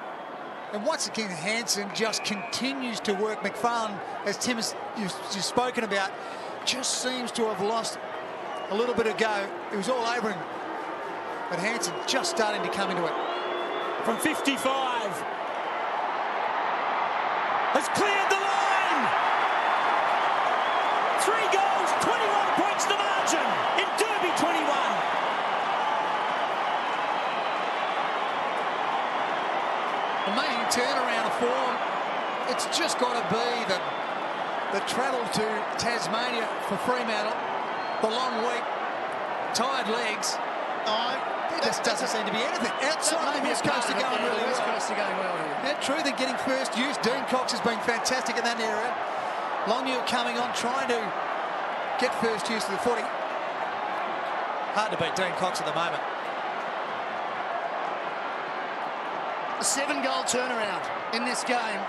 [SPEAKER 2] And once again, Hansen just continues to work. McFarlane, as Tim has you've spoken about, just seems to have lost a little bit of go. It was all over him. But Hansen just starting to come into it.
[SPEAKER 3] From 55. Has cleared the line. 3 goals, 21 points to margin. In Derby 21.
[SPEAKER 2] Amazing turnaround of form. It's just got to be the travel to Tasmania for Fremantle, the long week, tired legs. There just doesn't seem to be anything. Outside the West Coast are going really well.
[SPEAKER 1] West Coast are going well here.
[SPEAKER 2] Yeah, true, they're getting first use. Dean Cox has been fantastic in that area. Longhill coming on, trying to get first use to the 40. Hard to beat Dean Cox at the moment.
[SPEAKER 1] A 7-goal turnaround in this game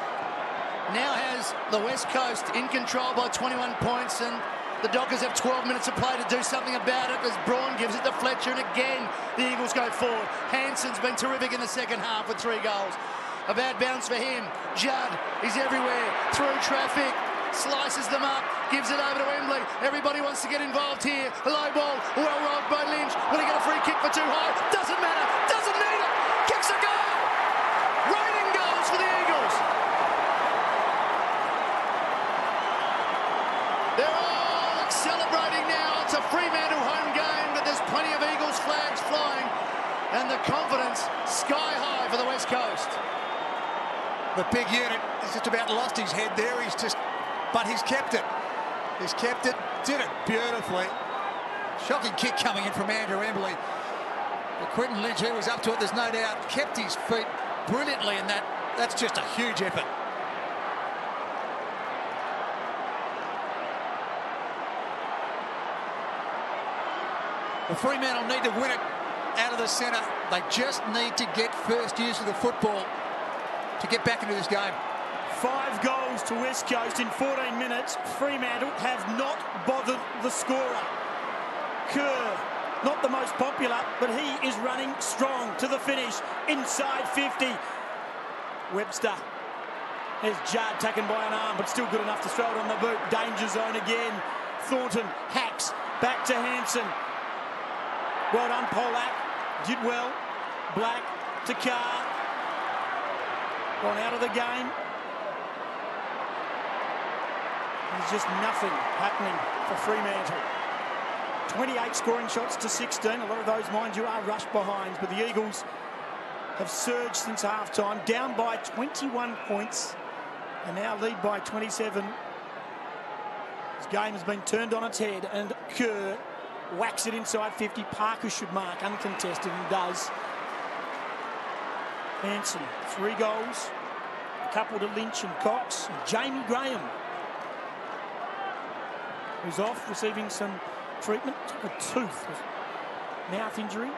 [SPEAKER 1] now has the West Coast in control by 21 points, and the Dockers have 12 minutes of play to do something about it as Braun gives it to Fletcher, and again the Eagles go forward. Hansen's been terrific in the second half with 3 goals. A bad bounce for him. Judd, he's everywhere, through traffic, slices them up, gives it over to Embley. Everybody wants to get involved here. A low ball, well rolled by Lynch. Will he get a free kick for too high? Doesn't matter, doesn't need it. Kicks a goal. Raining goals for the Eagles. They're all celebrating now. It's a Fremantle home game, but there's plenty of Eagles flags flying, and the confidence sky high for the West Coast.
[SPEAKER 2] The big unit has just about lost his head there. But he's kept it. He's kept it, did it beautifully. Shocking kick coming in from Andrew Embley. But Quinton Lynch, who was up to it, there's no doubt, kept his feet brilliantly, and that's just a huge effort. The Fremantle need to win it out of the centre. They just need to get first use of the football to get back into this game.
[SPEAKER 3] 5 goals to West Coast in 14 minutes. Fremantle have not bothered the scorer. Kerr, not the most popular, but he is running strong to the finish. Inside 50. Webster. There's Judd taken by an arm, but still good enough to throw it on the boot. Danger zone again. Thornton hacks back to Hansen. Well done, Polak. Did well. Black to Carr. Gone out of the game. There's just nothing happening for Fremantle. 28 scoring shots to 16. A lot of those, mind you, are rush behinds, but the Eagles have surged since half-time, down by 21 points and now lead by 27. This game has been turned on its head, and Kerr whacks it inside 50. Parker should mark uncontested, and does. Hansen, 3 goals, a couple to Lynch and Cox. And Jamie Graham, who's off, receiving some treatment. Took a tooth with mouth injury.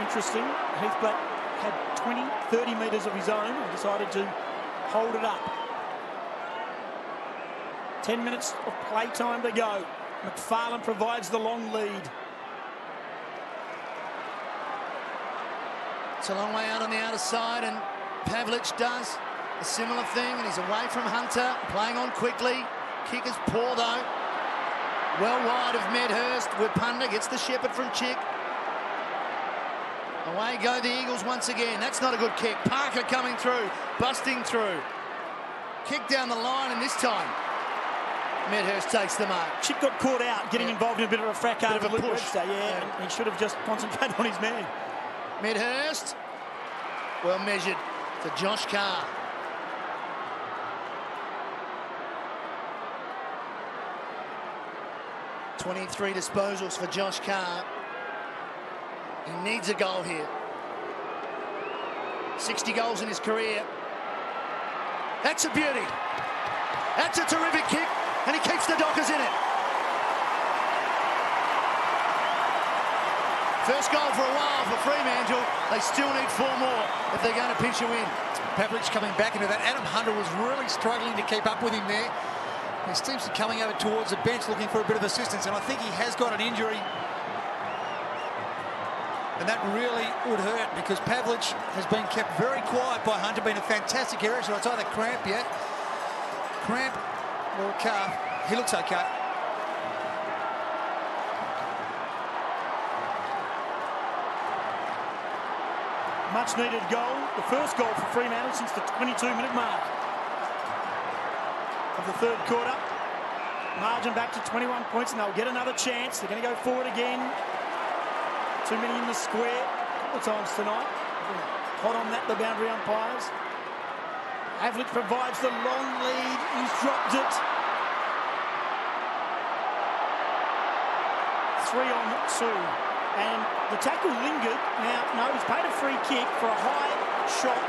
[SPEAKER 3] Interesting. Heathblatt had 20, 30 metres of his own and decided to hold it up. 10 minutes of play time to go. McFarlane provides the long lead.
[SPEAKER 1] It's a long way out on the outer side, and Pavlich does a similar thing, and he's away from Hunter, playing on quickly. Kick is poor though. Well wide of Medhurst, where Punda gets the shepherd from Chick. Away go the Eagles once again. That's not a good kick. Parker coming through, busting through. Kick down the line, and this time Medhurst takes the mark.
[SPEAKER 3] Chick got caught out, getting involved in a bit of a fracas.
[SPEAKER 1] Bit of a push.
[SPEAKER 3] Webster, yeah. And he should have just concentrated on his man.
[SPEAKER 1] Medhurst, well measured to Josh Carr. .23 disposals for Josh Carr. He needs a goal here. 60 goals in his career. That's a beauty. That's a terrific kick, and he keeps the Dockers in it. First goal for a while for Fremantle. They still need 4 more if they're going to pinch a win.
[SPEAKER 2] Pavlich coming back into that. Adam Hunter was really struggling to keep up with him there. He seems to be coming over towards the bench looking for a bit of assistance, and I think he has got an injury. And that really would hurt because Pavlich has been kept very quiet by Hunter, been a fantastic area, so it's either cramp yet, cramp or a calf. He looks okay.
[SPEAKER 3] Much needed goal, the first goal for Fremantle since the 22-minute mark of the third quarter. Margin back to 21 points and they'll get another chance. They're going to go forward again. Too many in the square a couple of times tonight. Hot on that, the boundary umpires. Pavlich provides the long lead. He's dropped it. 3 on 2. And the tackle lingered. Now, no, he's paid a free kick for a high shot.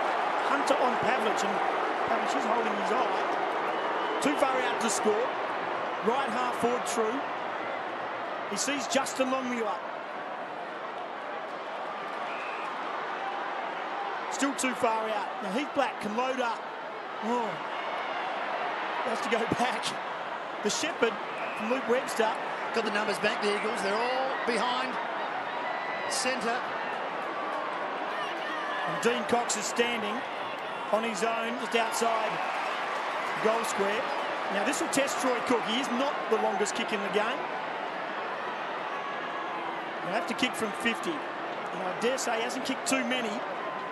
[SPEAKER 3] Hunter on Pavlich. And Pavlich is holding his eye. Too far out to score. Right half forward true. He sees Justin Longmuir. Still too far out. Now Heath Black can load up. Oh. He has to go back. The Shepherd from Luke Webster.
[SPEAKER 1] Got the numbers back, the Eagles. They're all behind centre.
[SPEAKER 3] And Dean Cox is standing on his own just outside goal square. Now this will test Troy Cook. He is not the longest kick in the game. He'll have to kick from 50. And I dare say he hasn't kicked too many,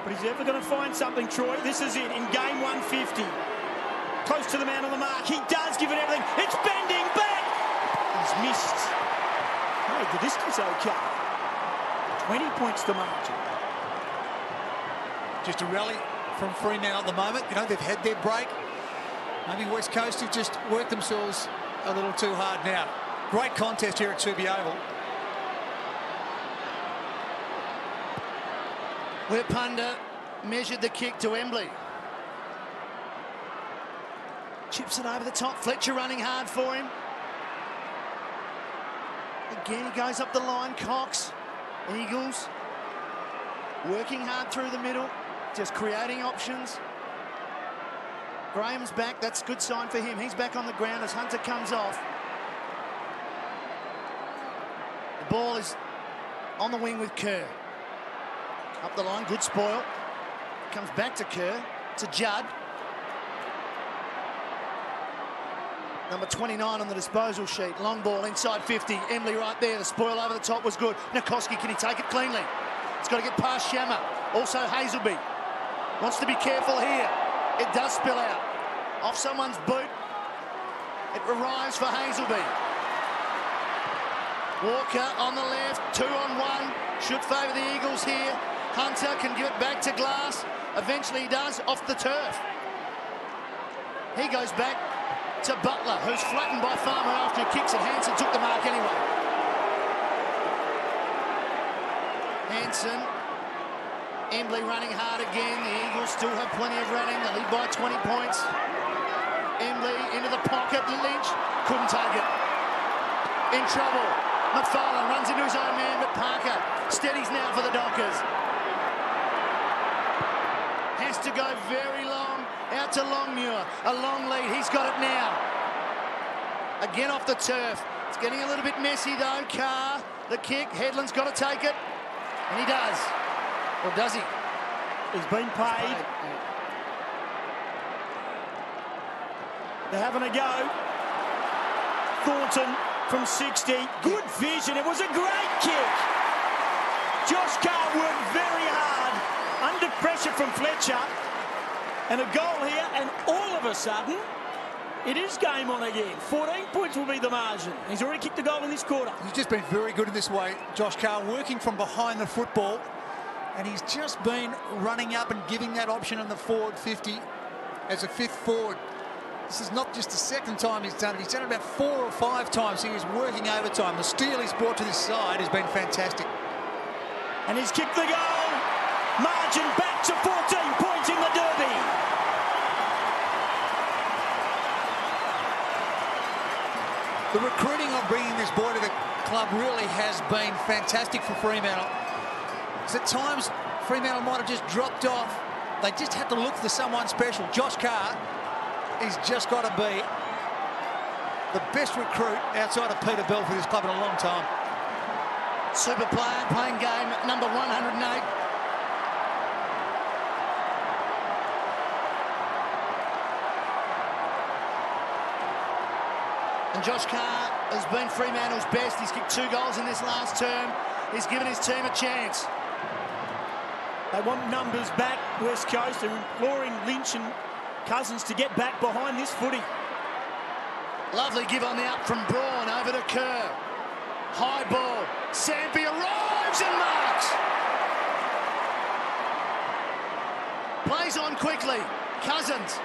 [SPEAKER 3] but he's ever going to find something, Troy. This is it in game 150. Close to the man on the mark. He does give it everything. It's bending back. He's missed. Made the distance okay. 20 points to margin.
[SPEAKER 2] Just a rally from Fremantle at the moment. You know, they've had their break. Maybe West Coast have just worked themselves a little too hard now. Great contest here at Subi Oval.
[SPEAKER 1] Where Punda measured the kick to Embley. Chips it over the top. Fletcher running hard for him. Again, he goes up the line. Cox, Eagles, working hard through the middle, just creating options. Graham's back. That's a good sign for him. He's back on the ground as Hunter comes off. The ball is on the wing with Kerr. Up the line, good spoil. Comes back to Kerr, to Judd. Number 29 on the disposal sheet. Long ball inside 50. Embley right there. The spoil over the top was good. Nikoski, can he take it cleanly? It's got to get past Shammer. Also Hazelby. Wants to be careful here. It does spill out. Off someone's boot. It arrives for Hazelby. Walker on the left. 2 on 1. Should favour the Eagles here. Hunter can give it back to Glass. Eventually he does, off the turf. He goes back to Butler, who's flattened by Farmer after he kicks it. Hansen took the mark anyway. Hansen. Embley running hard again. The Eagles still have plenty of running. They lead by 20 points. Embley into the pocket. Lynch couldn't take it. In trouble. McFarlane runs into his own man, but Parker steadies now for the Dockers. Has to go very long. Out to Longmuir. A long lead. He's got it now. Again off the turf. It's getting a little bit messy though. Carr, the kick. Headland's got to take it. And he does. Or does he?
[SPEAKER 3] He's been paid. They're having a go. Thornton from 60. Good vision. It was a great kick. Josh Carr worked very hard. Under pressure from Fletcher. And a goal here. And all of a sudden, it is game on again. 14 points will be the margin. He's already kicked a goal in this quarter.
[SPEAKER 2] He's just been very good in this way, Josh Carr, working from behind the football. And he's just been running up and giving that option on the forward 50 as a fifth forward. This is not just the second time he's done it. He's done it about 4 or 5 times. He is working overtime. The steal he's brought to this side has been fantastic.
[SPEAKER 3] And he's kicked the goal. Margin back to 14 points in the derby.
[SPEAKER 2] The recruiting of bringing this boy to the club really has been fantastic for Fremantle. Because at times, Fremantle might have just dropped off. They just had to look for someone special. Josh Carr, he's just got to be the best recruit outside of Peter Bell for this club in a long time.
[SPEAKER 1] Super player, playing game number 108. And Josh Carr has been Fremantle's best. He's kicked 2 goals in this last term. He's given his team a chance.
[SPEAKER 3] They want numbers back, West Coast. They're imploring Lynch and Cousins to get back behind this footy.
[SPEAKER 1] Lovely give on the up from Braun over to Kerr. High ball. Sampi arrives and marks. Plays on quickly. Cousins.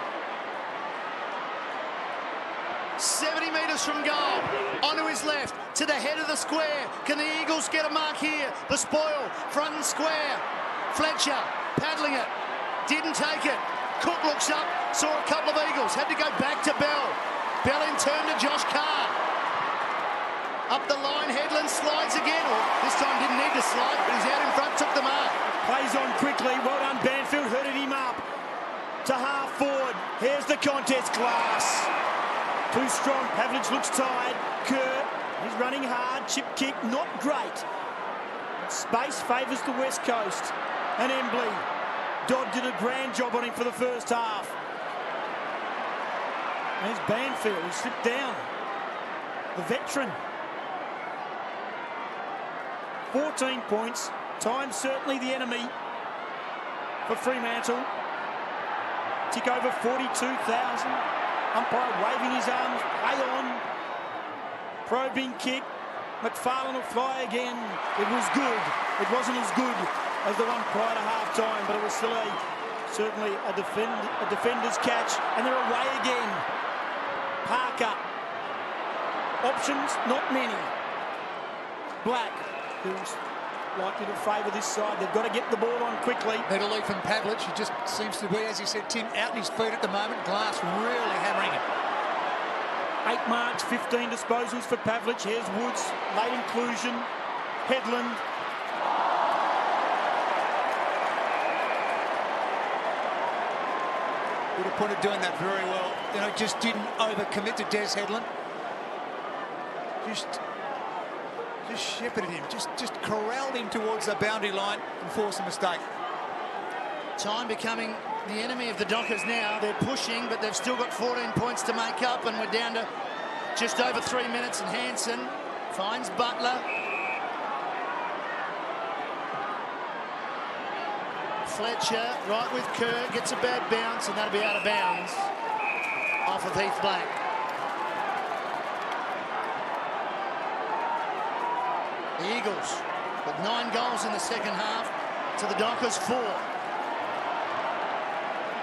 [SPEAKER 1] 70 metres from goal. Onto his left. To the head of the square. Can the Eagles get a mark here? The spoil. Front and square. Fletcher paddling it. Didn't take it. Cook looks up. Saw a couple of Eagles. Had to go back to Bell. Bell in turn to Josh Carr. Up the line, Headland slides again. Or this time didn't need to slide, but he's out in front, took the mark.
[SPEAKER 3] Plays on quickly. Well done, Banfield. Herded him up to half forward. Here's the contest class. Too strong. Pavlich looks tired. Kerr, he's running hard. Chip kick, not great. Space favours the West Coast. And Embley. Dodd did a grand job on him for the first half. There's Banfield, he slipped down. The veteran. 14 points. Time certainly the enemy for Fremantle. Tick over 42,000. Umpire waving his arms. Play on. Probing kick. McFarlane will fly again. It was good. It wasn't as good as the one prior to half-time, but it was still certainly a defender's catch. And they're away again. Parker. Options, not many. Black, who's likely to favour this side. They've got to get the ball on quickly.
[SPEAKER 2] Better lead from Pavlich, who just seems to be, as you said, Tim, out on his feet at the moment. Glass really hammering it.
[SPEAKER 3] 8 marks, 15 disposals for Pavlich. Here's Woods, late inclusion. Headland.
[SPEAKER 2] Would have put it doing that very well. You know, just didn't overcommit to Des Headland. Just shepherded him, just corralled him towards the boundary line and forced a mistake.
[SPEAKER 1] Time becoming the enemy of the Dockers now. They're pushing, but they've still got 14 points to make up, and we're down to just over 3 minutes, and Hansen finds Butler. Fletcher, right with Kerr, gets a bad bounce, and that'll be out of bounds off of Heath Black. The Eagles with 9 goals in the second half to the Dockers 4.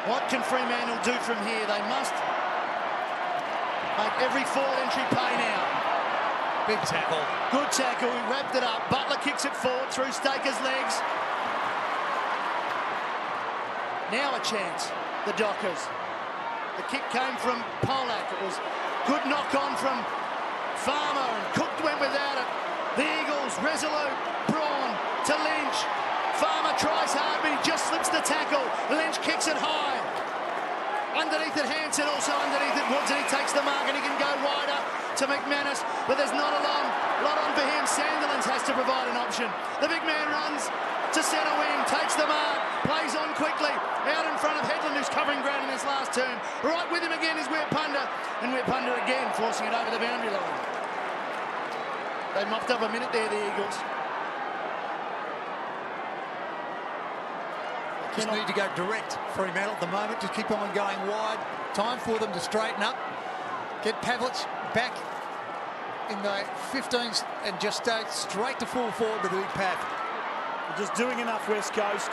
[SPEAKER 1] What can Fremantle do from here? They must make every forward entry pay now.
[SPEAKER 2] Big tackle.
[SPEAKER 1] Good tackle. He wrapped it up. Butler kicks it forward through Staker's legs. Now a chance, the Dockers. The kick came from Polak. It was good knock on from Farmer, and Cook went without it. The Eagles, resolute. Braun to Lynch. Farmer tries hard, but he just slips the tackle. Lynch kicks it high. Underneath it, Hansen, also underneath it, Woods, and he takes the mark, and he can go wider to McManus, but there's not a lot on for him. Sandilands has to provide an option. The big man runs to centre wing, takes the mark, plays on quickly, out in front of Headland, who's covering ground in his last turn. Right with him again is Weirpunda, and Weirpunda again forcing it over the boundary line. They mopped up a minute there, the Eagles.
[SPEAKER 2] Just need to go direct, Fremantle at the moment, just keep on going wide. Time for them to straighten up, get Pavlich back in the 15s and just stay straight to full forward with the big path.
[SPEAKER 3] They're just doing enough, West Coast.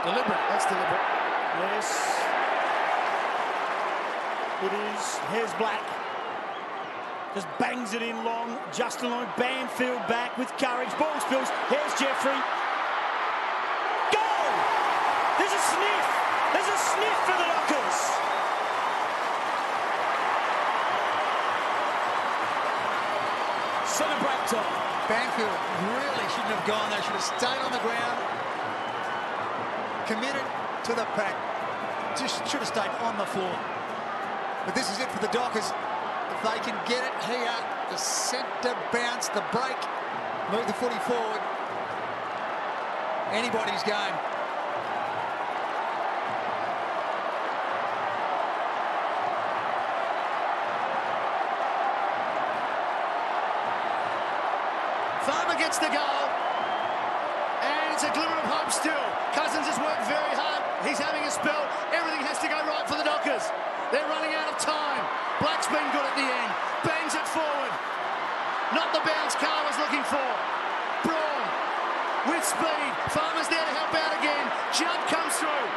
[SPEAKER 1] Deliberate, that's deliberate.
[SPEAKER 3] Yes. It is. Here's Black. Just bangs it in long. Justin Long, Banfield back with courage. Ball spills. Here's Jeffrey. Goal! There's a sniff. There's a sniff for the Dockers. centre break time.
[SPEAKER 2] Banfield really shouldn't have gone. They should have stayed on the ground, committed to the pack. Just should have stayed on the floor. But this is it for the Dockers. If they can get it here, the centre bounce, the break, move the footy forward. Anybody's game.
[SPEAKER 1] Farmer gets the goal, and it's a glimmer of hope still. Cousins has worked very hard. He's having a spell. Everything has to go right for the Dockers. They're running out of time. Black's been good at the end. Bangs it forward. Not the bounce Carr was looking for. Braun with speed. Farmer's there to help out again. Judd comes through.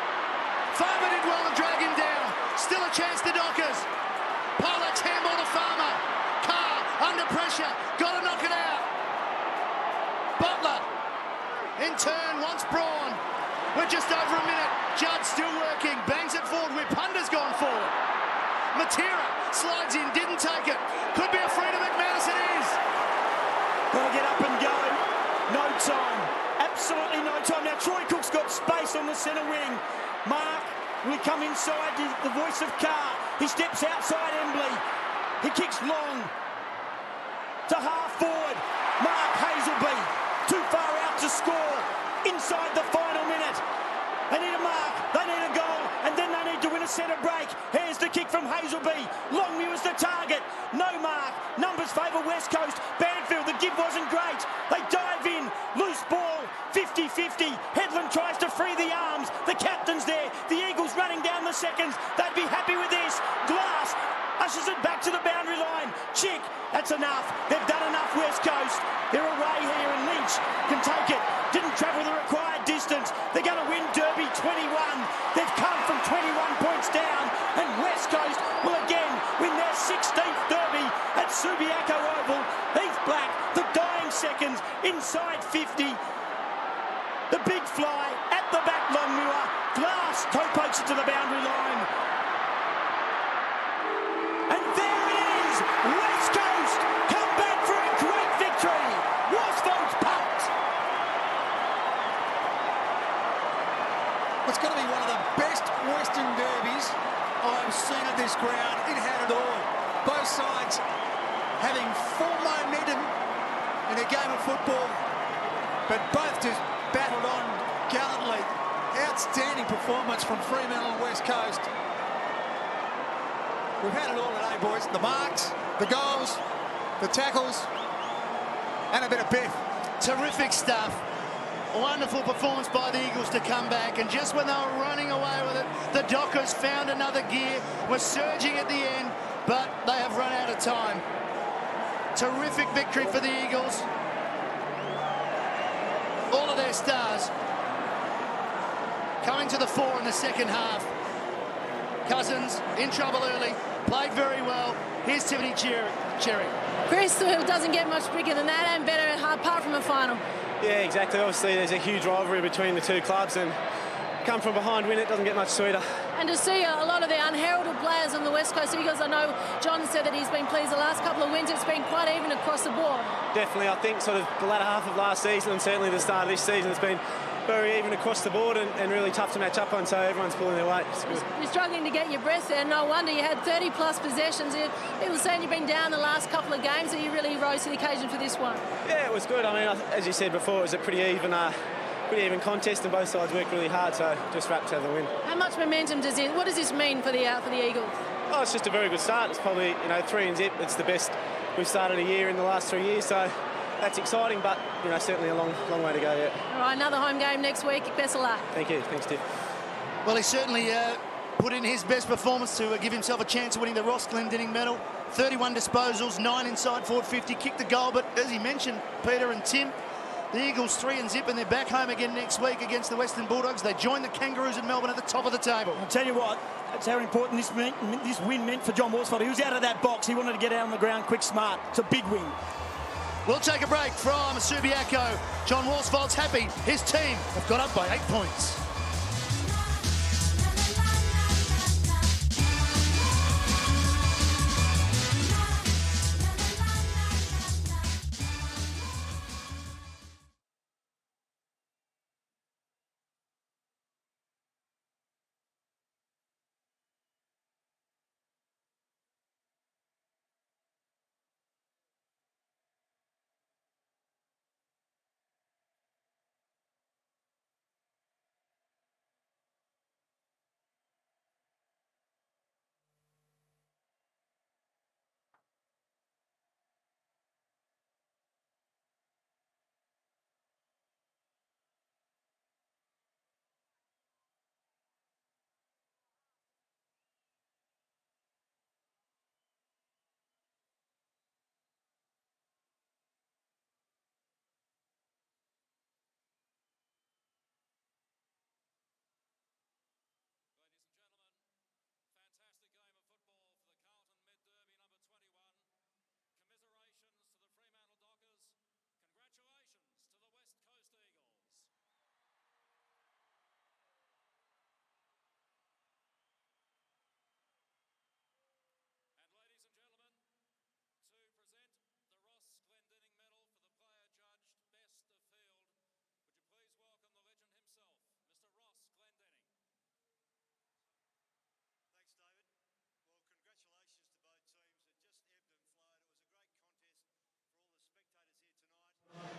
[SPEAKER 1] Farmer did well to drag him down. Still a chance to Dockers. Pollack's handball to Farmer. Carr under pressure. Got to knock it out. Butler in turn wants Braun. We're just over a minute. Judd still working. Bangs it forward. Punder's gone forward. Matera slides in. Didn't take it. Could be a free to McManus. It is.
[SPEAKER 3] Got to get up and go. No time. Absolutely no time. Now Troy Cook's got space on the centre wing. Mark will come inside. The voice of Carr. He steps outside Embley. He kicks long to half forward. Mark Hazelby too far out to score. Inside the final minute. They need a mark. They need a goal. And then they need to win a centre break. Here's the kick from Hazelby. Longmuir is the target. No mark. Numbers favour West Coast. Banfield, the give wasn't great. They dive in. Loose ball. 50-50. Headland tries to free the arms. The captain's there. The Eagles running down the seconds. They'd be happy with this. Glass ushers it back to the boundary line. Chick, that's enough. They've done enough, West Coast. They're away here and Lynch can take it. Didn't travel the required distance. They're going to win Derby 21. They've come from 21 points down, and West Coast will again win their 16th Derby at Subiaco Oval. Heath Black, the dying seconds, inside 50. The big fly at the back, Longmuir. Glass toe pokes it to the boundary line. And there it is! West Coast come back for a great victory. Worsfold's pumped.
[SPEAKER 2] It's going to be one of the best Western derbies I've seen at this ground. It had it all. Both sides having full momentum in a game of football, but both just battled on gallantly. Outstanding performance from Fremantle and West Coast. We've had it all today, boys. The marks, the goals, the tackles, and a bit of biff.
[SPEAKER 1] Terrific stuff. A wonderful performance by the Eagles to come back, and just when they were running away with it, the Dockers found another gear, were surging at the end, but they have run out of time. Terrific victory for the Eagles. All of their stars coming to the fore in the second half. Cousins in trouble early, played very well. Here's Tiffany Cherry.
[SPEAKER 4] Chris doesn't get much bigger than that and better apart from a final.
[SPEAKER 5] Yeah, exactly. Obviously, there's a huge rivalry between the two clubs, and come from behind, win it, doesn't get much sweeter.
[SPEAKER 4] And to see a lot of the unheralded players on the West Coast Eagles, I know John said that he's been pleased the last couple of wins. It's been quite even across the board.
[SPEAKER 5] Definitely, I think sort of the latter half of last season and certainly the start of this season, it's been very even across the board and really tough to match up on, so everyone's pulling their weight. It's good.
[SPEAKER 4] You're struggling to get your breath there. No wonder. You had 30-plus possessions. People saying you've been down the last couple of games, so you really rose to the occasion for this one.
[SPEAKER 5] Yeah, it was good. I mean, as you said before, it was a pretty even contest, and both sides worked really hard, so just wrapped to have the win.
[SPEAKER 4] How much momentum what does this mean for the Eagles?
[SPEAKER 5] Oh, it's just a very good start. It's probably 3-0. It's the best we've started a year in the last 3 years, so that's exciting, but certainly a long way to go yet.
[SPEAKER 4] All right, another home game next week. Best of luck.
[SPEAKER 5] Thank you. Thanks, Tiff.
[SPEAKER 1] Well, he certainly put in his best performance to give himself a chance of winning the Ross Glendinning medal. 31 disposals, 9 inside forward 50, kicked the goal, but as he mentioned, Peter and Tim, the Eagles 3-0, and they're back home again next week against the Western Bulldogs. They join the Kangaroos in Melbourne at the top of the table.
[SPEAKER 3] I'll tell you what, that's how important this win meant for John Worsfold. He was out of that box. He wanted to get out on the ground quick, smart. It's a big win.
[SPEAKER 1] We'll take a break from Subiaco. John Worsfold's happy. His team have got up by 8 points.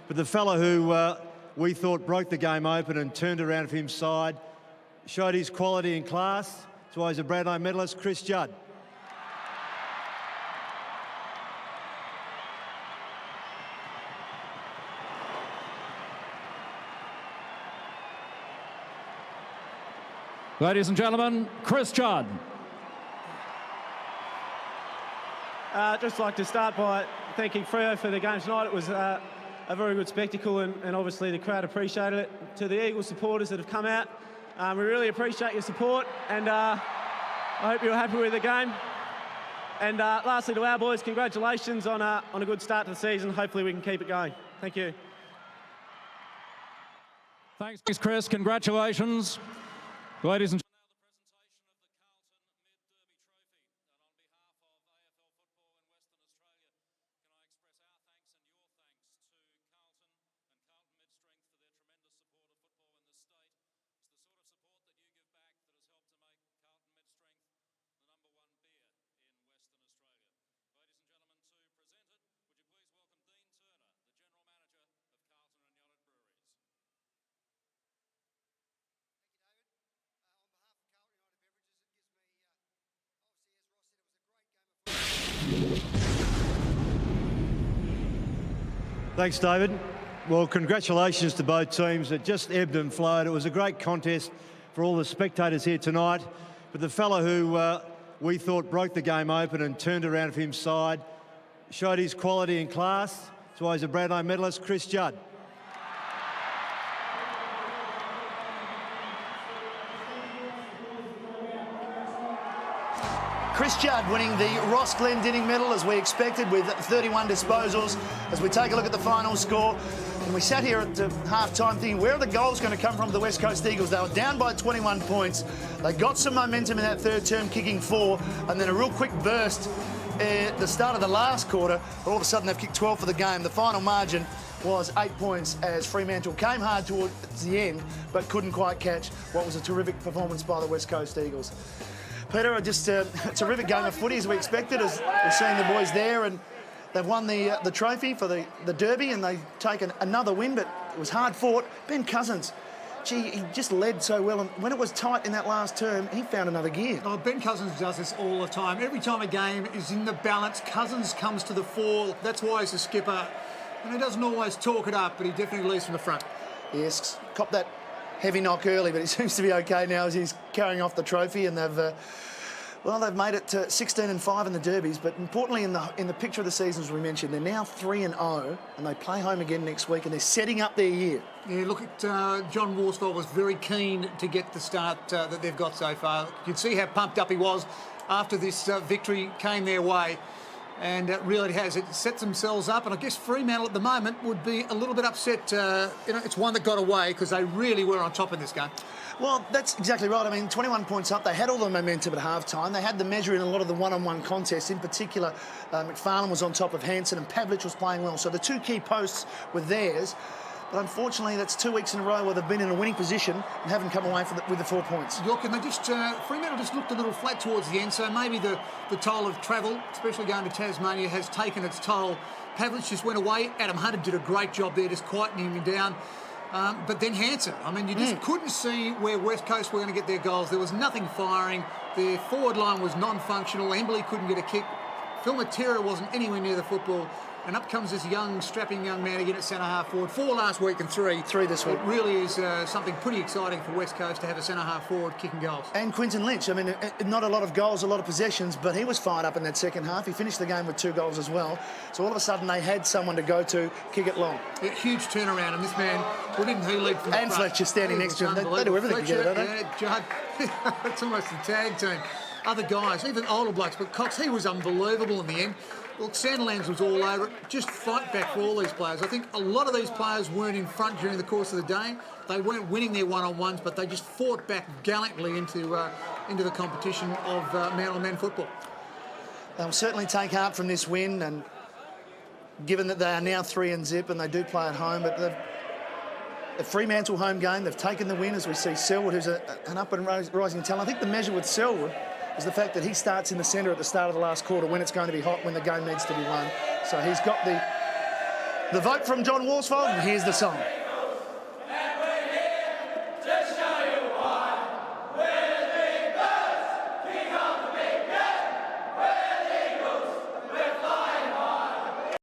[SPEAKER 6] But the fellow who we thought broke the game open and turned around for him side, showed his quality and class. That's why he's a Brownlow medalist, Chris Judd.
[SPEAKER 7] Ladies and gentlemen, Chris Judd.
[SPEAKER 5] Just like to start by thanking Freo for the game tonight. It was a very good spectacle, and obviously the crowd appreciated it. To the Eagles supporters that have come out, we really appreciate your support, and I hope you're happy with the game. And lastly, to our boys, congratulations on a good start to the season. Hopefully we can keep it going. Thank you.
[SPEAKER 7] Thanks, Chris. Congratulations. Ladies and gentlemen.
[SPEAKER 6] Thanks, David. Well, congratulations to both teams. It just ebbed and flowed. It was a great contest for all the spectators here tonight. But the fellow who we thought broke the game open and turned around for him side, showed his quality and class. That's why he's a Brownlow medalist, Chris Judd.
[SPEAKER 1] Chris Judd winning the Ross Glendinning medal as we expected with 31 disposals. As we take a look at the final score, and we sat here at half-time thinking, where are the goals going to come from for the West Coast Eagles? They were down by 21 points. They got some momentum in that third term, kicking 4, and then a real quick burst at the start of the last quarter. All of a sudden, they've kicked 12 for the game. The final margin was 8 points as Fremantle came hard towards the end, but couldn't quite catch what was a terrific performance by the West Coast Eagles. Peter, just a terrific game of footy as we expected, as we're seeing the boys there, and they've won the trophy for the Derby, and they've taken another win, but it was hard fought. Ben Cousins, gee, he just led so well, and when it was tight in that last term, he found another gear.
[SPEAKER 2] Oh, Ben Cousins does this all the time. Every time a game is in the balance, Cousins comes to the fore. That's why he's a skipper, and he doesn't always talk it up, but he definitely leads from the front.
[SPEAKER 1] Yes, copped that heavy knock early, but he seems to be okay now as he's carrying off the trophy, and they've made it to 16-5 in the derbies, but importantly in the picture of the season, as we mentioned, they're now 3-0, and they play home again next week, and they're setting up their year.
[SPEAKER 2] Yeah, look at John Worsfold was very keen to get the start that they've got so far. You can see how pumped up he was after this victory came their way. And it really has. It sets themselves up, and I guess Fremantle at the moment would be a little bit upset. It's one that got away because they really were on top of this game.
[SPEAKER 1] Well, that's exactly right. I mean, 21 points up. They had all the momentum at half-time. They had the measure in a lot of the one-on-one contests. In particular, McFarlane was on top of Hansen, and Pavlich was playing well. So the two key posts were theirs. But unfortunately, that's 2 weeks in a row where they've been in a winning position and haven't come away with the 4 points.
[SPEAKER 2] Look, and they just Fremantle just looked a little flat towards the end, so maybe the toll of travel, especially going to Tasmania, has taken its toll. Pavlich just went away. Adam Hunter did a great job there, just quietening him down. But then Hansen, I mean, you just couldn't see where West Coast were going to get their goals. There was nothing firing. Their forward line was non-functional. Embley couldn't get a kick. Phil Matera wasn't anywhere near the football. And up comes this young, strapping young man again at centre-half forward. 4 last week and 3.
[SPEAKER 1] 3 this week.
[SPEAKER 2] It really is something pretty exciting for West Coast to have a centre-half forward kicking goals.
[SPEAKER 1] And Quinton Lynch, I mean, not a lot of goals, a lot of possessions, but he was fired up in that second half. He finished the game with 2 goals as well. So all of a sudden they had someone to go to, kick it long.
[SPEAKER 2] Yeah, huge turnaround, and this man, well, didn't he lead from the
[SPEAKER 1] front? And Fletcher standing next to him. They do everything
[SPEAKER 2] Fletcher,
[SPEAKER 1] together, don't they?
[SPEAKER 2] Yeah, Judd. It's almost a tag team. Other guys, even older blokes, but Cox, he was unbelievable in the end. Look, Sandilands was all over it. Just fight back for all these players. I think a lot of these players weren't in front during the course of the day. They weren't winning their one-on-ones, but they just fought back gallantly into the competition of man-on-man football.
[SPEAKER 1] They'll certainly take heart from this win, and given that they are now 3-0 and they do play at home, but the Fremantle home game, they've taken the win, as we see Selwood, who's an up-and-rising talent. I think the measure with Selwood is the fact that he starts in the centre at the start of the last quarter when it's going to be hot, when the game needs to be won. So he's got The vote from John Worsfold, and here's the song.